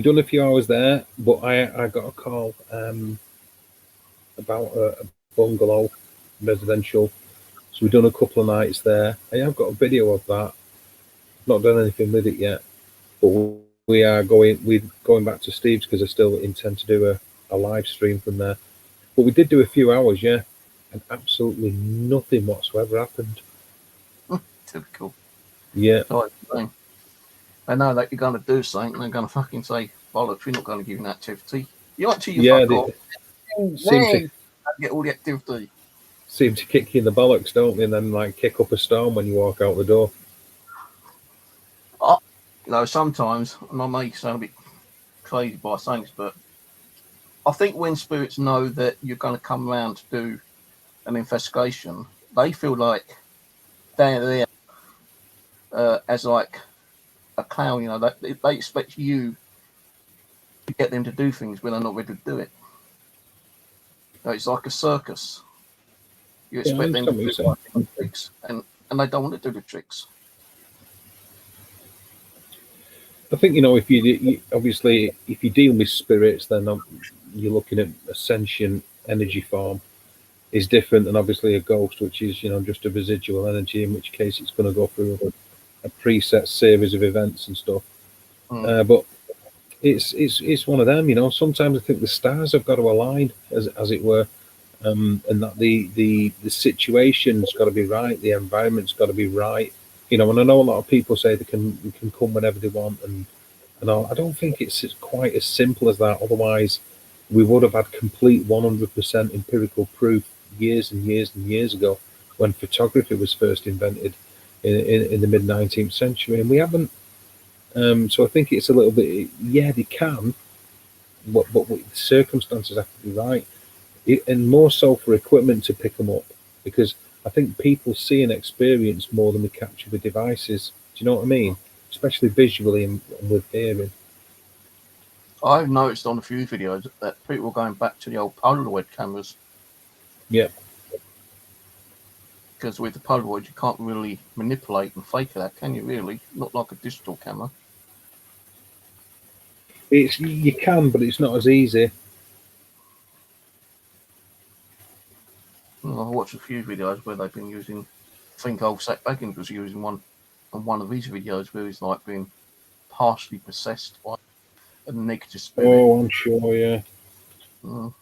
done a few hours there, but I got a call about a bungalow residential. So we've done a couple of nights there. I have got a video of that. Not done anything with it yet, but we're going back to Steve's because I still intend to do a live stream from there. But we did do a few hours, yeah, and absolutely nothing whatsoever happened. Typical. Yeah. They know that you're going to do something, and they're going to fucking say, bollocks, we're not going to give you an activity. You actually, seem to get all the activity. Seem to kick you in the bollocks, don't they? And then like kick up a storm when you walk out the door. You know, sometimes, and I may sound a bit crazy by saying this, but I think when spirits know that you're going to come around to do an investigation, they feel like they're there as like a clown. You know, they expect you to get them to do things when they're not ready to do it. You know, it's like a circus. You expect them to do like tricks, and they don't want to do the tricks. I think, you know, if you obviously if you deal with spirits, then you're looking at a sentient energy form is different than obviously a ghost, which is, you know, just a residual energy, in which case it's going to go through a preset series of events and stuff. But it's one of them, you know. Sometimes I think the stars have got to align, as it were, and that the situation's got to be right, the environment's got to be right. You know, and I know a lot of people say they can come whenever they want, and all. I don't think it's quite as simple as that. Otherwise, we would have had complete 100% empirical proof years and years and years ago when photography was first invented in the mid 19th century, and we haven't. So I think it's a little bit. Yeah, they can, but the circumstances have to be right, and more so for equipment to pick them up, because I think people see and experience more than we capture with devices. Do you know what I mean? Especially visually and with hearing. I've noticed on a few videos that people are going back to the old Polaroid cameras. Yeah. Because with the Polaroid, you can't really manipulate and fake that, can you? Really, not like a digital camera. You can, but it's not as easy. Well, I've watched a few videos where they've been using. I think old Zach Baggins was using one on one of these videos where he's like being partially possessed by a negative spirit. Oh, I'm sure. Yeah. Mm.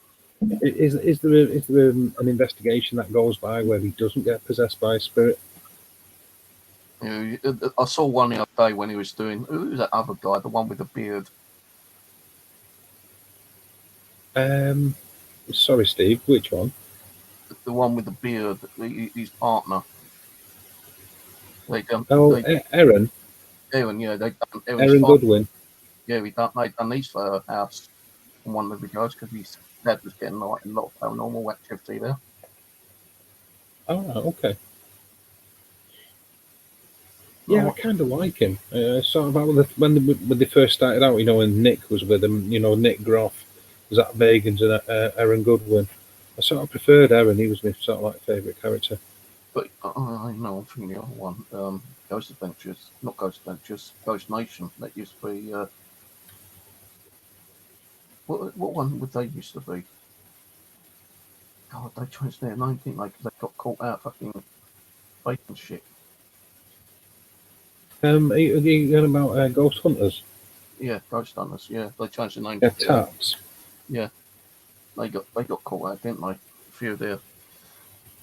Is there an investigation that goes by where he doesn't get possessed by a spirit? You know, I saw one the other day when he was doing. Who was that other guy? The one with the beard. Sorry, Steve. Which one? The one with the beard. His partner. Aaron. Aaron, yeah, Aaron Goodwin. Yeah, they done these for her house on one of the videos because his dad was getting like a lot of paranormal activity there. Oh, okay. Yeah, I kind of like him. Sort of when they first started out, you know, when Nick was with them, you know, Nick Groff, Zach Bagans, and Aaron Goodwin. I sort of preferred Aaron. He was my sort of like favourite character. But I know, I'm thinking the other one, Ghost Adventures, not Ghost Adventures, Ghost Nation. That used to be. What one would they used to be? God, they changed their name, didn't they? Because they got caught out fucking bacon shit. Are you going about Ghost Hunters? Yeah, Ghost Hunters. Yeah, they changed the name. Yeah, Taps. Yeah, they got caught out, didn't they? A few of their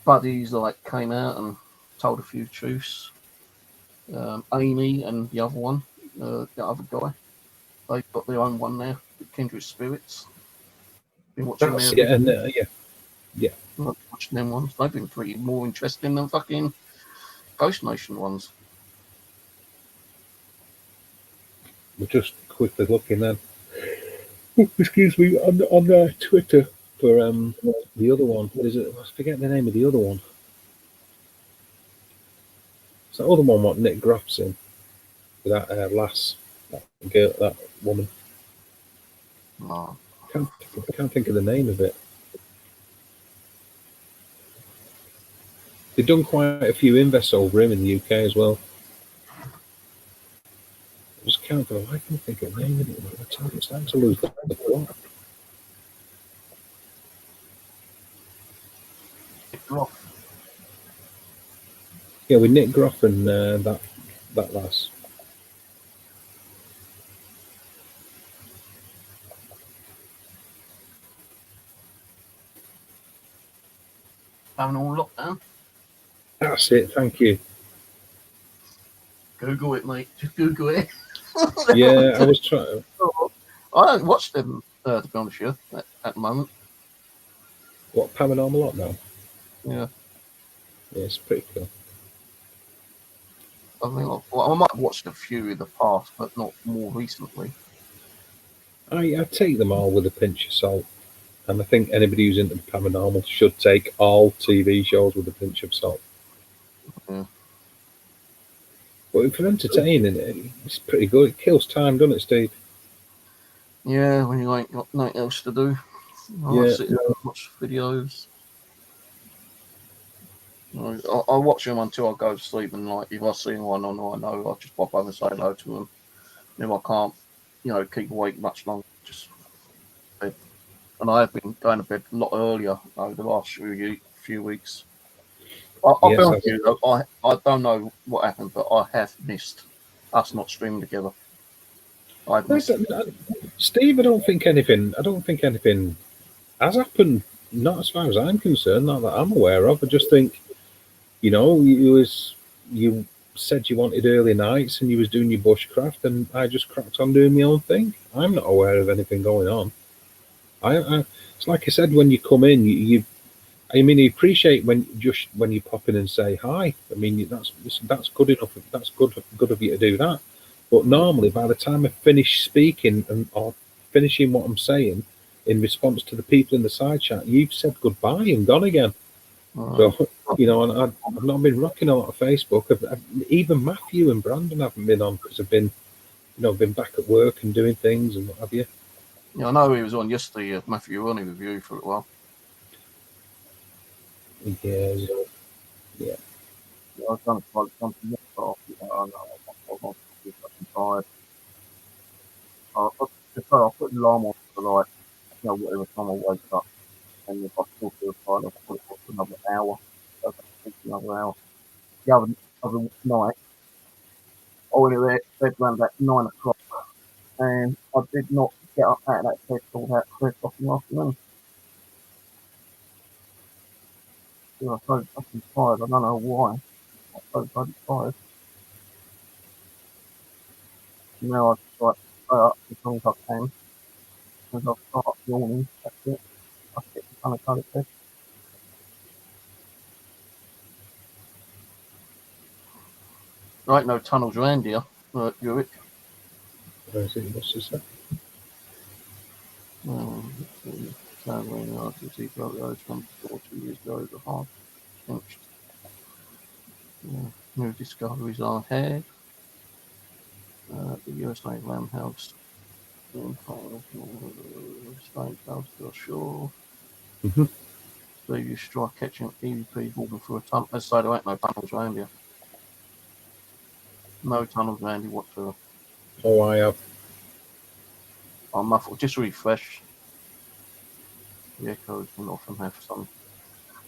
buddies like came out and told a few truths. Amy and the other one, the other guy, they've got their own one now. Kindred Spirits. Been watching yeah. Watching them ones. They've been pretty more interesting than fucking Ghost Nation ones. We're just quickly looking then. Oh, excuse me, on Twitter for the other one. What is it? I forget the name of the other one. It's the other one what Nick Groff's in. With that lass, that girl, that woman. No. I can't think of the name of it. They've done quite a few invests over him in the UK as well. I just can't for the life of me think of the name of it. I'm starting to lose the plot. Yeah, with Nick Groff and that lass. Paranormal Lockdown. That's it, thank you. Google it, mate. Just Google it. Yeah, I was trying. I don't watch them, to be honest with you, at the moment. What, Paranormal Lockdown? Yeah. Yeah, it's pretty cool. I mean, I might have watched a few in the past, but not more recently. I take them all with a pinch of salt. And I think anybody who's into paranormal should take all TV shows with a pinch of salt. Yeah. But for entertaining, it's pretty good. It kills time, doesn't it, Steve? Yeah, when you ain't got nothing else to do. I sit there and watch videos. I watch them until I go to sleep, and like if I see one I know, I'll just pop over and say hello to them. And if I can't, keep awake much longer, just bed. And I have been going to bed a lot earlier over the last few weeks. I'll be honest with you, I don't know what happened, but I have missed us not streaming together. Steve, I don't think anything has happened. Not as far as I'm concerned, not that I'm aware of. I just think, you said you wanted early nights and you was doing your bushcraft, and I just cracked on doing my own thing. I'm not aware of anything going on. It's like I said, when you come in, I mean, I appreciate when you pop in and say hi. I mean, that's good enough. That's good of you to do that. But normally, by the time I finish speaking or finishing what I'm saying in response to the people in the side chat, you've said goodbye and gone again. So, and I've not been rocking a lot of Facebook. Even Matthew and Brandon haven't been on because I've been, been back at work and doing things and what have you. Yeah, I know he was on yesterday, Matthew Ronnie with you for a while. Yeah. I was trying to plug something off. I'm fucking tired. I put the alarm on for whatever time I wake up. And if I still feel tired, I'll put it on for another hour. So I can sleep another hour. The other night, I went to bed around about 9 o'clock. And I did not get up out of that bed till about 3 o'clock in the afternoon. I was so fucking tired. I don't know why. I'm so bloody tired. Now I just like stay up as long as I can. As I start yawning, that's it. I get the kind of bed. Right, no tunnels around here. Europe. What's this? Traveling RTC roads from 40 years ago the half finished. New discoveries are ahead. The USA Ram House. State house to ashore. So you strike catching EVP walking through a tunnel. Let's say there ain't no tunnels around here. No tunnels around here whatsoever. Oh, I have. I'm muffled. Just refresh. The echoes can often have some.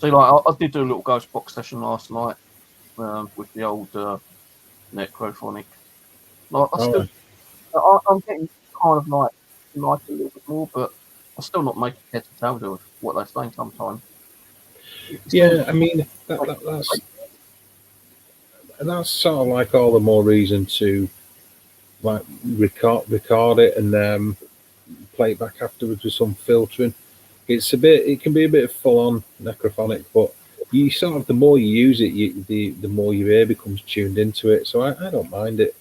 See, like I did do a little ghost box session last night with the old Necrophonic. Like, I'm getting kind of like a little bit more, but I'm still not making head to tail with what they're saying sometimes. Yeah, I mean that's sort of like all the more reason to like record it and play it back afterwards with some filtering. It can be a bit full on necrophonic, but you sort of the more you use it, the more your ear becomes tuned into it. So I don't mind it.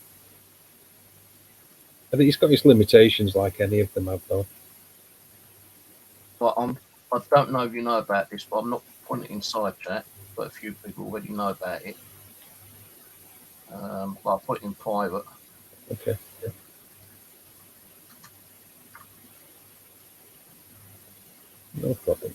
I think it's got its limitations, like any of them have, though. But I don't know if you know about this, but I'm not putting it in side chat, but a few people already know about it. But I'll put it in private. Okay. Yeah. No problem.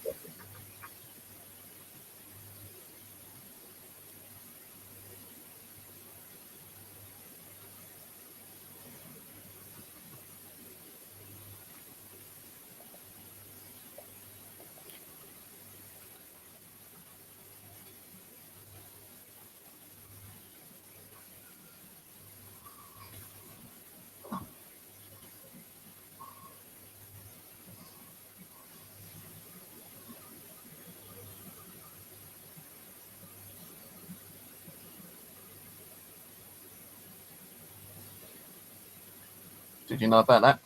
Did you know about that?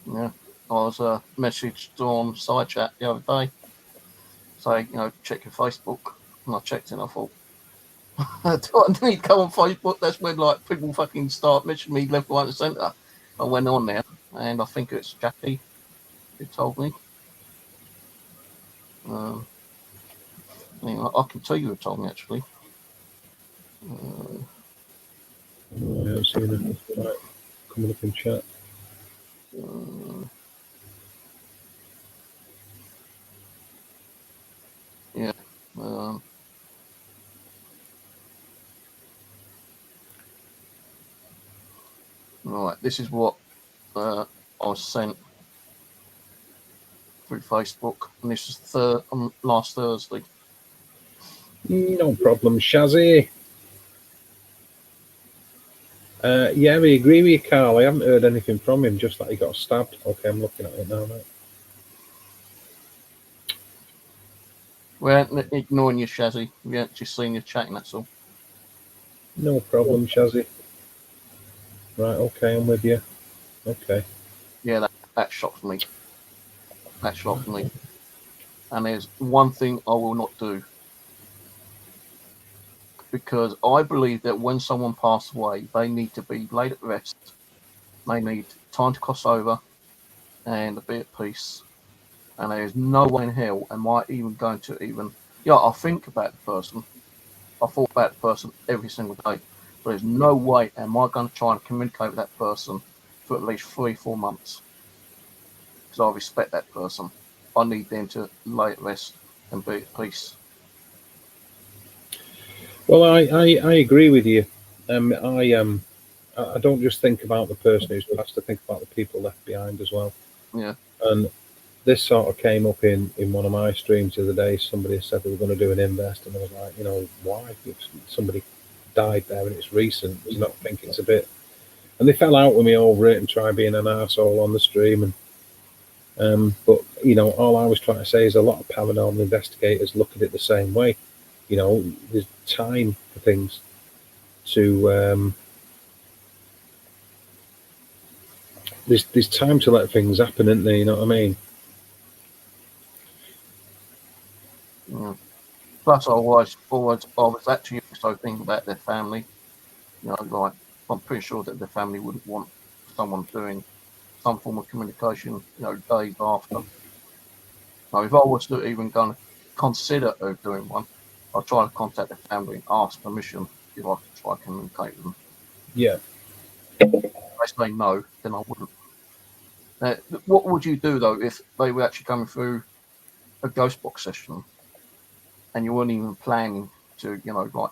Yeah. I was messaged on side chat the other day saying, check your Facebook. And I checked it and I thought, do I need to go on Facebook? That's when like people fucking start messaging me left, right, and centre. I went on there and I think it's Jackie who told me. I can tell you who told me actually. I haven't seen it. Right. Coming up in chat. Yeah. Right. This is what I was sent through Facebook, and this is last Thursday. No problem, Shazzy. Yeah, we agree with you, Carl. I haven't heard anything from him, just that he got stabbed. Okay, I'm looking at it now, mate. We ain't ignoring you, Shazzy. We ain't just seen you chatting, that's all. No problem, Shazzy. Right, okay, I'm with you. Okay. Yeah, that shocked me. That shocked me. And there's one thing I will not do, because I believe that when someone passes away, they need to be laid at rest. They need time to cross over and be at peace. And there is no way in hell am I even going to even, I think about the person. I thought about the person every single day. But there's no way am I going to try and communicate with that person for at least 3-4 months. Because I respect that person. I need them to lay at rest and be at peace. Well, I agree with you. I don't just think about the person who's passed. I think about the people left behind as well. Yeah. And this sort of came up in one of my streams the other day. Somebody said they were going to do an invest, and I was like, why? If somebody died there and it's recent, do you not think it's a bit? And they fell out with me over it and tried being an arsehole on the stream. And but all I was trying to say is a lot of paranormal investigators look at it the same way. There's time for things to there's time to let things happen, isn't there? You know what I mean? Yeah. Plus, I was actually also thinking about their family. Like, I'm pretty sure that their family wouldn't want someone doing some form of communication, days after. Now, if I was to even going to consider doing one, I'd try to contact the family and ask permission if I could try to communicate with them. Yeah. If they say no, then I wouldn't. What would you do, though, if they were actually coming through a ghost box session and you weren't even planning to, like,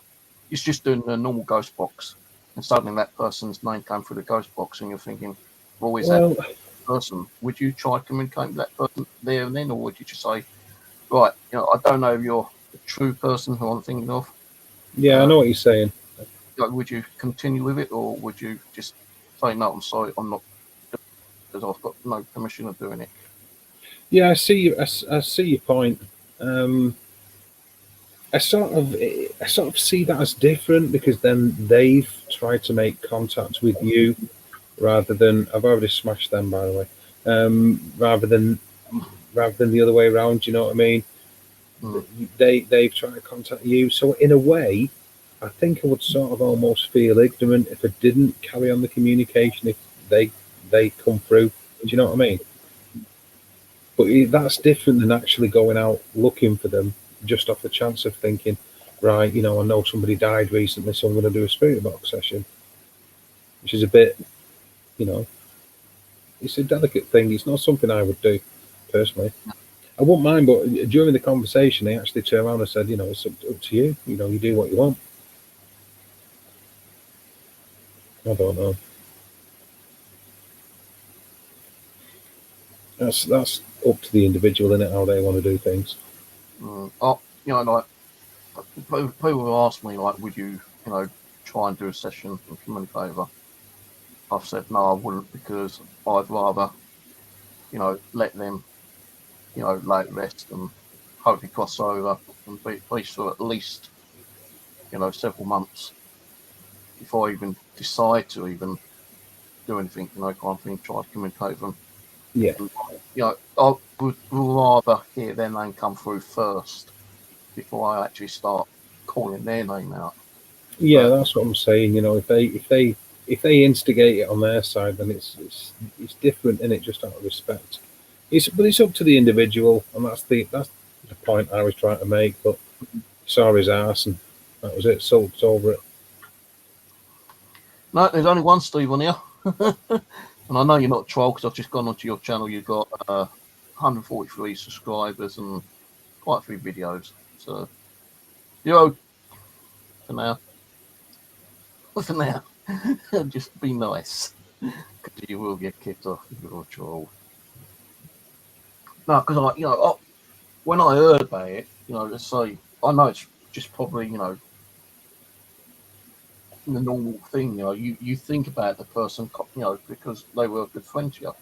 it's just doing a normal ghost box, and suddenly that person's name came through the ghost box and you're thinking, well, is that person? Would you try to communicate with that person there and then, or would you just say, right, I don't know if you're the true person who I'm thinking of? Yeah, I know what you're saying. Would you continue with it, or would you just say, no, I'm sorry, I'm not, because I've got no permission of doing it? Yeah, I see. I see your point. I sort of see that as different, because then they've tried to make contact with you rather than, I've already smashed them, by the way. Rather than the other way around. You know what I mean? They've tried to contact you. So in a way, I think I would sort of almost feel ignorant if I didn't carry on the communication if they come through. Do you know what I mean? But that's different than actually going out looking for them just off the chance of thinking, right, I know somebody died recently, so I'm going to do a spirit box session, which is a bit, it's a delicate thing. It's not something I would do personally. I wouldn't mind, but during the conversation, they actually turned around and said, it's up to you. You do what you want. I don't know. That's up to the individual, isn't it, how they want to do things. Like, people have asked me, like, would you, try and do a session and communicate over? I've said no, I wouldn't, because I'd rather, let them, lay at rest and hopefully cross over and be at peace for at least, several months before I even decide to even do anything, kind of thing, try to communicate with them. Yeah. I would rather hear their name come through first before I actually start calling their name out. Yeah, that's what I'm saying. If they instigate it on their side, then it's different, isn't it? Just out of respect. But it's up to the individual, and that's the point I was trying to make. But saw his ass, and that was it. So it's over it. No, there's only one Steve on here. And I know you're not a troll, because I've just gone onto your channel. You've got 143 subscribers and quite a few videos. So, you're for now. For now. Just be nice. Because you will get kicked off if you're a troll. No, because when I heard about it, let's say, I know it's just probably, the normal thing, you think about the person, because they were a good friend to you.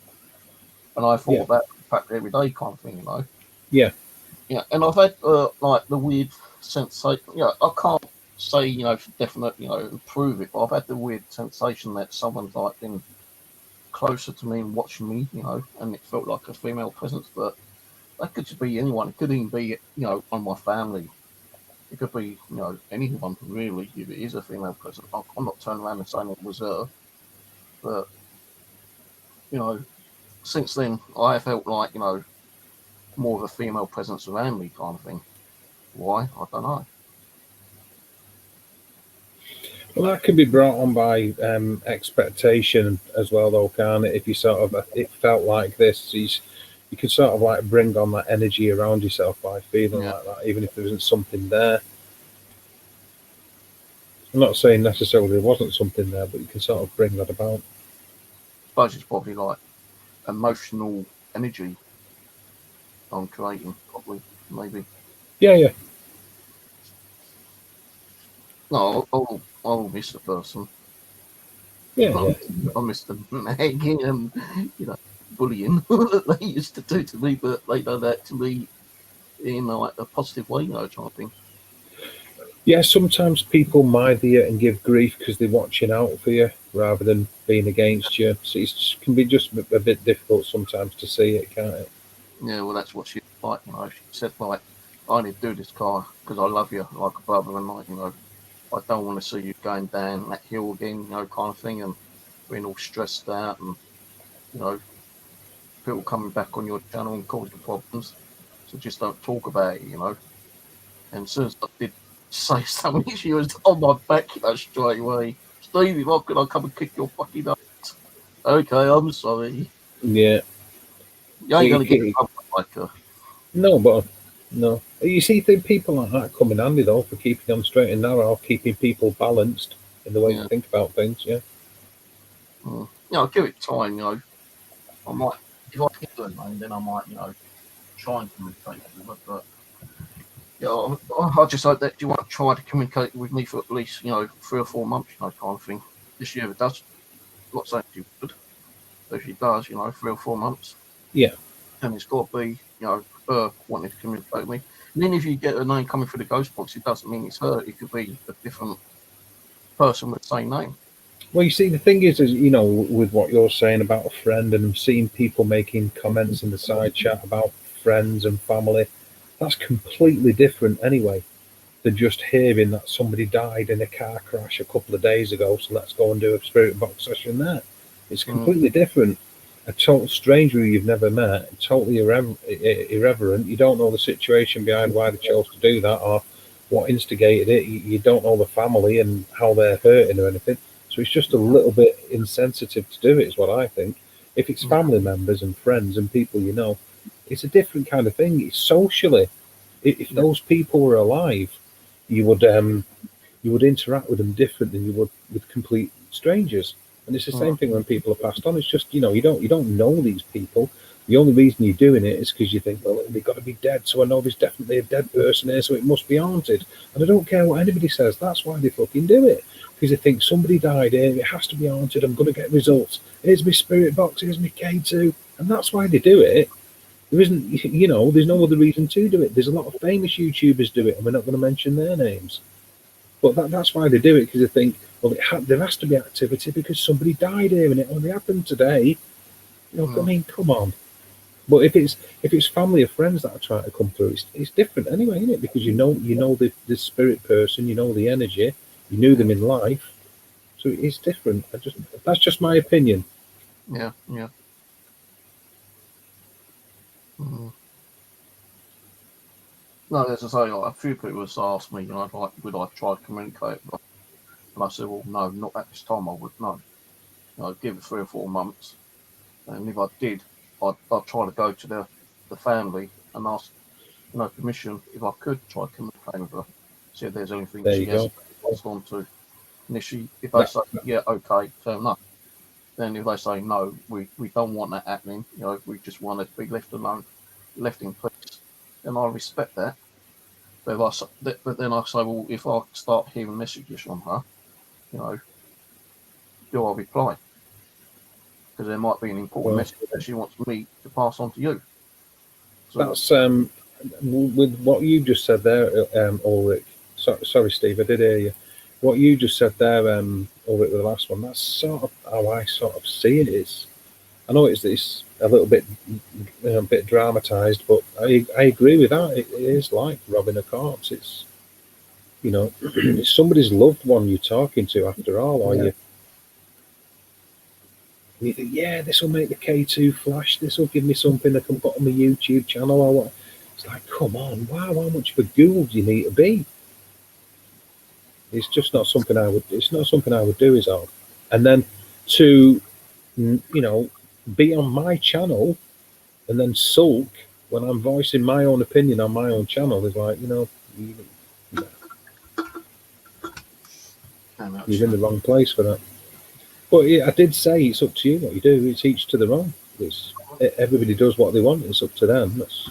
And I thought about the fact everyday kind of thing, Yeah. Yeah, and I've had like the weird sensation. I can't say for definite, prove it, but I've had the weird sensation that someone's like been closer to me and watching me, and it felt like a female presence. But that could just be anyone. It could even be, on my family. It could be, anyone really, if it is a female presence. I'm not turning around and saying it was her, but, since then, I felt like, more of a female presence around me kind of thing. Why? I don't know. Well, that can be brought on by expectation as well, though, can't it? If you it felt like this, you could sort of like bring on that energy around yourself by feeling like that, even if there isn't something there. I'm not saying necessarily there wasn't something there, but you can sort of bring that about. I suppose it's probably like emotional energy I'm creating, probably, maybe. Yeah. No, I'll miss the person. Yeah. I miss the nagging and, bullying that they used to do to me, but they done that to me in like a positive way, type of thing. Yeah, sometimes people mither you and give grief because they're watching out for you rather than being against you. So it can be just a bit difficult sometimes to see it, can't it? Yeah, well, that's what she like. She said like, I need to do this, Kai, because I love you like a brother, and like, I don't want to see you going down that hill again, kind of thing, and being all stressed out, and people coming back on your channel and causing problems. So just don't talk about it, And as soon as I did say something, she was on my back, straight away. Stevie, why could I come and kick your fucking nuts? Okay, I'm sorry. Yeah. You ain't gonna get like her. No. You see, people like that come in handy though for keeping them straight and narrow, keeping people balanced in the way you think about things. Yeah. I'll give it time. I might, if I get to her name, then I might, try and communicate with her. But I just hope that you won't try to communicate with me for at least 3 or 4 months, kind of thing. If she ever does, I'm not saying she would. But if she does, 3 or 4 months. Yeah. And it's got to be, her wanting to communicate with me. And then if you get a name coming through the ghost box, it doesn't mean it's her. It could be a different person with the same name. Well, you see, the thing is, with what you're saying about a friend and seeing people making comments in the side chat about friends and family, that's completely different anyway than just hearing that somebody died in a car crash a couple of days ago, so let's go and do a spirit box session there. It's completely different. A total stranger who you've never met, totally irreverent. You don't know the situation behind why they chose to do that or what instigated it. You don't know the family and how they're hurting or anything. So it's just a little bit insensitive to do it, is what I think. If it's family members and friends and people it's a different kind of thing. It's socially. If those people were alive, you would interact with them different than you would with complete strangers. And it's the same thing when people are passed on. It's just, you don't know these people. The only reason you're doing it is because you think, well, they've got to be dead. So I know there's definitely a dead person here, so it must be haunted. And I don't care what anybody says. That's why they fucking do it. Because they think somebody died here, it has to be haunted. I'm going to get results. Here's my spirit box. Here's my K2. And that's why they do it. There isn't, there's no other reason to do it. There's a lot of famous YouTubers do it, and we're not going to mention their names. But that's why they do it, because they think, well, there has to be activity because somebody died here and it only happened today. I mean, come on. But if it's family or friends that are trying to come through, it's different anyway, isn't it? Because you know the spirit person, the energy, you knew them in life, so it's different. That's just my opinion. Yeah. No, as I say, a few people have asked me, would I try to communicate? And I said, well, no, not at this time. I would no. I'd give it 3 or 4 months, and if I did, I'd try to go to the family and ask, permission if I could try to communicate with her, see if there's anything she has passed on to. And if they say, yeah, okay, fair enough. Then if they say no, we don't want that happening. We just want it to be left alone, left in peace. Then I respect that. But then I say, well, if I start hearing messages from her, do I reply? Because there might be an important message that she wants me to pass on to you. So that's with what you just said there, Ulrich. Sorry, Steve, I did hear you. What you just said there, Ulrich, with the last one, that's sort of how I sort of see it is. I know it's a little bit, a bit dramatized, but I agree with that. It is like robbing a corpse. It's, you know, it's somebody's loved one you're talking to after all, or you think, yeah, this will make the K2 flash. This will give me something I can put on my YouTube channel or what. It's like, come on, wow, how much of a ghoul do you need to be? It's just not something I would. It's not something I would do, is all. And then to, you know, be on my channel and then sulk when I'm voicing my own opinion on my own channel is like, you know, you're in the wrong place for that. But yeah, I did say it's up to you what you do. It's each to their own. It's, everybody does what they want. It's up to them. That's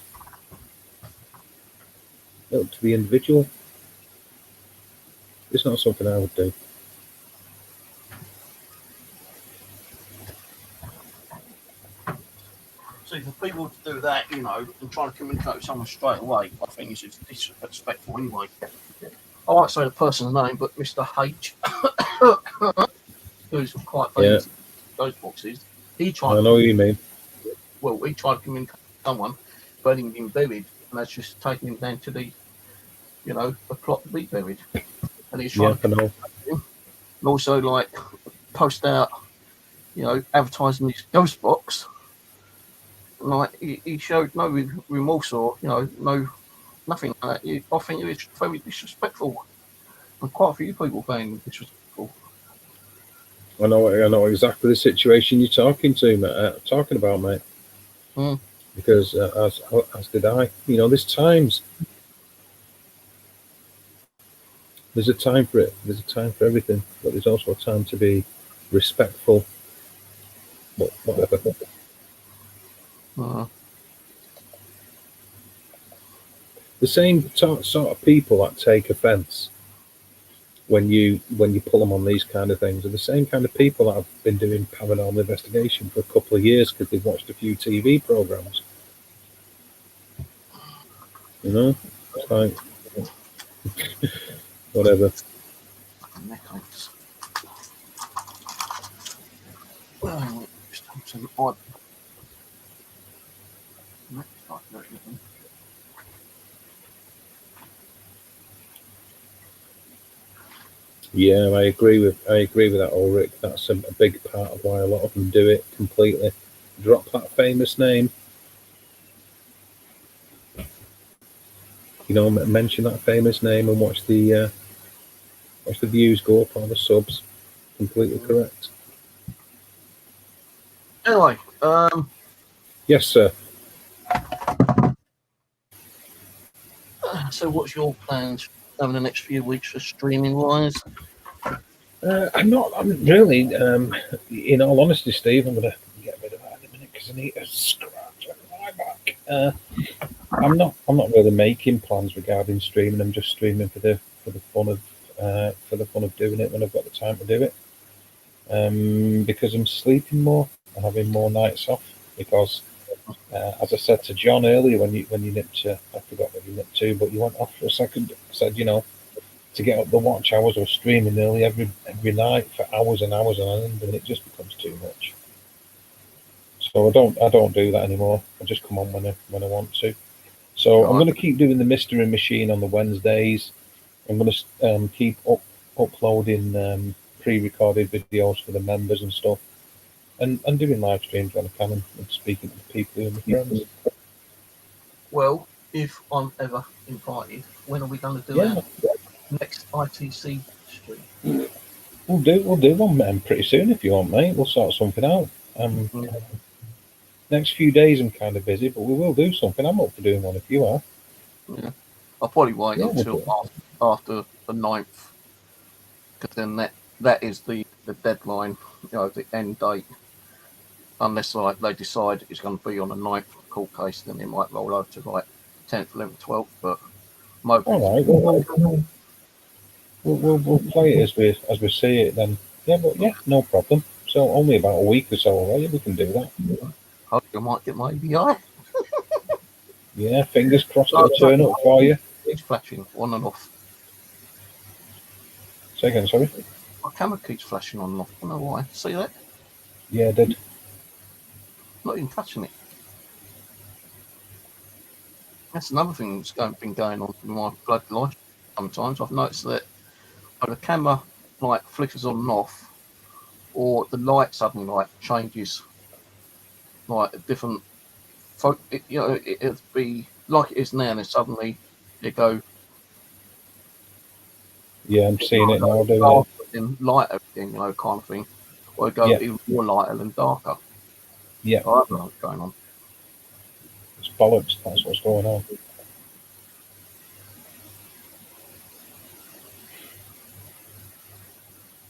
up to the individual. It's not something I would do. See, for people to do that, you know, and try to communicate with someone straight away, I think it's just disrespectful anyway. I won't say the person's name, but Mr. H, who's quite famous in those boxes, he tried. I know what you mean. Well, he tried to communicate with someone, but he'd been buried, and that's just taking him down to the, you know, the plot to be buried. And he's trying to him, and also like post out, you know, advertising his ghost box. Like he showed no remorse or, you know, nothing like that. I think it was very disrespectful, and quite a few people found disrespectful. I know exactly the situation you're talking about, mate. Because as did I. You know, there's times. There's a time for it. There's a time for everything, but there's also a time to be respectful. Whatever. The same sort of people that take offence when you pull them on these kind of things are the same kind of people that have been doing paranormal investigation for a couple of years because they've watched a few TV programs. You know, it's like whatever. Yeah, I agree with that, Ulrich. That's a big part of why a lot of them do it completely. Drop that famous name. You know, mention that famous name and watch the views go up or the subs. Completely correct. Anyway, yes, sir. So, what's your plans over the next few weeks for streaming wise? I'm really, in all honesty, Steve, I'm going to get rid of that in a minute because I need a scratch on my back. I'm not really making plans regarding streaming. I'm just streaming for the fun of doing it when I've got the time to do it. Because I'm sleeping more and having more nights off. Because, as I said to John earlier, when you nipped, I forgot what you nipped to, but you went off for a second. I said, you know, to get up the watch hours of streaming nearly every night for hours and hours on end, and it just becomes too much. So I don't do that anymore. I just come on when I want to. So I'm going to keep doing the Mystery Machine on the Wednesdays. I'm going to keep uploading pre-recorded videos for the members and stuff, and doing live streams when I can and speaking to people and my friends. Well, if I'm ever invited, when are we going to do our next ITC stream? We'll do one pretty soon if you want, mate. We'll sort something out. Next few days I'm kind of busy, but we will do something. I'm up for doing one if you are. Yeah, I'll probably wait until after the 9th, because then that is the deadline, you know, the end date. Unless like they decide it's going to be on the 9th court case, then it might roll over to like 10th, 11th, 12th. But all right, we'll play it as we see it then. Yeah, but yeah, no problem. So only about a week or so away, we can do that. Hope you might get my EBI. Yeah, fingers crossed it'll turn up for you. It's flashing on and off. Say again, sorry. My camera keeps flashing on and off. I don't know why. See that? Yeah, I did. not even touching it. That's another thing that's been going on with my blood light. Sometimes I've noticed that when the camera like flickers on and off, or the light suddenly like changes, like a different. It'd be like it is now, and then suddenly it go. Yeah, I'm seeing it now. Doing darker and lighter again, kind of thing, or it go Yeah. even more lighter than darker. Yeah, I don't know what's going on. it's bollocks. That's what's going on.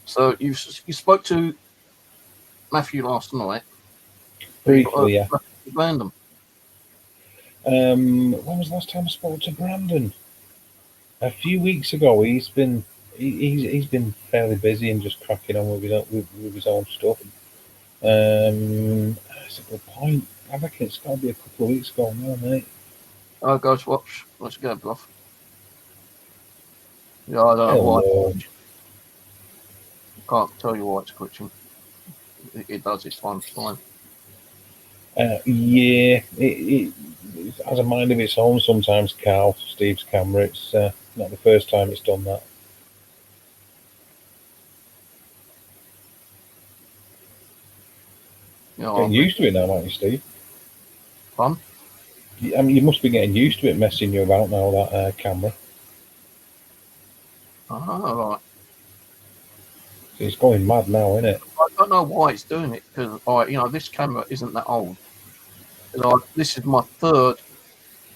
So you spoke to Matthew last night. Briefly, yeah. Random. When was the last time I spoke to Brandon? A few weeks ago. He's been fairly busy and just cracking on with his own stuff. That's a good point. I reckon it's got to be a couple of weeks ago now, mate. Oh, Ghost Watch. Let's go, bluff. Yeah, I don't know why. Hello. Can't tell you why it's glitching. It does its time to time. Yeah, it has a mind of its own sometimes, Carl. Steve's camera. It's not the first time it's done that. Getting used to it now, aren't you, Steve? Fun? I mean, you must be getting used to it messing you about now, that camera. Oh, right. It's going mad now, isn't it? I don't know why it's doing it, because this camera isn't that old. This is my third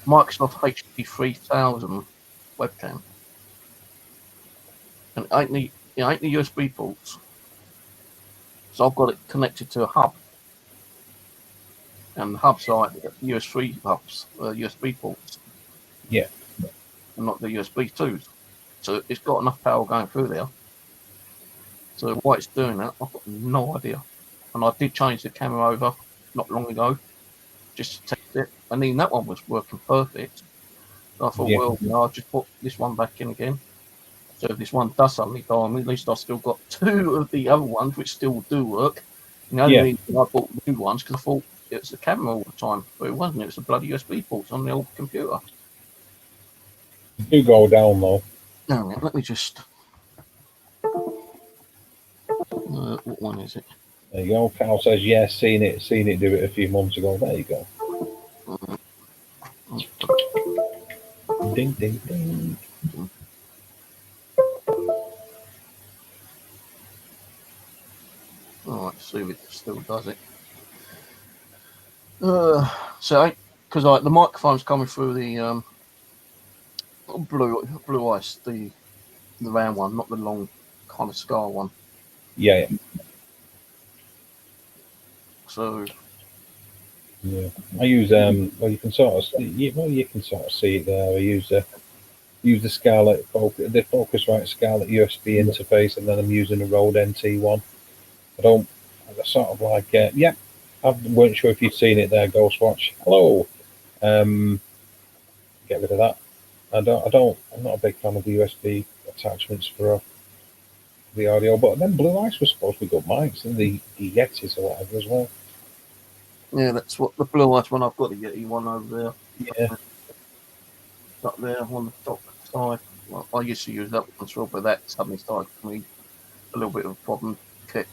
Microsoft HD 3000 webcam, and it ain't the USB ports. So I've got it connected to a hub, and the hubs are like USB hubs, USB ports. Yeah. And not the USB 2s. So it's got enough power going through there. So why it's doing that, I've got no idea. And I did change the camera over not long ago, just to test it, and even that one was working perfect. So I thought, I'll just put this one back in again. So if this one does suddenly die on me, at least I've still got two of the other ones which still do work. The only reason I bought new ones because I thought it was the camera all the time, but it wasn't. It was the bloody USB ports on the old computer. Do go down though. No, let me just. What one is it? There you go. Carl says yes. Seen it do it a few months ago. There you go. Ding ding ding. All right, see if it still does it. So because the microphone's coming through the blue ice, the round one, not the long kind of scar one. Yeah. So yeah, I use well, you can sort of see it there. I use the Scarlett the Focusrite Scarlett USB interface, and then I'm using a Rode NT1. I sort of like I weren't sure if you'd seen it there, Ghostwatch. Hello. Get rid of that. I'm not a big fan of the USB attachments for the audio, but then Blue Ice was supposed to be good mics, and the Yetis or whatever as well. Yeah, that's what the Blue Ice one. I've got the Yeti one over there. Yeah. Up there on the top side. Well, I used to use that one as well, but that suddenly started for me a little bit of a problem,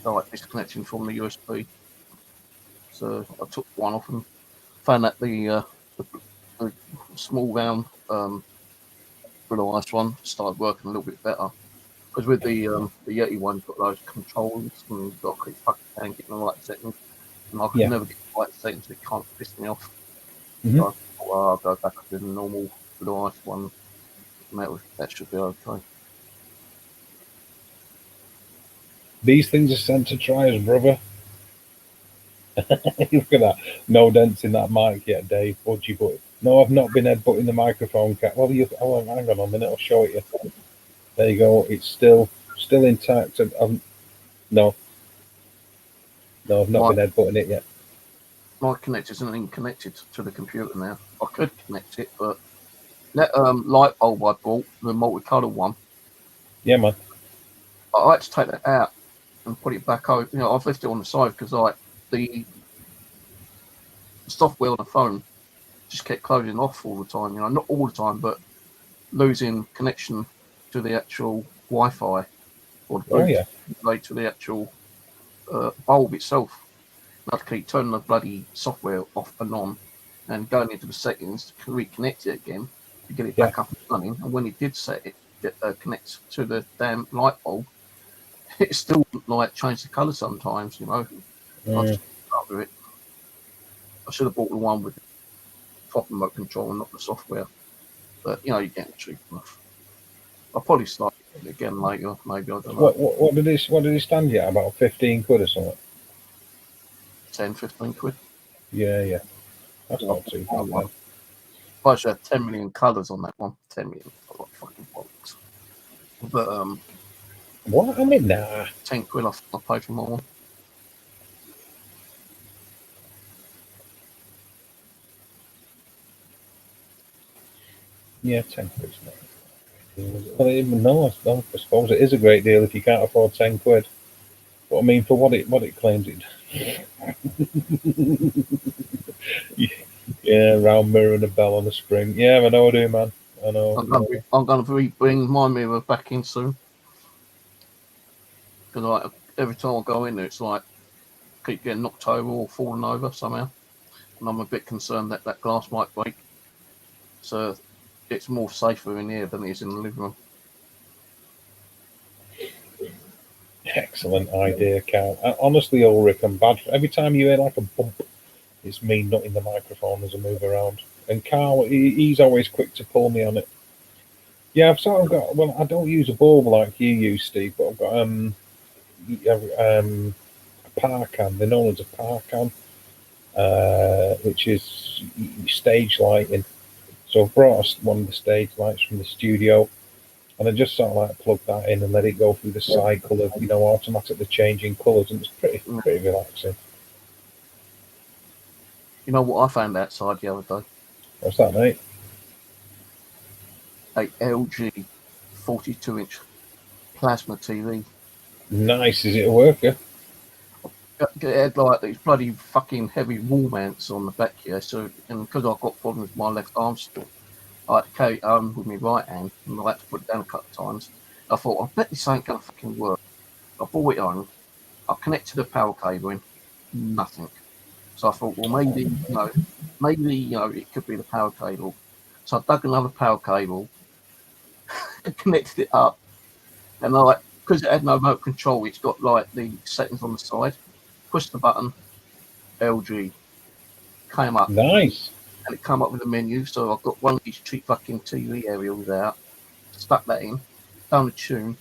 like disconnecting from the USB. So I took one off and found that the small round Blue Ice one started working a little bit better. Because with the Yeti one, you've got those controls and you've got to keep fucking getting the right settings. And I could never get the right settings, so it can't piss me off. Mm-hmm. So I thought, I'll go back to the normal Blue Ice one. And that should be okay. These things are sent to trials, brother. Look at that. No dents in that mic yet, Dave. Budgie, but no, I've not been headbutting the microphone. Well, hang on a minute. I'll show it you. There you go. It's still intact. No, I've not been headbutting it yet. My connector isn't even connected to the computer now. I could connect it, but that light bulb I bought, the multicolored one. Yeah, man. I had to take that out and put it back over. I've left it on the side because the the software on the phone just kept closing off all the time. You know, not all the time, but losing connection to the actual Wi-Fi or the Bluetooth to the actual bulb itself. I had to keep turning the bloody software off and on, and going into the settings to reconnect it again to get it back up and running. And when it did connect to the damn light bulb, it still like changed the colour sometimes. You know, I just up with it. I should have bought the one with the proper remote control and not the software. But you know, you get cheap enough. I'll probably start it again later. Maybe I don't know. What did he stand you at? About 15 quid or something? 10, 15 quid. Yeah. That's not too bad. I should have 10 million colours on that one. 10 million. I like fucking bollocks. But what? I mean, nah. 10 quid I paid for my one. Yeah, 10 quid. I don't even know. I suppose it is a great deal if you can't afford 10 quid. But I mean, for what it claims it. Yeah, round mirror and a bell on the spring. Yeah, I know I do, man. I know. I'm going to bring my mirror back in soon. Because like, every time I go in there, it's like keep getting knocked over or falling over somehow. And I'm a bit concerned that that glass might break. So it's more safer in here than it is in the living room. Excellent idea, Carl. Honestly, Ulrich, I'm bad. Every time you hear like a bump, it's me nutting the microphone as I move around. And Carl, he's always quick to pull me on it. Yeah, I've sort of got. Well, I don't use a bulb like you use, Steve, but I've got a Parcam. They're known as a Parcam, which is stage lighting. So I've brought one of the stage lights from the studio. And I just sort of like plug that in and let it go through the cycle of, automatically changing colours, and it's pretty relaxing. You know what I found outside the other day? What's that, mate? A LG 42-inch plasma TV. Nice. Is it a worker? It had like these bloody fucking heavy wall mounts on the back here. So, and because I've got problems with my left arm still, I had to carry it home with my right hand, and I had to put it down a couple of times. I thought, I bet this ain't going to fucking work. I brought it home. I connected the power cable in. Nothing. So I thought, well, maybe, it could be the power cable. So I dug another power cable, connected it up, and because it had no remote control, it's got like the settings on the side. Pushed the button, LG came up. Nice. And it came up with a menu, so I've got one of these cheap fucking TV aerials out, stuck that in, done a tune,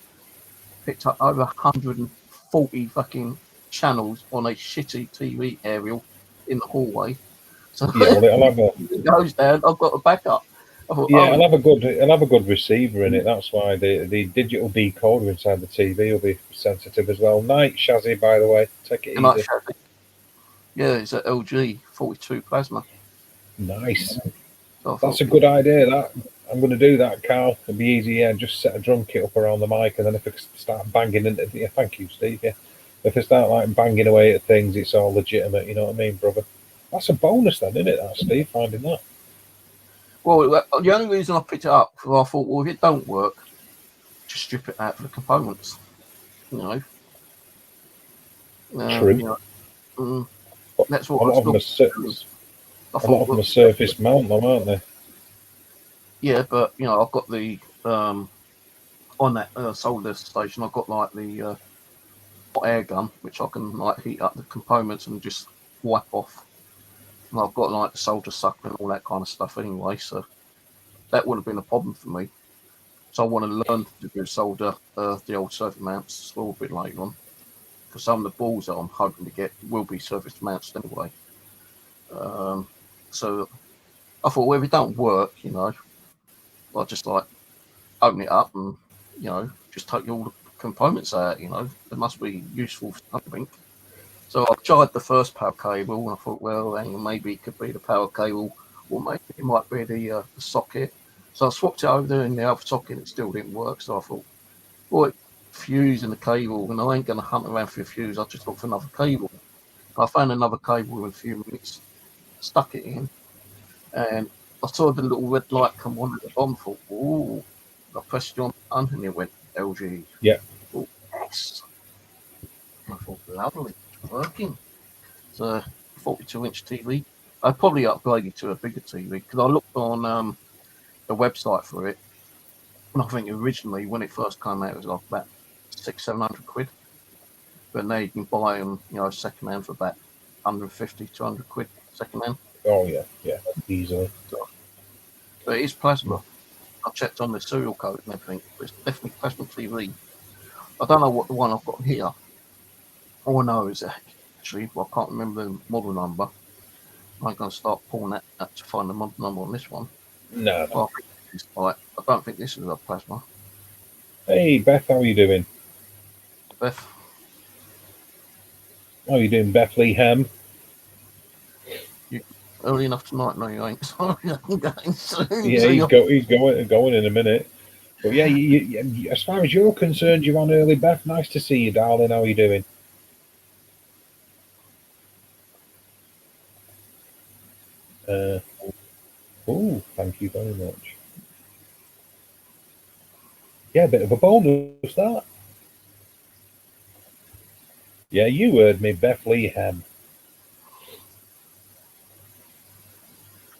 picked up over 140 fucking channels on a shitty TV aerial in the hallway. So yeah, well, it goes down. I've got a backup. I thought, it'll have a good receiver in it. That's why the digital decoder inside the TV will be sensitive as well. Night, Shazzy, by the way, take it easy. Yeah, it's an LG 42 plasma. Nice. So that's a good idea. That I'm going to do that, Carl. It'll be easy. Yeah, just set a drum kit up around the mic, and then if I start banging into, thank you, Steve. Yeah, if I start like banging away at things, it's all legitimate. You know what I mean, brother? That's a bonus, then, isn't it? That Steve finding that. Well, the only reason I picked it up, I thought, well, if it don't work, just strip it out for the components. True. That's what a lot of them are surface mount, though, aren't they? Yeah, but I've got the on that solder station. I've got like the hot air gun, which I can like heat up the components and just wipe off. And I've got like the solder sucker and all that kind of stuff anyway, so that wouldn't have been a problem for me. So I want to learn to do solder the old surface mounts a little bit later on, because some of the balls that I'm hoping to get will be surface mounts anyway. So I thought, well, if it don't work, I'll just like open it up and just take all the components out. They must be useful for something. So I tried the first power cable, and I thought, well, maybe it could be the power cable, or maybe it might be the socket. So I swapped it over there in the other socket, and it still didn't work. So I thought, well, fuse in the cable, and I ain't going to hunt around for a fuse. I'll just look for another cable. I found another cable in a few minutes, stuck it in, and I saw the little red light come on at the bottom. Thought, ooh, I pressed it on and it went LG. Yeah. Thought, yes. I thought, lovely, it's working. It's a 42-inch TV. I probably upgraded to a bigger TV because I looked on the website for it, and I think originally when it first came out it was like about £600-700. But now you can buy them, second hand for about 150, 200 quid second hand. Oh yeah, easily. But it is plasma. I checked on the serial code and everything. But it's definitely plasma TV. I don't know what the one I've got here. All I know is actually, I can't remember the model number. I'm going to start pulling that out to find the model number on this one. No. I don't think this is a plasma. Hey Beth, how are you doing? Beth. How are you doing, Bethlehem? Early enough tonight? No, you ain't. Sorry, I'm going soon. Yeah, he's going in a minute. But yeah, you, as far as you're concerned, you're on early, Beth. Nice to see you, darling. How are you doing? Oh, thank you very much. Yeah, a bit of a bonus, that. Yeah, you heard me, Bethlehem.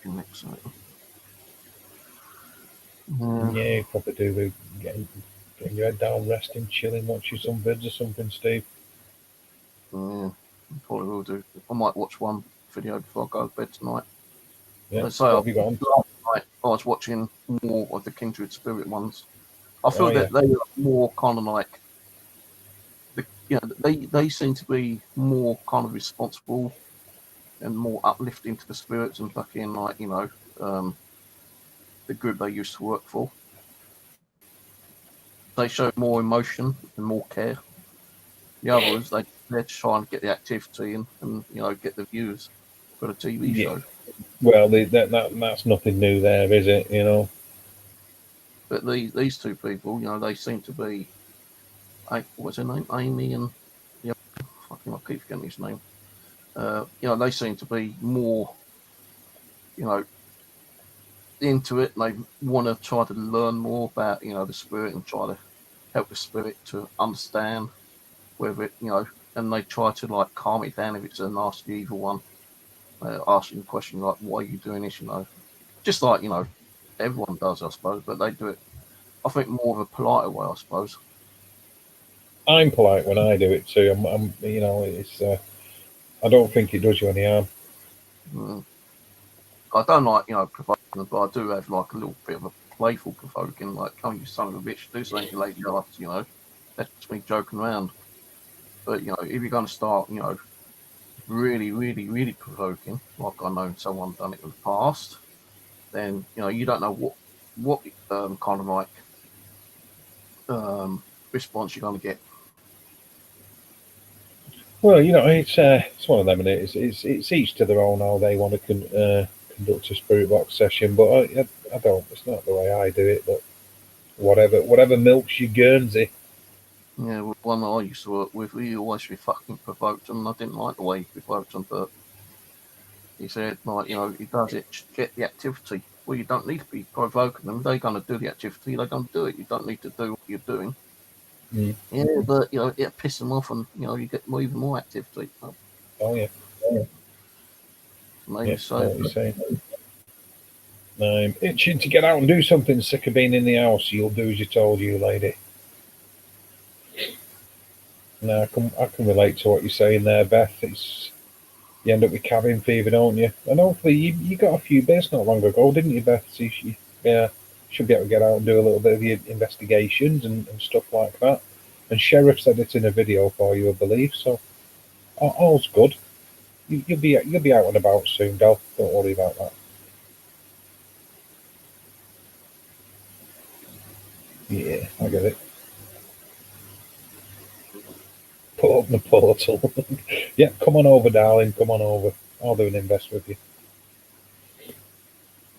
Yeah, you probably do with getting your head down, resting, chilling, watching some vids or something, Steve. Yeah, probably will do. I might watch one video before I go to bed tonight. Yeah, so have you gone? Last night I was watching more of the Kindred Spirit ones. I feel that they are more kind of like, they seem to be more kind of responsible and more uplifting to the spirits and fucking like, the group they used to work for. They show more emotion and more care. The others, they're trying to get the activity and get the views for the TV show. Well, that's nothing new there, is it? But these two people, they seem to be, what's her name? Amy and fucking I keep forgetting his name. They seem to be more, into it. And they want to try to learn more about, the spirit and try to help the spirit to understand whether it, and they try to like calm it down if it's a nasty evil one. Asking the question like, why are you doing this? Just like, everyone does, I suppose, but they do it, I think, more of a politer way, I suppose. I'm polite when I do it too. I'm it's. I don't think it does you any harm. I don't like, provoking, but I do have like a little bit of a playful provoking, like, oh, you son of a bitch, do something you lady after, that's just me joking around. But, if you're going to start, really, really, really provoking, like I know someone done it in the past, then, you don't know what kind of like response you're going to get. Well, it's one of them, and it's each to their own how they want to conduct a spirit box session. But I don't. It's not the way I do it. But whatever milks your Guernsey. Yeah, with one that I used to work with, he always fucking provoked them. I didn't like the way he provoked them, but he said, like, he does it to get the activity. Well, you don't need to be provoking them. They're going to do the activity. They're going to do it. You don't need to do what you're doing. Mm. Yeah, but, it pisses them off and, you get even more activity. Oh, yeah. Maybe so. What you're saying. I'm itching to get out and do something. Sick of being in the house. You'll do as you told you, lady. No, I can relate to what you're saying there, Beth. It's you end up with cabin fever, don't you? And hopefully you got a few bits not long ago, didn't you, Beth? So you should be able to get out and do a little bit of your investigations and stuff like that. And Sheriff said it's in a video for you, I believe. So all's good. You'll be out and about soon, Del. Don't worry about that. Yeah, I get it. Put up the portal. Yeah, come on over, darling. Come on over. I'll do an invest with you.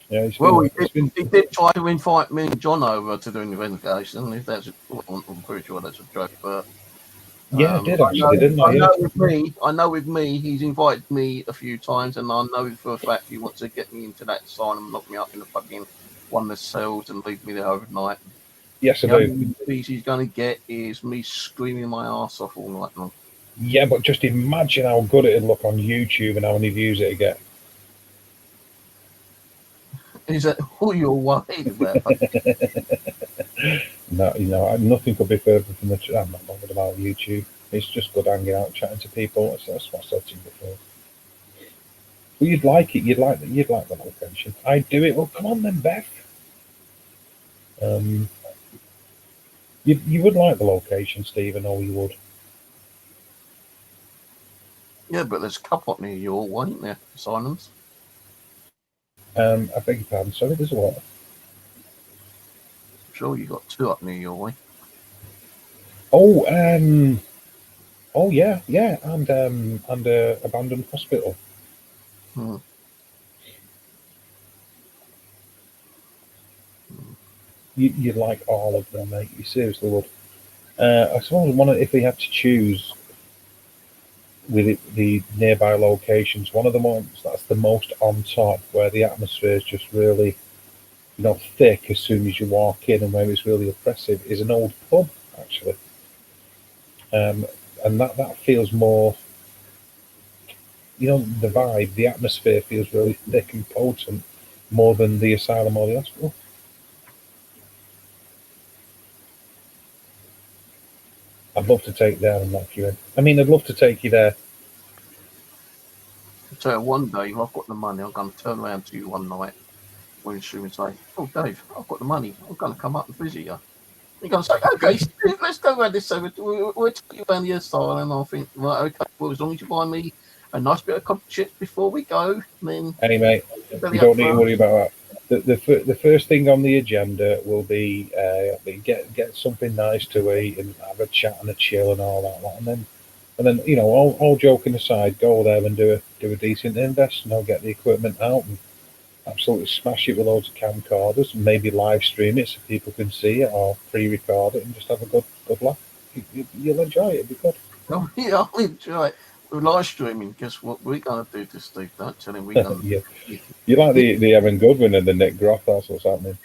Yeah, he did try to invite me and John over to do an investigation. If that's, I'm pretty sure that's a joke, but Yeah, I did actually, didn't I? I Yeah. know with me, he's invited me a few times, and I know for a fact he wants to get me into that asylum, lock me up in the fucking one of the cells, and leave me there overnight. Yes, I The do. only piece he's going to get is me screaming my ass off all night long. Yeah, but just imagine how good it'd look on YouTube and how many views it'd get. Is that all you're worried about? No, nothing could be further from the truth. I'm not bothered about YouTube. It's just good hanging out, chatting to people. That's what I said to you before. Well, you'd like it. You'd like the location. I'd do it. Well, come on then, Beth. You would like the location, Stephen, or you would. Yeah, but there's a couple up near your way, ain't there? Silence. I beg your pardon. Sorry, there's a what? I'm sure you got two up near your way. Oh, yeah, and abandoned hospital. You'd like all of them, mate. You seriously would. I suppose if we had to choose with the nearby locations, one of the ones that's the most on top, where the atmosphere is just really, thick as soon as you walk in, and where it's really oppressive, is an old pub, actually. And that feels more, the vibe, the atmosphere feels really thick and potent, more than the asylum or the hospital. I'd love to take you there and lock you in. I mean, I'd love to take you there. So one day, if I've got the money, I'm going to turn around to you one night when you and say, "Oh, Dave, I've got the money. I'm going to come up and visit you." You're going to say, "Okay, Steve, let's go around this. So we'll take you around the asylum." And I'll think, right, okay, well, as long as you buy me a nice bit of coffee chips before we go, then... Hey, mate, you don't need to worry about that. The first thing on the agenda will be get something nice to eat and have a chat and a chill and all that, and then all joking aside, go there and do a decent invest, get the equipment out and absolutely smash it with loads of camcorders and maybe live stream it so people can see it, or pre-record it and just have a good laugh. You'll enjoy it. It'll be good. Oh, yeah, I'll enjoy it. We're live streaming. Guess what we're going to do to Steve? Don't tell him we're going to... Yeah. You like the Evan Goodwin and the Nick Groff, that's what's happening.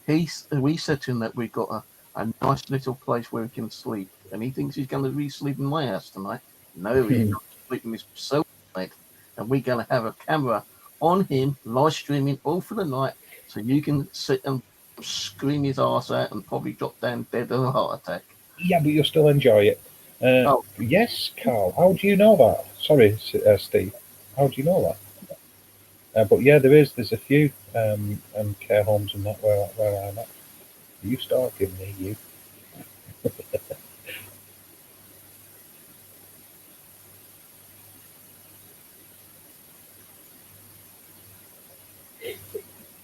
We said to him that we've got a nice little place where we can sleep, and he thinks he's going to be sleeping in my house tonight. No, he's going to sleep in his cell tonight, and we're going to have a camera on him, live streaming all for the night, so you can sit and scream his ass out and probably drop down dead of a heart attack. Yeah, but you'll still enjoy it. Yes, Carl. How do you know that? Sorry, Steve. How do you know that? But yeah, there's a few care homes and that where I'm at. You stalking me, you.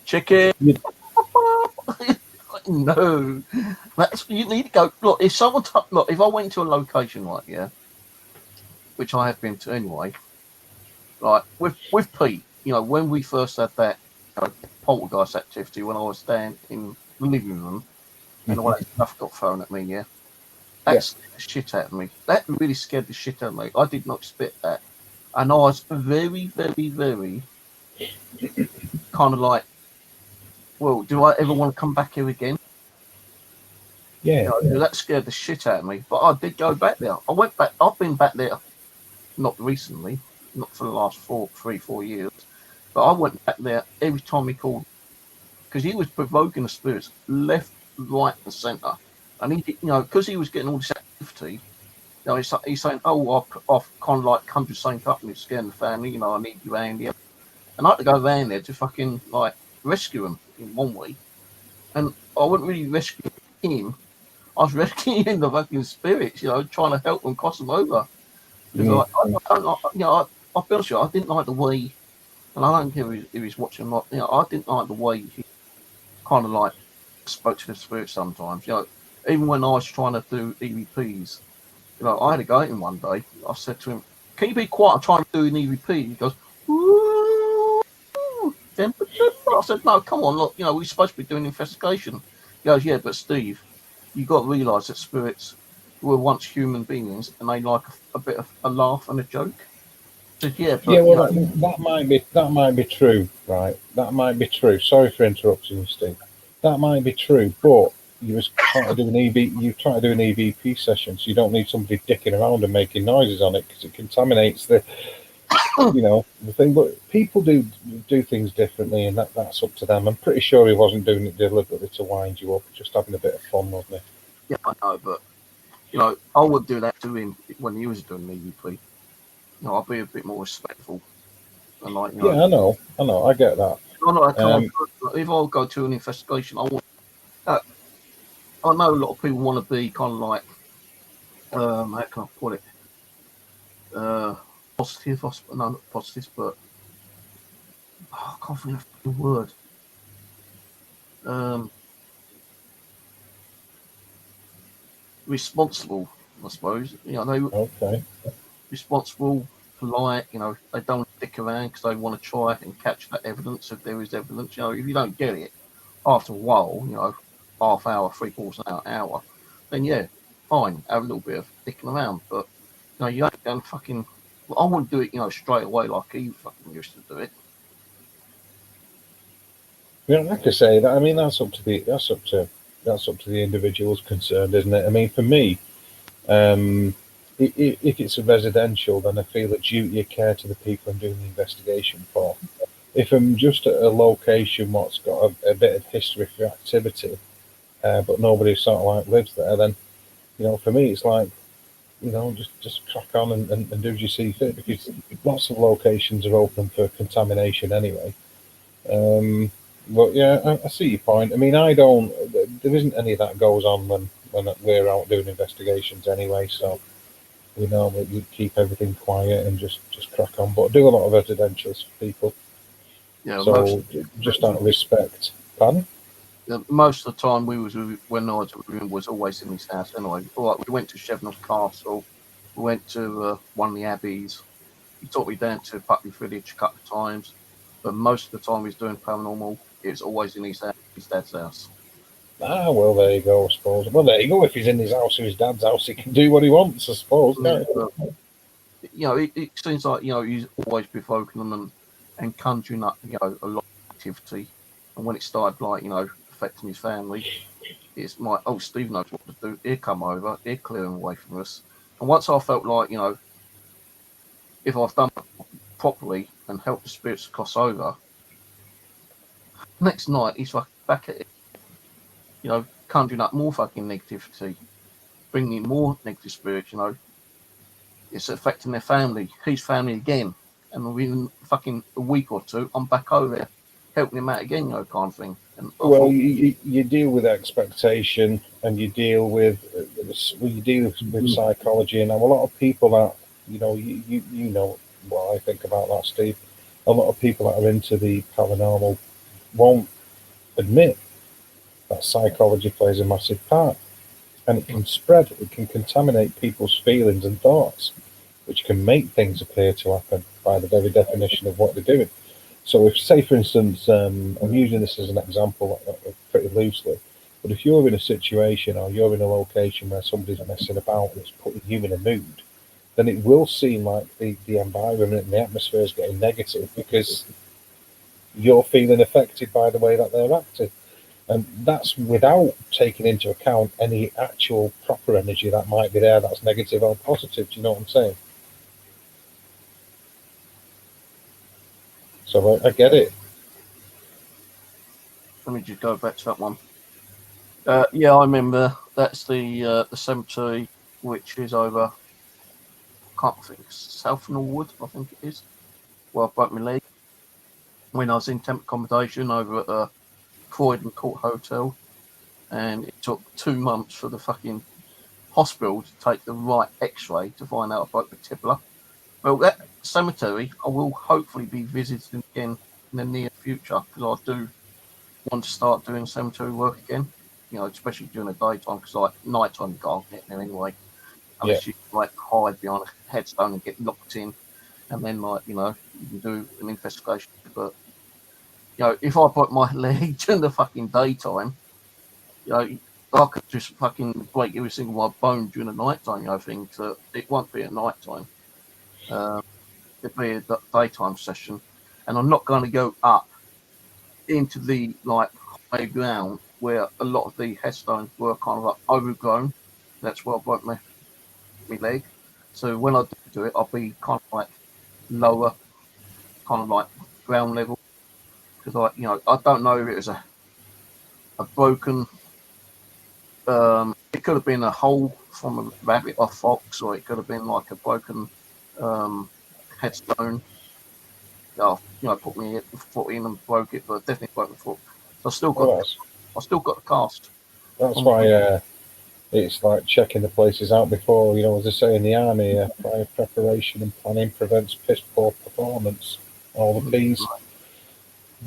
Chicken. No, you need to go. Look, if I went to a location like which I have been to anyway, like with Pete, when we first had that poltergeist activity when I was down in the living room, and all that stuff got thrown at me, that scared the shit out of me. That really scared the shit out of me. I did not expect that, and I was very, very, very kind of like, well, do I ever want to come back here again? Yeah. That scared the shit out of me. But I did go back there. I went back. I've been back there, not recently, not for the last 3-4 years. But I went back there every time he called, because he was provoking the spirits left, right, and centre. And he did, because he was getting all this activity. He's saying, "Oh, I've kind of like come to sync up and it's scaring the family. I need you around here." And I had to go around there to fucking rescue him in one way, and I wasn't really rescuing him. I was rescuing the fucking spirits, trying to help them cross them over. Because I'll be honest with you, I didn't like the way, and I don't care if he's watching or not. I didn't like the way he kind of spoke to the spirits sometimes. Even when I was trying to do EVPs, I had to go at him one day. I said to him, "Can you be quiet? I'm trying to do an EVP." He goes, "Ooh." I said, "No, come on, look, we're supposed to be doing investigation." He goes, "Yeah, but Steve, you've got to realise that spirits, were once human beings and they like a bit of a laugh and a joke. So, yeah, but, Yeah, well, you know, that might be true, right? That might be true. Sorry for interrupting you, Steve. That might be true, but you was trying to do an EVP session, so you don't need somebody dicking around and making noises on it because it contaminates the the thing. But people do things differently, and that's up to them. I'm pretty sure he wasn't doing it deliberately to wind you up, just having a bit of fun, wasn't he? yeah, I know, but you know, I would do that to him when he was doing the EVP. You know, I'd be a bit more respectful and like, you know, Yeah, I know, I get that. I'm not that kind of person. If I go to an investigation, I want. I know a lot of people want to be kind of like, how can I put it? Positive, no, not positive, but I can't think of the word. Responsible, I suppose. You know, they Okay. responsible, polite. You know, they don't stick around because they want to try and catch that evidence if there is evidence. You know, if you don't get it after a while, you know, half hour, 3/4 hour, then yeah, fine, have a little bit of sticking around. But you know, you ain't going fucking. Well, I wouldn't do it, you know, straight away like he fucking used to do it. Yeah, like I say, that I mean that's up to the individuals concerned, isn't it? I mean, for me, if it's a residential, then I feel a duty of care to the people I'm doing the investigation for. If I'm just at a location what's got a bit of history for activity, but nobody sort of like lives there, then for me it's like just crack on and do as you see fit, because lots of locations are open for contamination anyway. But yeah, I see your point. I mean, there isn't any of that goes on when we're out doing investigations anyway. So we keep everything quiet and just crack on. But I do a lot of residentials for people. Yeah, So just out of respect. Pardon? Most of the time when I was with him was always in his house anyway. Like we went to Chevenix Castle, we went to one of the abbeys. He took me down to Putney Village a couple of times, but most of the time he's doing paranormal. It's always in his dad's house. Ah, well, there you go, I suppose. Well, there you go. If he's in his house or his dad's house, he can do what he wants, I suppose. It seems like he's always provoking them and conjuring up a lot of activity. And when it started affecting his family, it's like, oh, Steve knows what to do. He'll come over. He'll clear him away from us. And once I felt like if I've done it properly and helped the spirits cross over, next night he's back at it. Conjuring up more fucking negativity, bringing in more negative spirits. It's affecting their family, his family again. And within fucking a week or two, I'm back over there, helping him out again, kind of thing. And well, you deal with expectation, and you deal with psychology, and a lot of people that you know what I think about that, Steve. A lot of people that are into the paranormal won't admit that psychology plays a massive part, and it can spread, it can contaminate people's feelings and thoughts, which can make things appear to happen by the very definition of what they're doing. So if, say for instance, I'm using this as an example pretty loosely, but if you're in a situation or you're in a location where somebody's messing about and it's putting you in a mood, then it will seem like the environment and the atmosphere is getting negative because you're feeling affected by the way that they're acting. And that's without taking into account any actual proper energy that might be there that's negative or positive. Do you know what I'm saying? So I get it. Let me just go back to that one. Yeah, I remember. That's the cemetery, which is over. I can't think. South Norwood, I think it is. Well, I broke my leg when I was in temp accommodation over at the Croydon Court Hotel, and it took 2 months for the fucking hospital to take the right X-ray to find out I broke the tibia. Well, that cemetery I will hopefully be visiting again in the near future because I do want to start doing cemetery work again. Especially during the daytime because nighttime you can't get there anyway, unless you hide behind a headstone and get locked in, and then you can do an investigation. But if I broke my leg during the fucking daytime, I could just fucking break every single one bone during the night time, you know, thing. So it won't be at night time. It'll be a daytime session. And I'm not going to go up into the like high ground where a lot of the headstones were kind of like overgrown. That's where I broke my leg. So when I do it, I'll be kind of like lower, kind of like ground level. Because I don't know if it was a broken. It could have been a hole from a rabbit or fox, or it could have been like a broken headstone. Put my foot in and broke it, but definitely broke my foot. So I still got the cast. That's why it's like checking the places out before. As they say in the army, prior preparation and planning prevents piss poor performance. All the P's.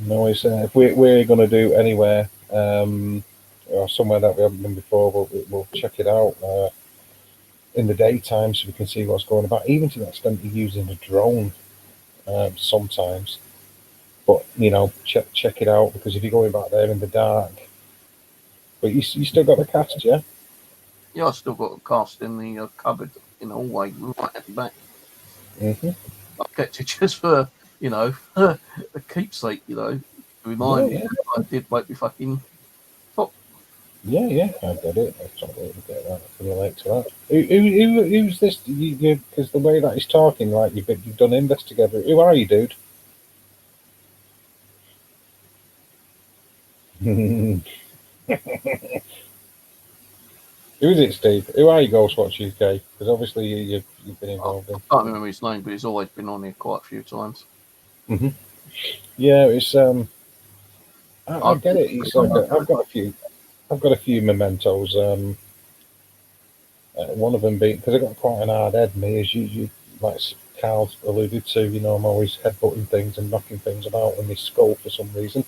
If we're going to do anywhere or somewhere that we haven't been before, we'll check it out in the daytime so we can see what's going about. Even to the extent of using a drone sometimes. But check it out, because if you're going back there in the dark, but you still got the cast, yeah? Yeah, I still got a cast in the cupboard in the hallway right at the back. Mm-hmm. I kept it just for a keepsake, to remind me I did break my fucking foot. Yeah, I get it. I totally get that. I can relate to that. Who's this? Because the way that he's talking, like you've done investigator. Who are you, dude? Who is it, Steve? Who are you, Ghostwatch UK? Because obviously you've been involved in. I can't remember his name, but he's always been on here quite a few times. Mm-hmm. Yeah, it's I get it. It's like I've got a few mementos. One of them being, because I got quite an hard head, me, as you like Carl alluded to. I'm always headbutting things and knocking things about in my skull for some reason.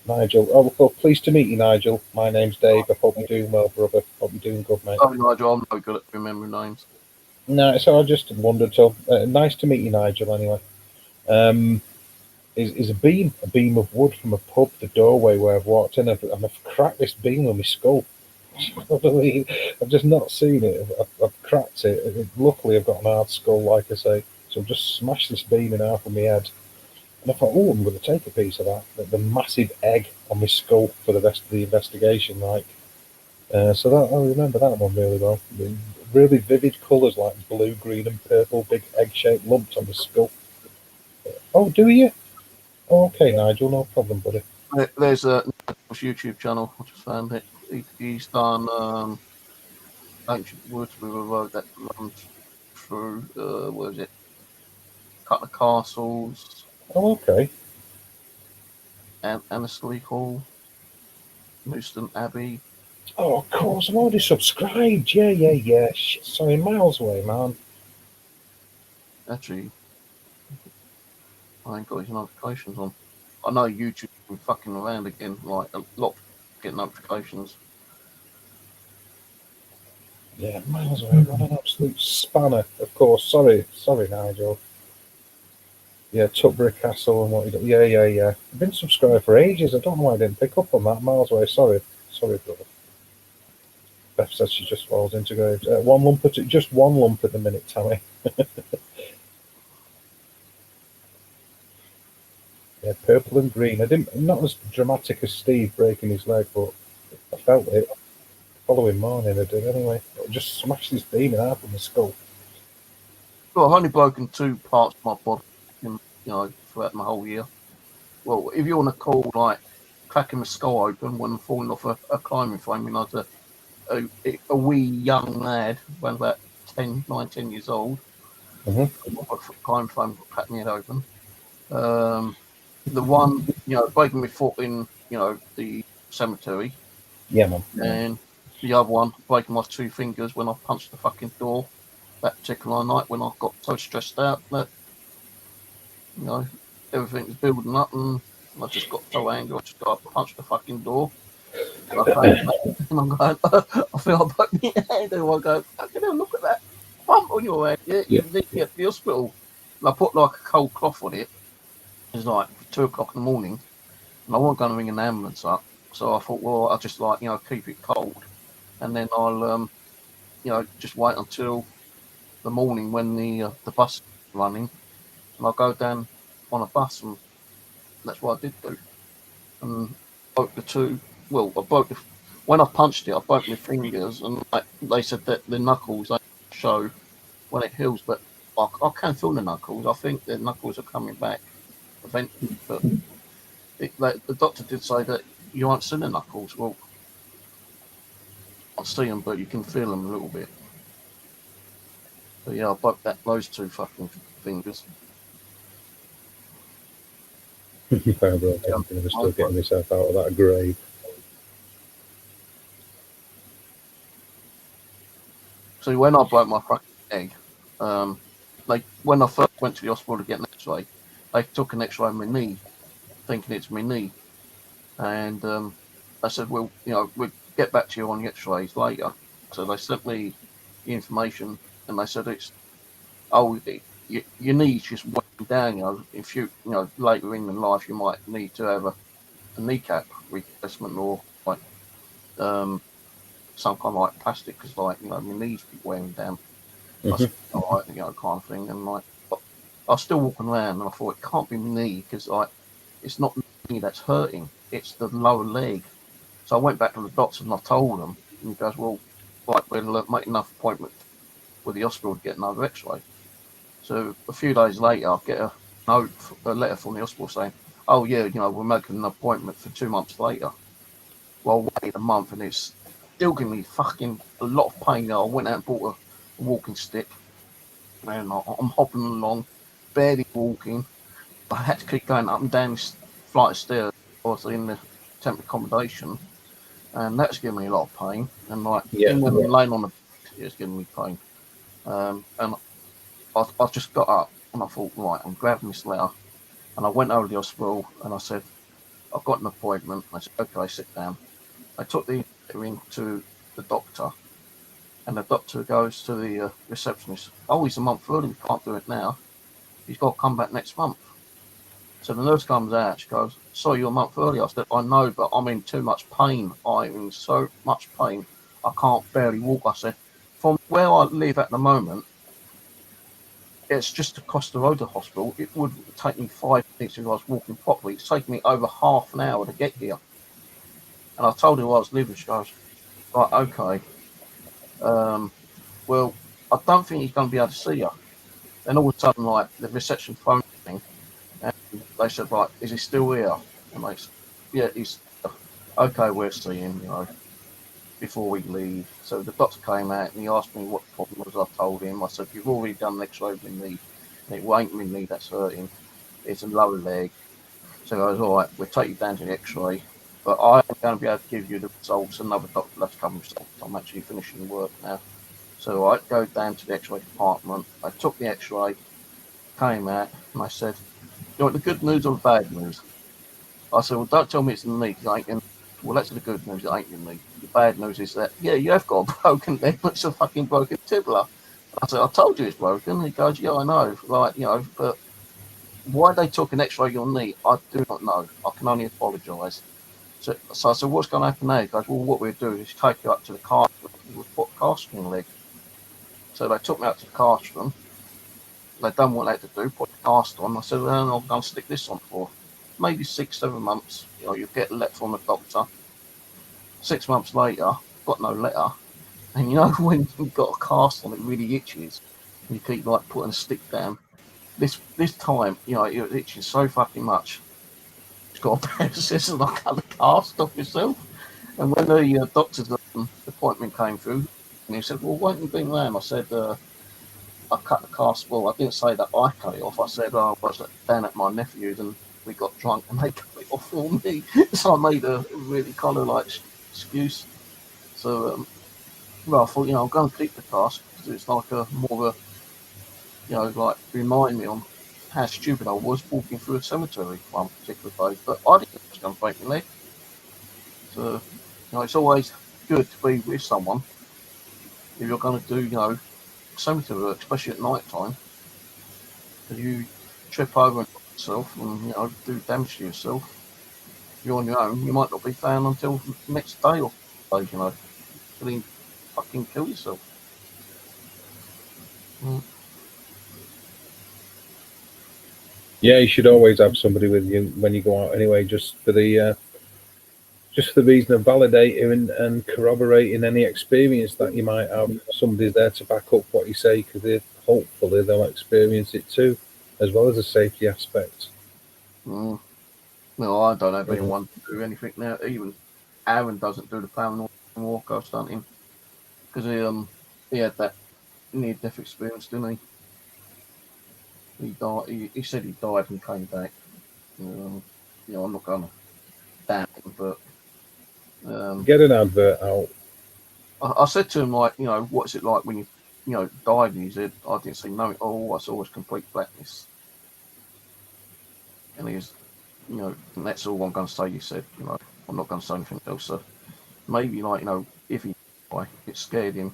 Nigel, well, pleased to meet you, Nigel. My name's Dave. I hope you're doing well, brother. Hope you're doing good, mate. Oh, Nigel, I'm no good at remembering names. No, so I just wondered. So nice to meet you, Nigel. Anyway, is a beam of wood from a pub, the doorway where I've walked in, and I've cracked this beam with my skull. I've just not seen it. I've cracked it. Luckily, I've got an hard skull, like I say, so I've just smashed this beam in half with my head. And I thought, I'm going to take a piece of that, the massive egg on my skull for the rest of the investigation. So that I remember that one really well. Really vivid colours like blue, green, and purple, big egg-shaped lumps on the skull. Oh, do you? Oh, okay, Nigel, no problem, buddy. There's a YouTube channel. I just found it. He's done ancient woods with a road that runs through. What is it? Couple of castles. Oh, okay. Annesley Hall, Newston Abbey. Oh, of course, I'm already subscribed. Yeah. Shit, sorry, miles away, man. Actually, I ain't got his notifications on. I know YouTube been fucking around again, like a lot get notifications. Yeah, miles away. What an absolute spanner. Of course, sorry, Nigel. Yeah, Tutbury Castle and what you do. Yeah. I've been subscribed for ages. I don't know why I didn't pick up on that. Miles away. Sorry, brother. Beth says she just falls into graves. Just one lump at the minute, Tammy. Yeah, purple and green. Not as dramatic as Steve breaking his leg, but I felt it. The following morning I did anyway. I just smashed this beam in half with my skull. Well, I've only broken 2 parts of my body, throughout my whole year. Well, if you want to call like cracking my skull open when I'm falling off a climbing frame, when I was a wee young lad, around about 10 years old, climbing frame cracked my head open. The one, breaking my foot in, the cemetery. Yeah, man. And the other one, breaking my 2 fingers when I punched the fucking door that particular night when I got so stressed out that, everything was building up and I just got so angry, I just got up and punched the fucking door. And I'm going, I feel I broke my head. And I go, fucking hell, look at that bump on your head. Yeah, you need to get to the hospital. And I put like a cold cloth on it. It's like 2 o'clock in the morning. And I wasn't going to ring an ambulance up. So I thought, well, I'll just keep it cold. and then I'll just wait until the morning when the bus is running, and I'll go down on a bus, and that's what I did do. And broke the two. Well, when I punched it, I broke my fingers, and they said that the knuckles they show when it heals, but I can feel the knuckles. I think the knuckles are coming back eventually, but the doctor did say that you aren't seeing the knuckles. Well, I see them, but you can feel them a little bit. But yeah, I broke those two fucking fingers. I'm still getting myself out of that grave. See, when I broke my fucking leg, when I first went to the hospital to get an X-ray, they took an X-ray of my knee, thinking it's my knee, and I said, well, we'll get back to you on the X-rays later. So they sent me the information, and they said your knee's just weighing down. If later in life you might need to have a kneecap replacement or some kind of plastic, because my knees be wearing down. That's kind of thing. And I was still walking around, and I thought it can't be my knee, because it's not the knee that's hurting, it's the lower leg. So I went back to the doctor and I told him, and he goes, well, we'll make enough appointment with the hospital to get another X-ray. So a few days later, I get a letter from the hospital saying, oh yeah, we're making an appointment for 2 months later. Well, I waited a month, and it's still giving me fucking a lot of pain. I went out and bought a walking stick, and I'm hopping along, barely walking. I had to keep going up and down this flight of stairs. I was in the temporary accommodation, and that's giving me a lot of pain. And even when I'm laying on the bed, it's giving me pain. And I just got up, and I thought, right, I'm grabbing this letter, and I went over to the hospital, and I said, I've got an appointment. And I said, okay, sit down. I took the letter in to the doctor, and the doctor goes to the receptionist, oh, he's a month early, we can't do it now. He's got to come back next month. So the nurse comes out, she goes, sorry, you're a month early. I said, I know, but I'm in too much pain. I'm in so much pain, I can't barely walk. I said, from where I live at the moment, it's just across the road to the hospital. It would take me 5 minutes if I was walking properly. It's taking me over half an hour to get here. And I told her where I was living. She goes, right, okay. Well, I don't think he's going to be able to see you. Then all of a sudden, the reception phone thing, and they said, right, is he still here? And they said, yeah, he's okay, we'll see him, before we leave. So the doctor came out, and he asked me what the problem was. I told him. I said, you've already done an X-ray of my knee, and it ain't my knee that's hurting, it's a lower leg. So I goes, all right, we'll take you down to the X-ray, but I am going to be able to give you the results. Another doctor has come results. I'm actually finishing work now. So I go down to the X-ray department. I took the X-ray, came out, and I said, you want the good news or the bad news? I said, well, don't tell me it's in the knee, because I ain't in. Well, that's the good news, it ain't in me. The bad news is that, yeah, you have got a broken leg, but it's a fucking broken tibia. I said, I told you it's broken. And he goes, yeah, I know. But why they took an X-ray of your knee, I do not know. I can only apologise. So I said, what's going to happen now? He goes, well, what we'll do is take you up to the cast room. We'll put a cast in your leg. So they took me out to the cast room. They done what they had to do, put the cast on. I said, well, I'm going to stick this on for maybe 6-7 months. You get a letter from the doctor. 6 months later, got no letter. And when you've got a cast on, it really itches. You keep putting a stick down. This time, it itches so fucking much. It's got a pair of scissors, and I cut the cast off myself. And when the doctor's appointment came through, and he said, well, why don't you bring round? I said, I cut the cast. Well, I didn't say that I cut it off. I said, I was down at my nephew's, and we got drunk, and they cut it off for me. So I made a really kind of excuse. So, I thought, I'm going to keep the cast, because it's more of a, remind me on how stupid I was walking through a cemetery one particular day. But I didn't think it was going to break my leg. So, it's always good to be with someone if you're going to do, cemetery work, especially at night time. Because you trip over and yourself and, do damage to yourself. If you're on your own, you might not be found until the next day or days, till you fucking kill yourself. Yeah, you should always have somebody with you when you go out anyway, just for the reason of validating and corroborating any experience that you might have. Somebody's there to back up what you say, because hopefully they'll experience it too, as well as the safety aspect. No, I don't have anyone to do anything now. Even Aaron doesn't do the paranormal ghost hunting because he had that near-death experience, didn't he? He died. He said he died and came back. I'm not gonna damn him, but Get an advert out. I said to him, like, what's it like when you died? And he said, I didn't see nothing. All I saw was complete blackness. And he's, and that's all I'm going to say. He said, I'm not going to say anything else. So maybe, if he died, it scared him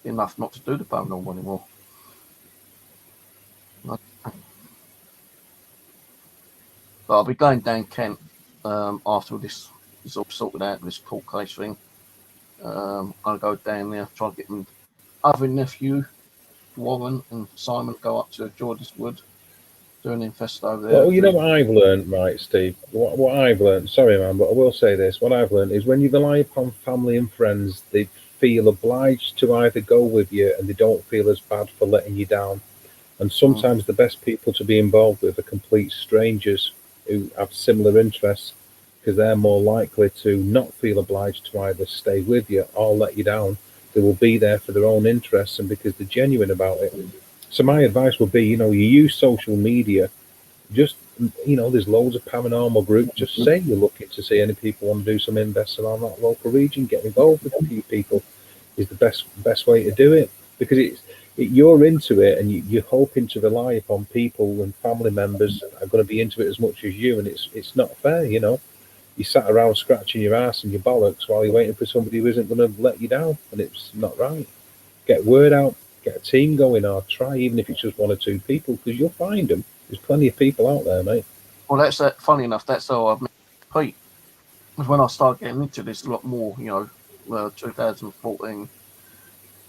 enough not to do the paranormal anymore. But I'll be going down Kent after this is all sorted out, this court case thing. I'll go down there, try to get my other nephew, Warren, and Simon go up to Jordan's Wood, do an infest over there. Well, you know what I've learned, right, Steve? What I've learned, sorry, man, but I will say this. What I've learned is when you rely upon family and friends, they feel obliged to either go with you and they don't feel as bad for letting you down. And sometimes the best people to be involved with are complete strangers who have similar interests, because they're more likely to not feel obliged to either stay with you or let you down. They will be there for their own interests and because they're genuine about it. So my advice would be, you use social media. Just, there's loads of paranormal groups. Just say you're looking to see any people want to do some investing around that local region. Get involved with a few people is the best way to do it, because you're into it and you're hoping to rely upon people and family members that are going to be into it as much as you, and it's not fair, You sat around scratching your ass and your bollocks while you're waiting for somebody who isn't going to let you down, and it's not right. Get word out, get a team going, or try, even if it's just one or two people, because you'll find them. There's plenty of people out there, mate. Well, that's funny enough. That's how I met Pete. Because when I started getting into this a lot more, 2014,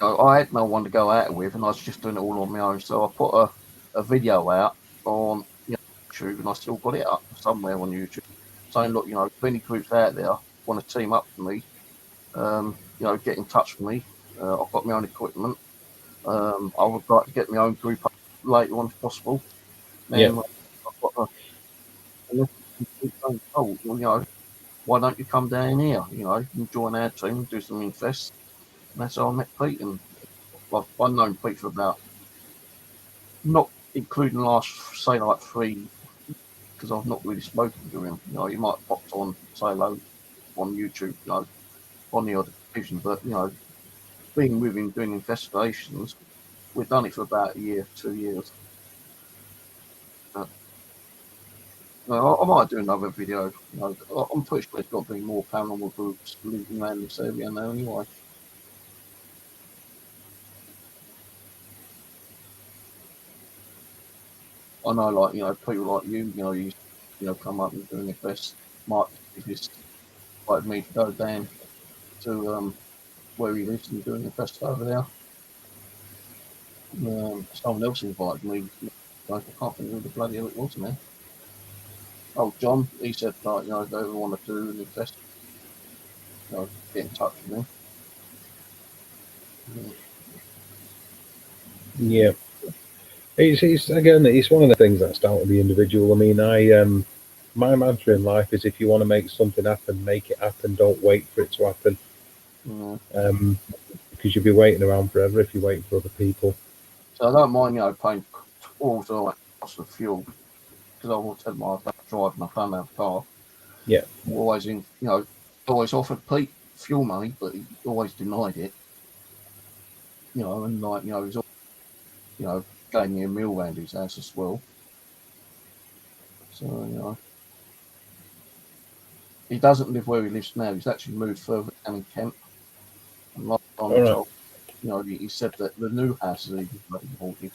I had no one to go out with, and I was just doing it all on my own. So I put a video out on YouTube, and I still got it up somewhere on YouTube, saying, look, if any groups out there want to team up with me, get in touch with me. I've got my own equipment. I would like to get my own group up later on if possible. Yeah. I've got why don't you come down here? And join our team and do some infests. And that's how I met Pete. And I've known Pete for about, not including last, say, like 3, because I've not really spoken to him. He might have popped on, say hello on YouTube, on the odd occasion. But, being with him doing investigations, we've done it for about a year, 2 years. I might do another video. I'm pretty sure there's got to be more paranormal groups living around this area now anyway. I know, like, people like you, come up and doing their best. Might just like me to go down to where he lives and doing the best over there. Someone else invited me. I can't think who the bloody hell it was, man. Oh, John, he said, like, if they ever want to do an invest, get in touch with me. Yeah. It's one of the things that's down to the individual. I mean, my mantra in life is if you want to make something happen, make it happen. Don't wait for it to happen. Because you'll be waiting around forever if you wait for other people. So I don't mind, paying all the cost of fuel, because I will tell them I don't drive and I don't have a car. Yeah. Always always offered Pete fuel money, but he always denied it. And like, he's always, gave me a meal around his house as well. So, he doesn't live where he lives now. He's actually moved further down in Kent. And like I'm told, he said that the new house is even bloody haunted.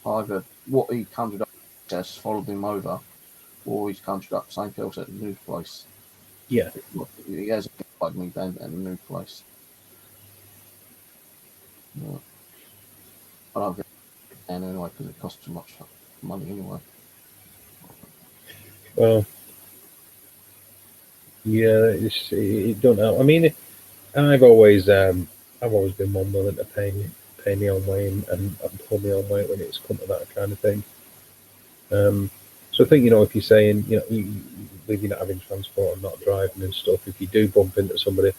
Either what he conjured up has followed him over, or he's conjured up something else at the new place. Yeah. He hasn't invited me down at the new place. Yeah. I don't get it anyway because it costs too much money anyway. Well, yeah, it don't know. I mean, I've always been one willing to pay me own way and pull me own weight when it's come to that kind of thing. So I think, you know, if you're saying, you know, with you not having transport and not driving and stuff, if you do bump into somebody,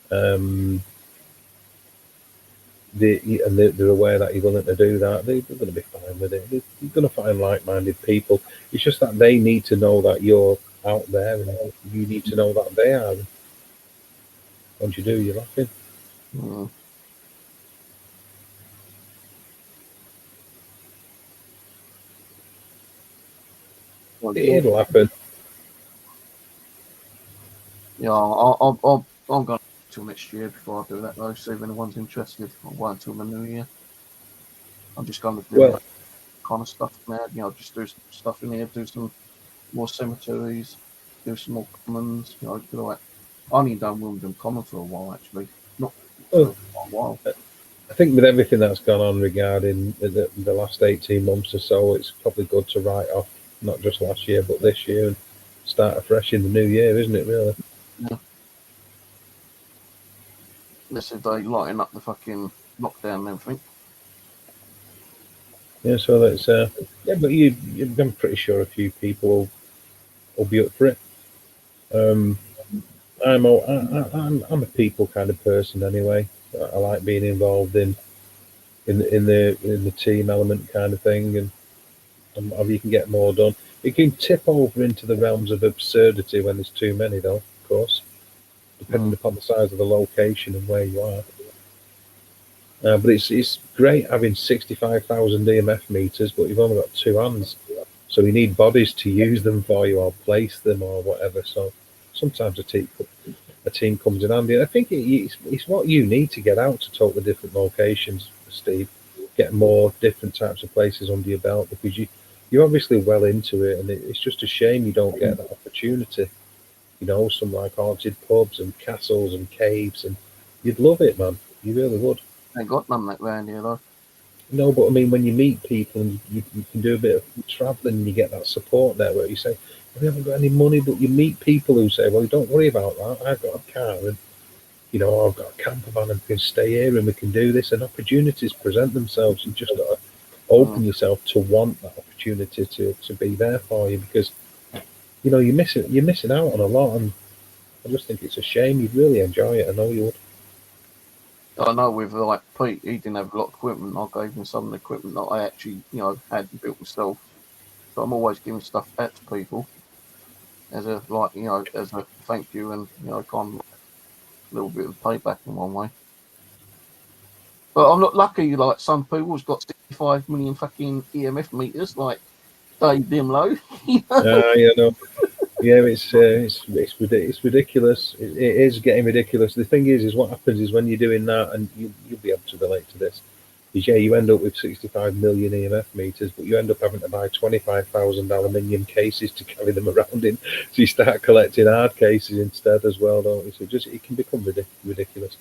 they're aware that you're willing to do that, they're going to be fine with it. You're going to find like-minded people. It's just that they need to know that you're out there, and you need to know that they are. Once you do, you're laughing. Mm. Well, It'll happen. yeah, I'm going till next year before I do that though. See if anyone's interested. I'll wait until the new year. I'm just going to do that kind of stuff now. You know, just do some stuff in here, do some more cemeteries, do some more commons. You know, do like I only done Wimbledon Common for a while actually, not for a while. I think with everything that's gone on regarding the last 18 months or so, it's probably good to write off not just last year but this year and start afresh in the new year, isn't it? Really? Yeah. Unless if they lighten up the fucking lockdown and everything. Yeah. So that's yeah, but I'm pretty sure a few people will be up for it. I'm a people kind of person anyway. I like being involved in the team element kind of thing, and you can get more done. It can tip over into the realms of absurdity when there's too many, though, of course, depending upon the size of the location and where you are. But it's great having 65,000 EMF meters, but you've only got two hands, so you need bodies to use them for you or place them or whatever. So sometimes a team comes in handy. I think it's what you need to get out to talk the different locations, Steve. Get more different types of places under your belt, because you're obviously well into it, and it's just a shame you don't get that opportunity. You know, some like haunted pubs and castles and caves, and you'd love it, man. You really would. Ain't got none like round here though. No, but I mean, when you meet people and you can do a bit of travelling and you get that support there where you say, we haven't got any money, but you meet people who say, well, don't worry about that. I've got a car and, you know, I've got a camper van and we can stay here and we can do this, and opportunities present themselves. You just got to open yourself to want that opportunity to be there for you, because, you know, you're missing out on a lot, and I just think it's a shame. You'd really enjoy it. I know you would. I know with like Pete, he didn't have a lot of equipment. I gave him some of the equipment that I actually, you know, had built myself. So I'm always giving stuff back to people as a, like, you know, as a thank you, and, you know, kind of a little bit of payback in one way. But I'm not lucky like some people's got 65 million fucking EMF meters, like Dave Dimlow. You know? Yeah, no. Yeah, it's ridiculous. It is getting ridiculous. The thing is what happens is when you're doing that, and you'll be able to relate to this, is you end up with 65 million EMF meters, but you end up having to buy 25,000 aluminium cases to carry them around in. So you start collecting hard cases instead as well, don't you? So it can become ridiculous.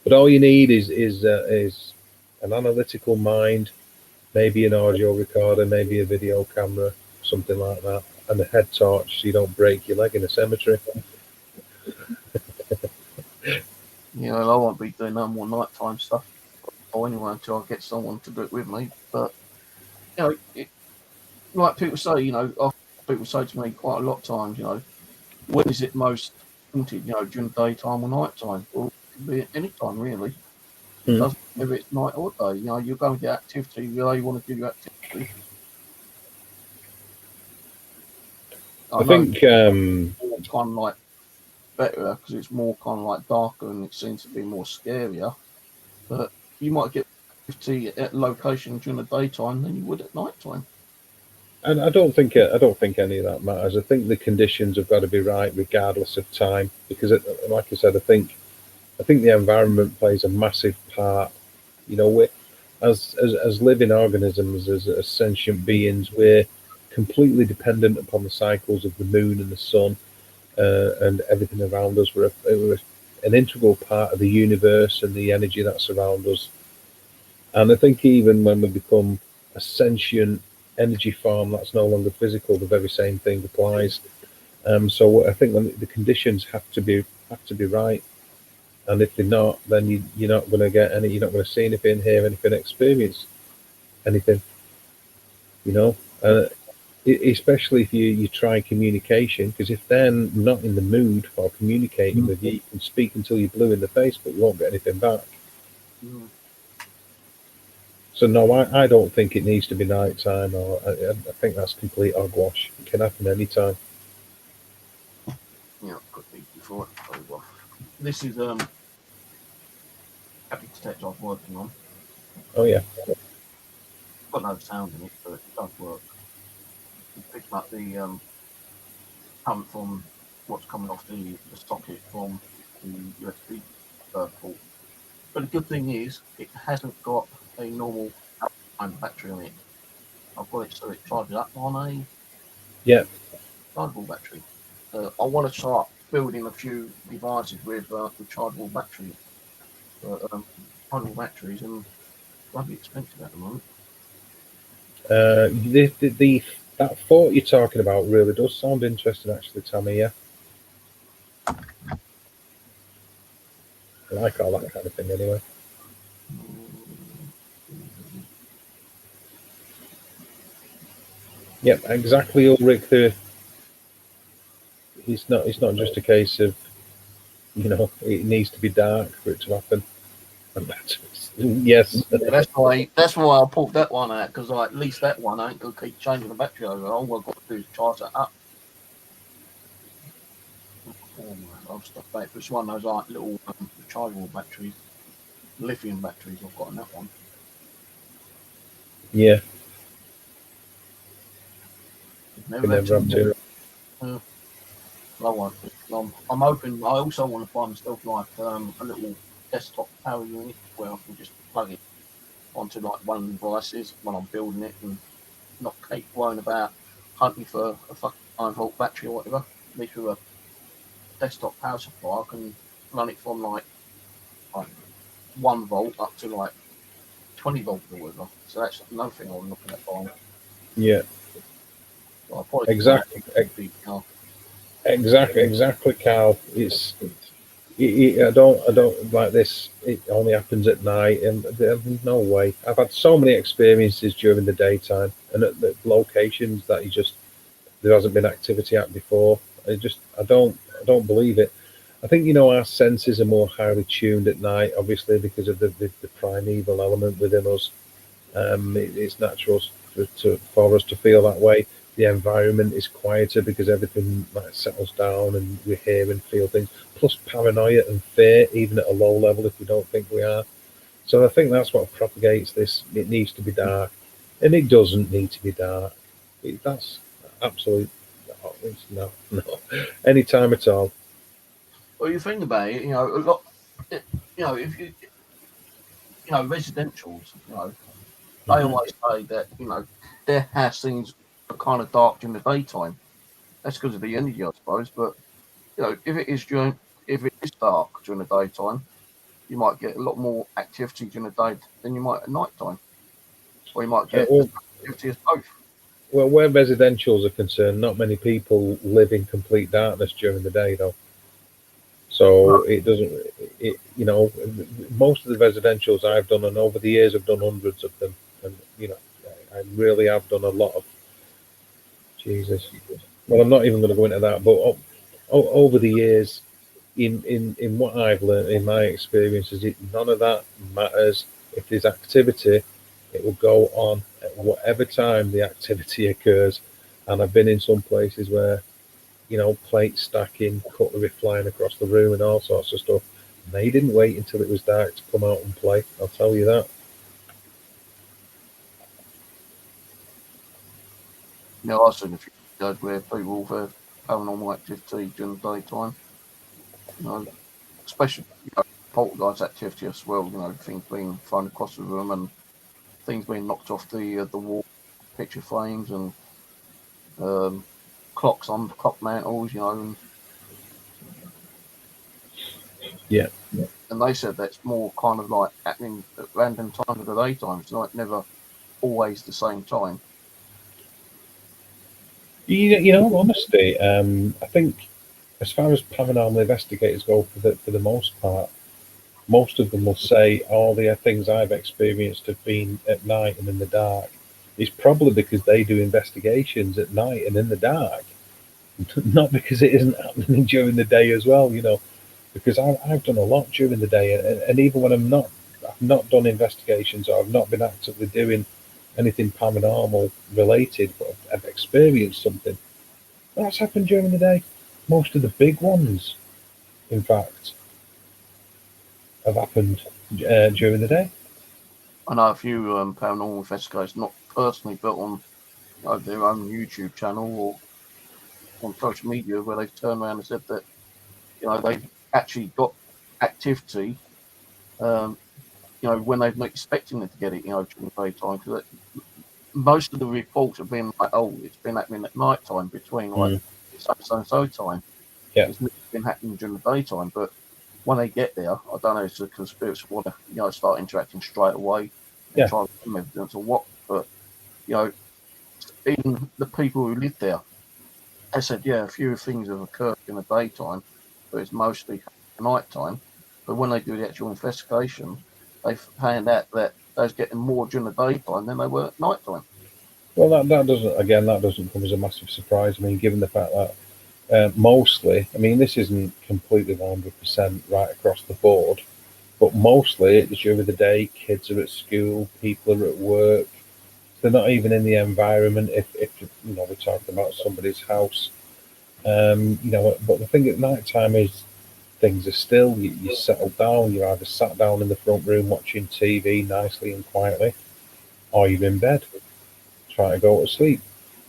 But all you need is an analytical mind, maybe an audio recorder, maybe a video camera, something like that, and a head torch so you don't break your leg in a cemetery. You know, I won't be doing no more nighttime stuff or anyway until I get someone to do it with me. But, you know, like people say, you know, people say to me quite a lot of times, you know, when is it most haunted, you know, during the daytime or nighttime? Well, it could be at any time, really. It doesn't matter if it's night or day. You know, you're going to get activity, you know, you want to do your activity. I think kind of like better because it's more kind of like darker and it seems to be more scarier. But you might get activity at location during the daytime than you would at night time. And I don't think any of that matters. I think the conditions have got to be right regardless of time, because like I said, I think the environment plays a massive part. You know, as living organisms, as sentient beings, we're completely dependent upon the cycles of the moon and the sun and everything around us. We're an integral part of the universe and the energy that surrounds us. And I think even when we become a sentient energy form that's no longer physical, the very same thing applies. So I think when the conditions have to be right, and if they're not, then you're not going to get any. You're not going to see anything, hear anything, experience anything. You know, especially if you try communication, because if they're not in the mood for communicating with you, you can speak until you're blue in the face, but you won't get anything back. Mm. So no, I don't think it needs to be night time, or I think that's complete hogwash. It can happen anytime. Yeah, could be before. Oh, well. This is Happy Detector I'm working on. Oh yeah, Got no sound in it, but it does work. It's picking up the current from what's coming off the socket from the USB port. But the good thing is, it hasn't got a normal battery on it. I've got it so it charges up on a yeah. chargeable battery. I want to start building a few devices with rechargeable batteries. Chargeable batteries and bloody expensive at the moment. That thought you're talking about really does sound interesting, actually, Tommy. Yeah, I like all that kind of thing anyway. Yep, exactly, Ulrich. It's not just a case of, it needs to be dark for it to happen. And yes, That's why I pulled that one out, because at least that one ain't gonna keep changing the battery over. All I've got to do is charge that up. I've stuck back. It's one of those little rechargeable batteries, lithium batteries I've got on that one. yeah. Never Can never have too. I'm hoping. I also want to find myself like a little desktop power unit where I can just plug it onto like one of the devices when I'm building it, and not keep worrying about hunting for a fucking 9-volt battery or whatever. At least with a desktop power supply, I can run it from like 1 volt up to like 20 volts or whatever. So that's another thing I'm looking at buying. Yeah, So I'll probably exactly, exactly, Carl. I don't like this. It only happens at night, and there's no way. I've had so many experiences during the daytime and at the locations that there hasn't been activity at before. I don't believe it. I think our senses are more highly tuned at night, obviously because of the primeval element within us. It's natural for us to feel that way. The environment is quieter because everything settles down and we hear and feel things. Plus paranoia and fear, even at a low level, if we don't think we are. So I think that's what propagates this. It needs to be dark, and it doesn't need to be dark. That's absolute. No, any time at all. Well, you think about it, a lot. If residentials, they always say that their house scenes are kind of dark during the daytime. That's because of the energy, I suppose. But if it is dark during the daytime, you might get a lot more activity during the day than you might at night time, or you might get activity as both. Well, where residentials are concerned, not many people live in complete darkness during the day, though. So it doesn't. Most of the residentials I've done, and over the years I've done hundreds of them, and I really have done a lot of. Jesus. Well, I'm not even going to go into that, but over the years, in what I've learned in my experiences, none of that matters. If there's activity, it will go on at whatever time the activity occurs. And I've been in some places where, plates stacking, cutlery flying across the room, and all sorts of stuff. And they didn't wait until it was dark to come out and play. I'll tell you that. I've seen a few videos where people have paranormal activity during the daytime. Especially poltergeist activity as well. Things being thrown across the room and things being knocked off the wall, picture frames, and clocks on the clock mantles. Yeah. and they said that's more kind of like happening at random times of the daytime. It's like never always the same time. You know, honestly, I think as far as paranormal investigators go, for the most part, most of them will say all the things I've experienced have been at night and in the dark. It's probably because they do investigations at night and in the dark, not because it isn't happening during the day as well. You know, because I've done a lot during the day, and even when I've not done investigations or I've not been actively doing anything paranormal related, but I've experienced something that's happened during the day. Most of the big ones, in fact, have happened during the day. I know a few paranormal investigators, not personally, but on their own YouTube channel or on social media, where they've turned around and said that they've actually got activity, when they're not expecting it to get it, during the daytime. Because most of the reports have been like, oh, it's been happening at night time between like so and so time. Yeah. It's not been happening during the daytime, but when they get there, I don't know, it's because spirits want to, start interacting straight away and try to give evidence or what. But, even the people who live there, they said, a few things have occurred in the daytime, but it's mostly night time. But when they do the actual investigation, they found out that they was getting more during the daytime than they were at night time. Well, that doesn't come as a massive surprise. I mean, given the fact that mostly, I mean, this isn't completely 100% right across the board, but mostly it's during the day. Kids are at school, people are at work. They're not even in the environment. If we're talking about somebody's house, but the thing at night time is things are still. You settle down. You're either sat down in the front room watching TV nicely and quietly, or you're in bed trying to go to sleep.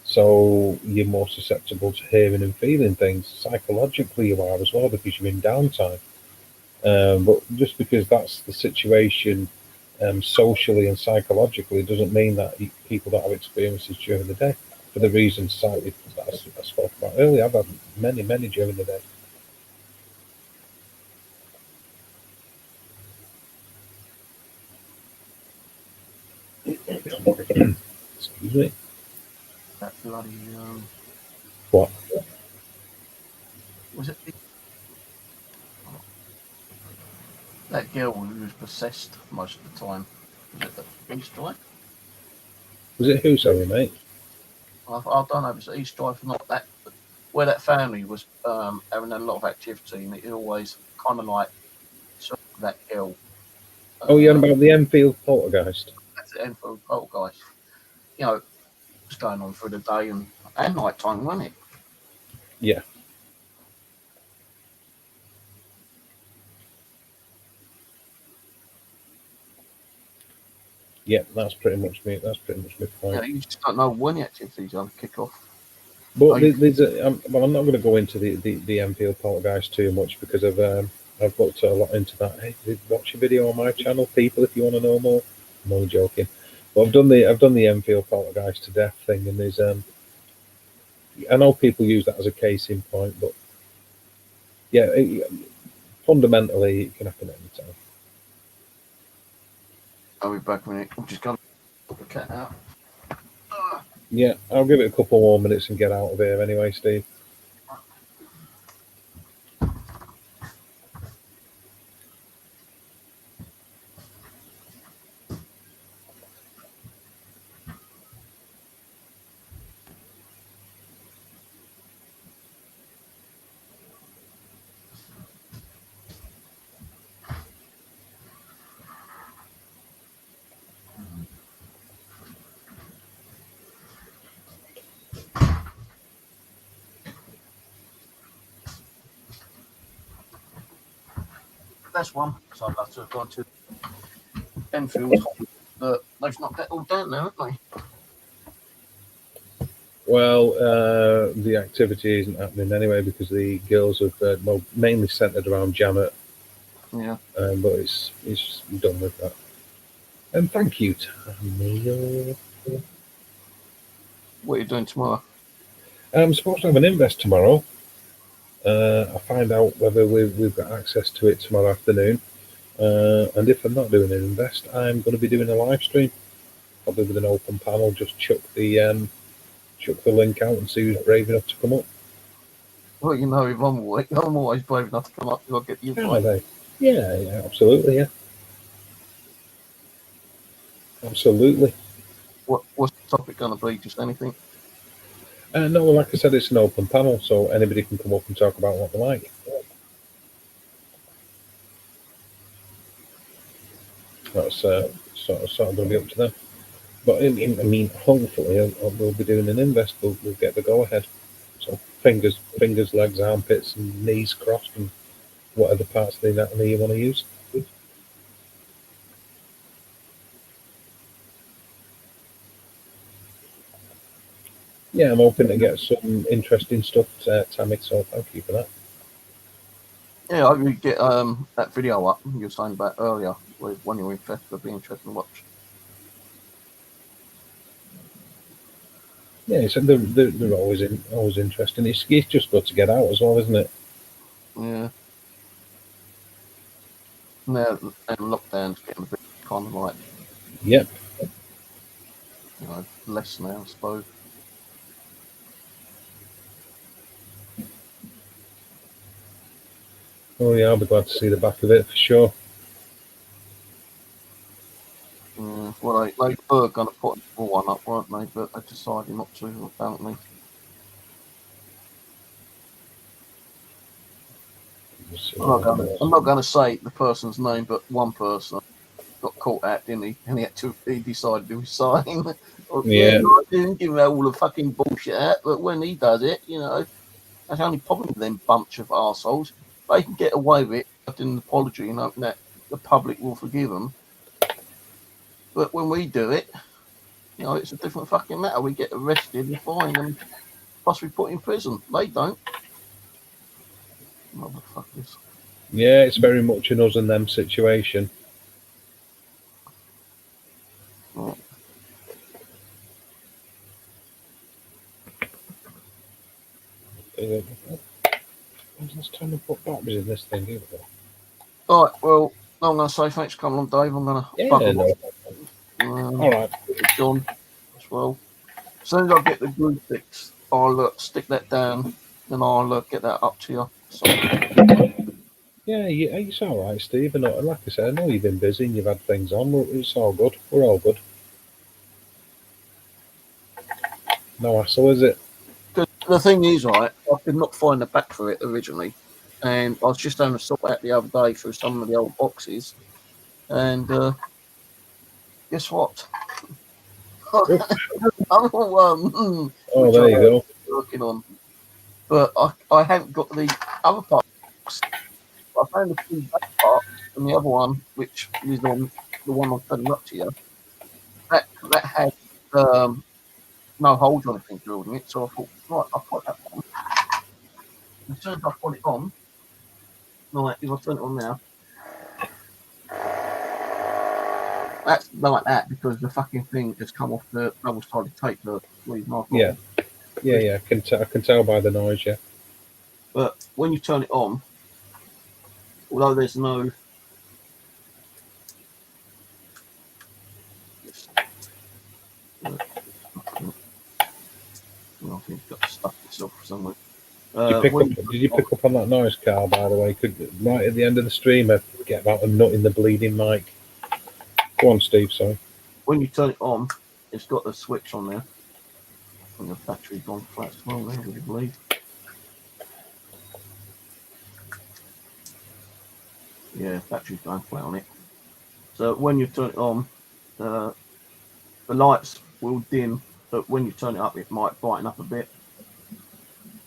So you're more susceptible to hearing and feeling things. Psychologically, you are as well because you're in downtime. But just because that's the situation socially and psychologically doesn't mean that people don't have experiences during the day. For the reasons that I spoke about earlier, I've had many during the day. Excuse me. That bloody What? Was it that girl who was possessed most of the time? Was it the East Drive? Was it who, sorry, mate? I don't know if it's East Drive or not. That where that family was having a lot of activity, and it always kind of like that girl. Oh, you're on about the Enfield poltergeist? That's the Enfield poltergeist. It's going on through the day and night time, wasn't it? Yeah. Yeah, that's pretty much me. That's pretty much my point. You just don't know when the activity's going to kick off. But I'm not going to go into the Enfield poltergeist too much because I've looked a lot into that. Hey, watch a video on my channel, people, if you want to know more. I'm only joking. But I've done the Enfield poltergeist to death thing, and there's I know people use that as a case in point, but yeah, fundamentally it can happen at any time. I'll be back in a minute. I'm just going to put the cat out. Yeah, I'll give it a couple more minutes and get out of here anyway, Steve. That's one. So I'd love to have gone to Enfield, but they've knocked that all down now, haven't they? Well, the activity isn't happening anyway because the girls have mainly centred around Janet. Yeah. But it's done with that. And thank you, Tammy. What are you doing tomorrow? I'm supposed to have an invest tomorrow. I'll find out whether we've got access to it tomorrow afternoon. And if I'm not doing an invest, I'm going to be doing a live stream, probably with an open panel. Just chuck the link out and see who's brave enough to come up. Well, you know, if I'm always brave enough to come up, I'll get you Are they? Yeah, absolutely, yeah. Absolutely. What's the topic going to be? Just anything? No, like I said, it's an open panel, so anybody can come up and talk about what they like. That's sort of going to be up to them. But I mean, hopefully, we'll be doing an invest. We'll get the go ahead. So fingers, legs, armpits, and knees crossed, and whatever parts of the anatomy you want to use. Yeah, I'm hoping to get some interesting stuff, Tammy. So thank you for that. Yeah, I hope you get that video up you were saying about earlier with one you're interested. It'll be interesting to watch. Yeah, so they're always interesting. It's just good to get out as well, isn't it? Yeah. Now, and lockdown's getting a bit kind of like, Yep. you know, less now, I suppose. Oh yeah, I'll be glad to see the back of it for sure. Well, they were going to put one up, weren't they? But they decided not to, apparently. I'm not going to say the person's name, but one person got caught out, didn't he? And he decided to resign. Yeah. I didn't give him all the fucking bullshit out, but when he does it, you know, that's the only problem with them bunch of arseholes. They can get away with it after an apology and hoping that the public will forgive them. But when we do it, you know, it's a different fucking matter. We get arrested and fined and plus we put in prison. They don't. Motherfuckers. Yeah, it's very much an us and them situation. Right. Let's turn to put batteries in this thing. All right, well, I'm going to say thanks for coming on, Dave. I'm going to All right. John as well. As soon as I get the glue fixed, I'll stick that down and I'll get that up to you. So. Yeah, it's all right, Steve. And like I said, I know you've been busy and you've had things on. It's all good. We're all good. No hassle, is it? The thing is, right, I could not find the back for it originally. And I was just having a sort out the other day through some of the old boxes. And guess what? Another one. Oh, there you go. Working on. But I haven't got the other parts. I found the two back parts and the other one, which is on the one I'm setting up to you, that had no holes or anything drilled in it. So I thought, right, I'll put that on. As soon as I put it on, like if I turn it on now, that's like that because the fucking thing has come off the double-sided tape. Yeah. I can tell by the noise. Yeah. But when you turn it on, although there's no I think it's got stuck itself somewhere. Did you pick up on that noise, Carl, by the way? Right at the end of the stream, I get about a nut in the bleeding mic. Go on, Steve, sorry. When you turn it on, it's got the switch on there. And the battery's gone flat as well there, would you believe? Yeah, battery's going flat on it. So when you turn it on, the lights will dim, but when you turn it up, it might brighten up a bit.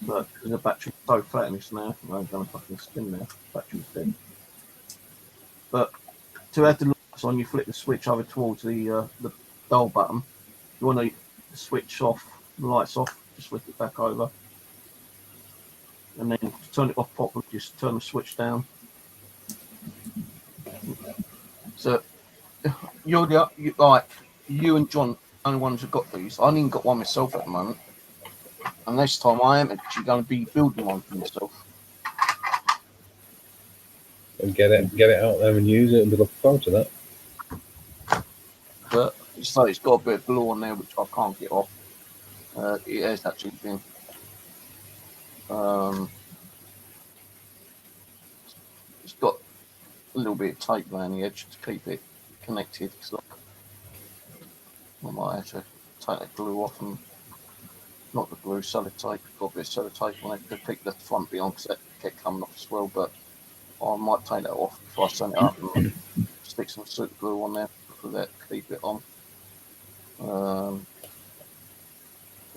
But because the battery's so flat in this now, I'm going to fucking spin now. Battery's dead. But to have the lights on, you flip the switch over towards the dial button. You want to switch off the lights off, just flip it back over, and then to turn it off properly, just turn the switch down. So you and John, only ones who got these. I ain't got one myself at the moment. And this time I am actually going to be building one for myself. and get it out there and use it, and be looking forward to that. But so it's got a bit of glue on there which I can't get off. It has actually been. It's got a little bit of tape around the edge to keep it connected. It's like I might have to take that glue off and not the glue, sellotape. Got a bit of sellotape on it to keep the front bit on because that kept coming off as well. But I might take that off before I send it up and stick some super glue on there for that to keep it on.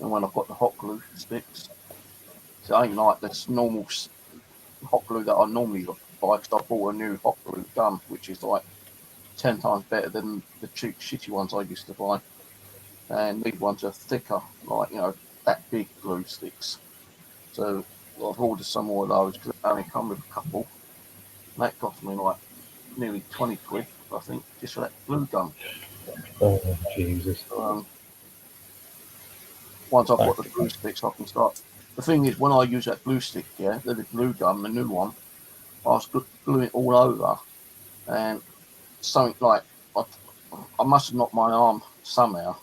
And when I've got the hot glue sticks, so it ain't like this normal hot glue that I normally buy because I bought a new hot glue gun, which is like 10 times better than the cheap, shitty ones I used to buy. And these ones are thicker, like, you know, that big glue sticks. So I've ordered some more of those because they only come with a couple. And that cost me like nearly 20 quid, I think, just for that glue gun. Oh, Jesus. Once I've got the glue sticks, I can start. The thing is, when I use that glue stick, yeah, the glue gun, the new one, I was gluing it all over, and something like I must have knocked my arm somehow,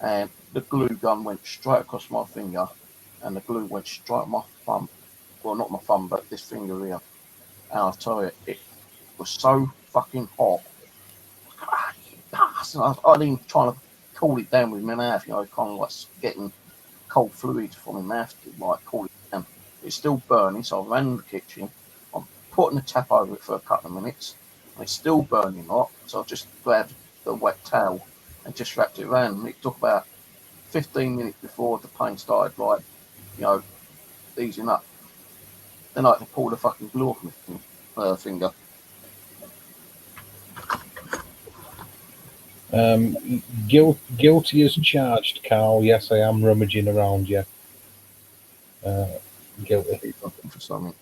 and the glue gun went straight across my finger, and the glue went straight on my thumb. Well, not my thumb, but this finger here. And I'll tell you, it was so fucking hot. I didn't even try to cool it down with my mouth, you know, kind of like getting cold fluid from my mouth to like cool it down. It's still burning, so I ran in the kitchen. I'm putting the tap over it for a couple of minutes, and it's still burning hot. So I just grabbed the wet towel and just wrapped it around. And it took about 15 minutes before the pain started, like, you know, easing up. Then I had to pull the fucking glue off my finger. Guilty as charged, Carl. Yes, I am rummaging around you. Guilty. Looking for something.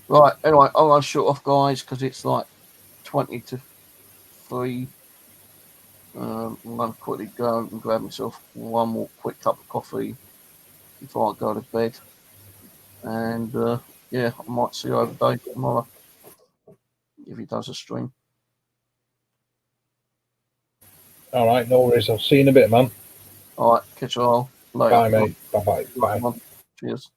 Right, anyway, I'm going to shut off, guys, because it's like 20 to 3. I'm going to quickly go and grab myself one more quick cup of coffee before I go to bed. And, yeah, I might see you over Dave tomorrow if he does a stream. All right, no worries. I'll see you in a bit, man. All right, catch you all later. Bye, mate. Bye-bye. Bye. Bye. Cheers.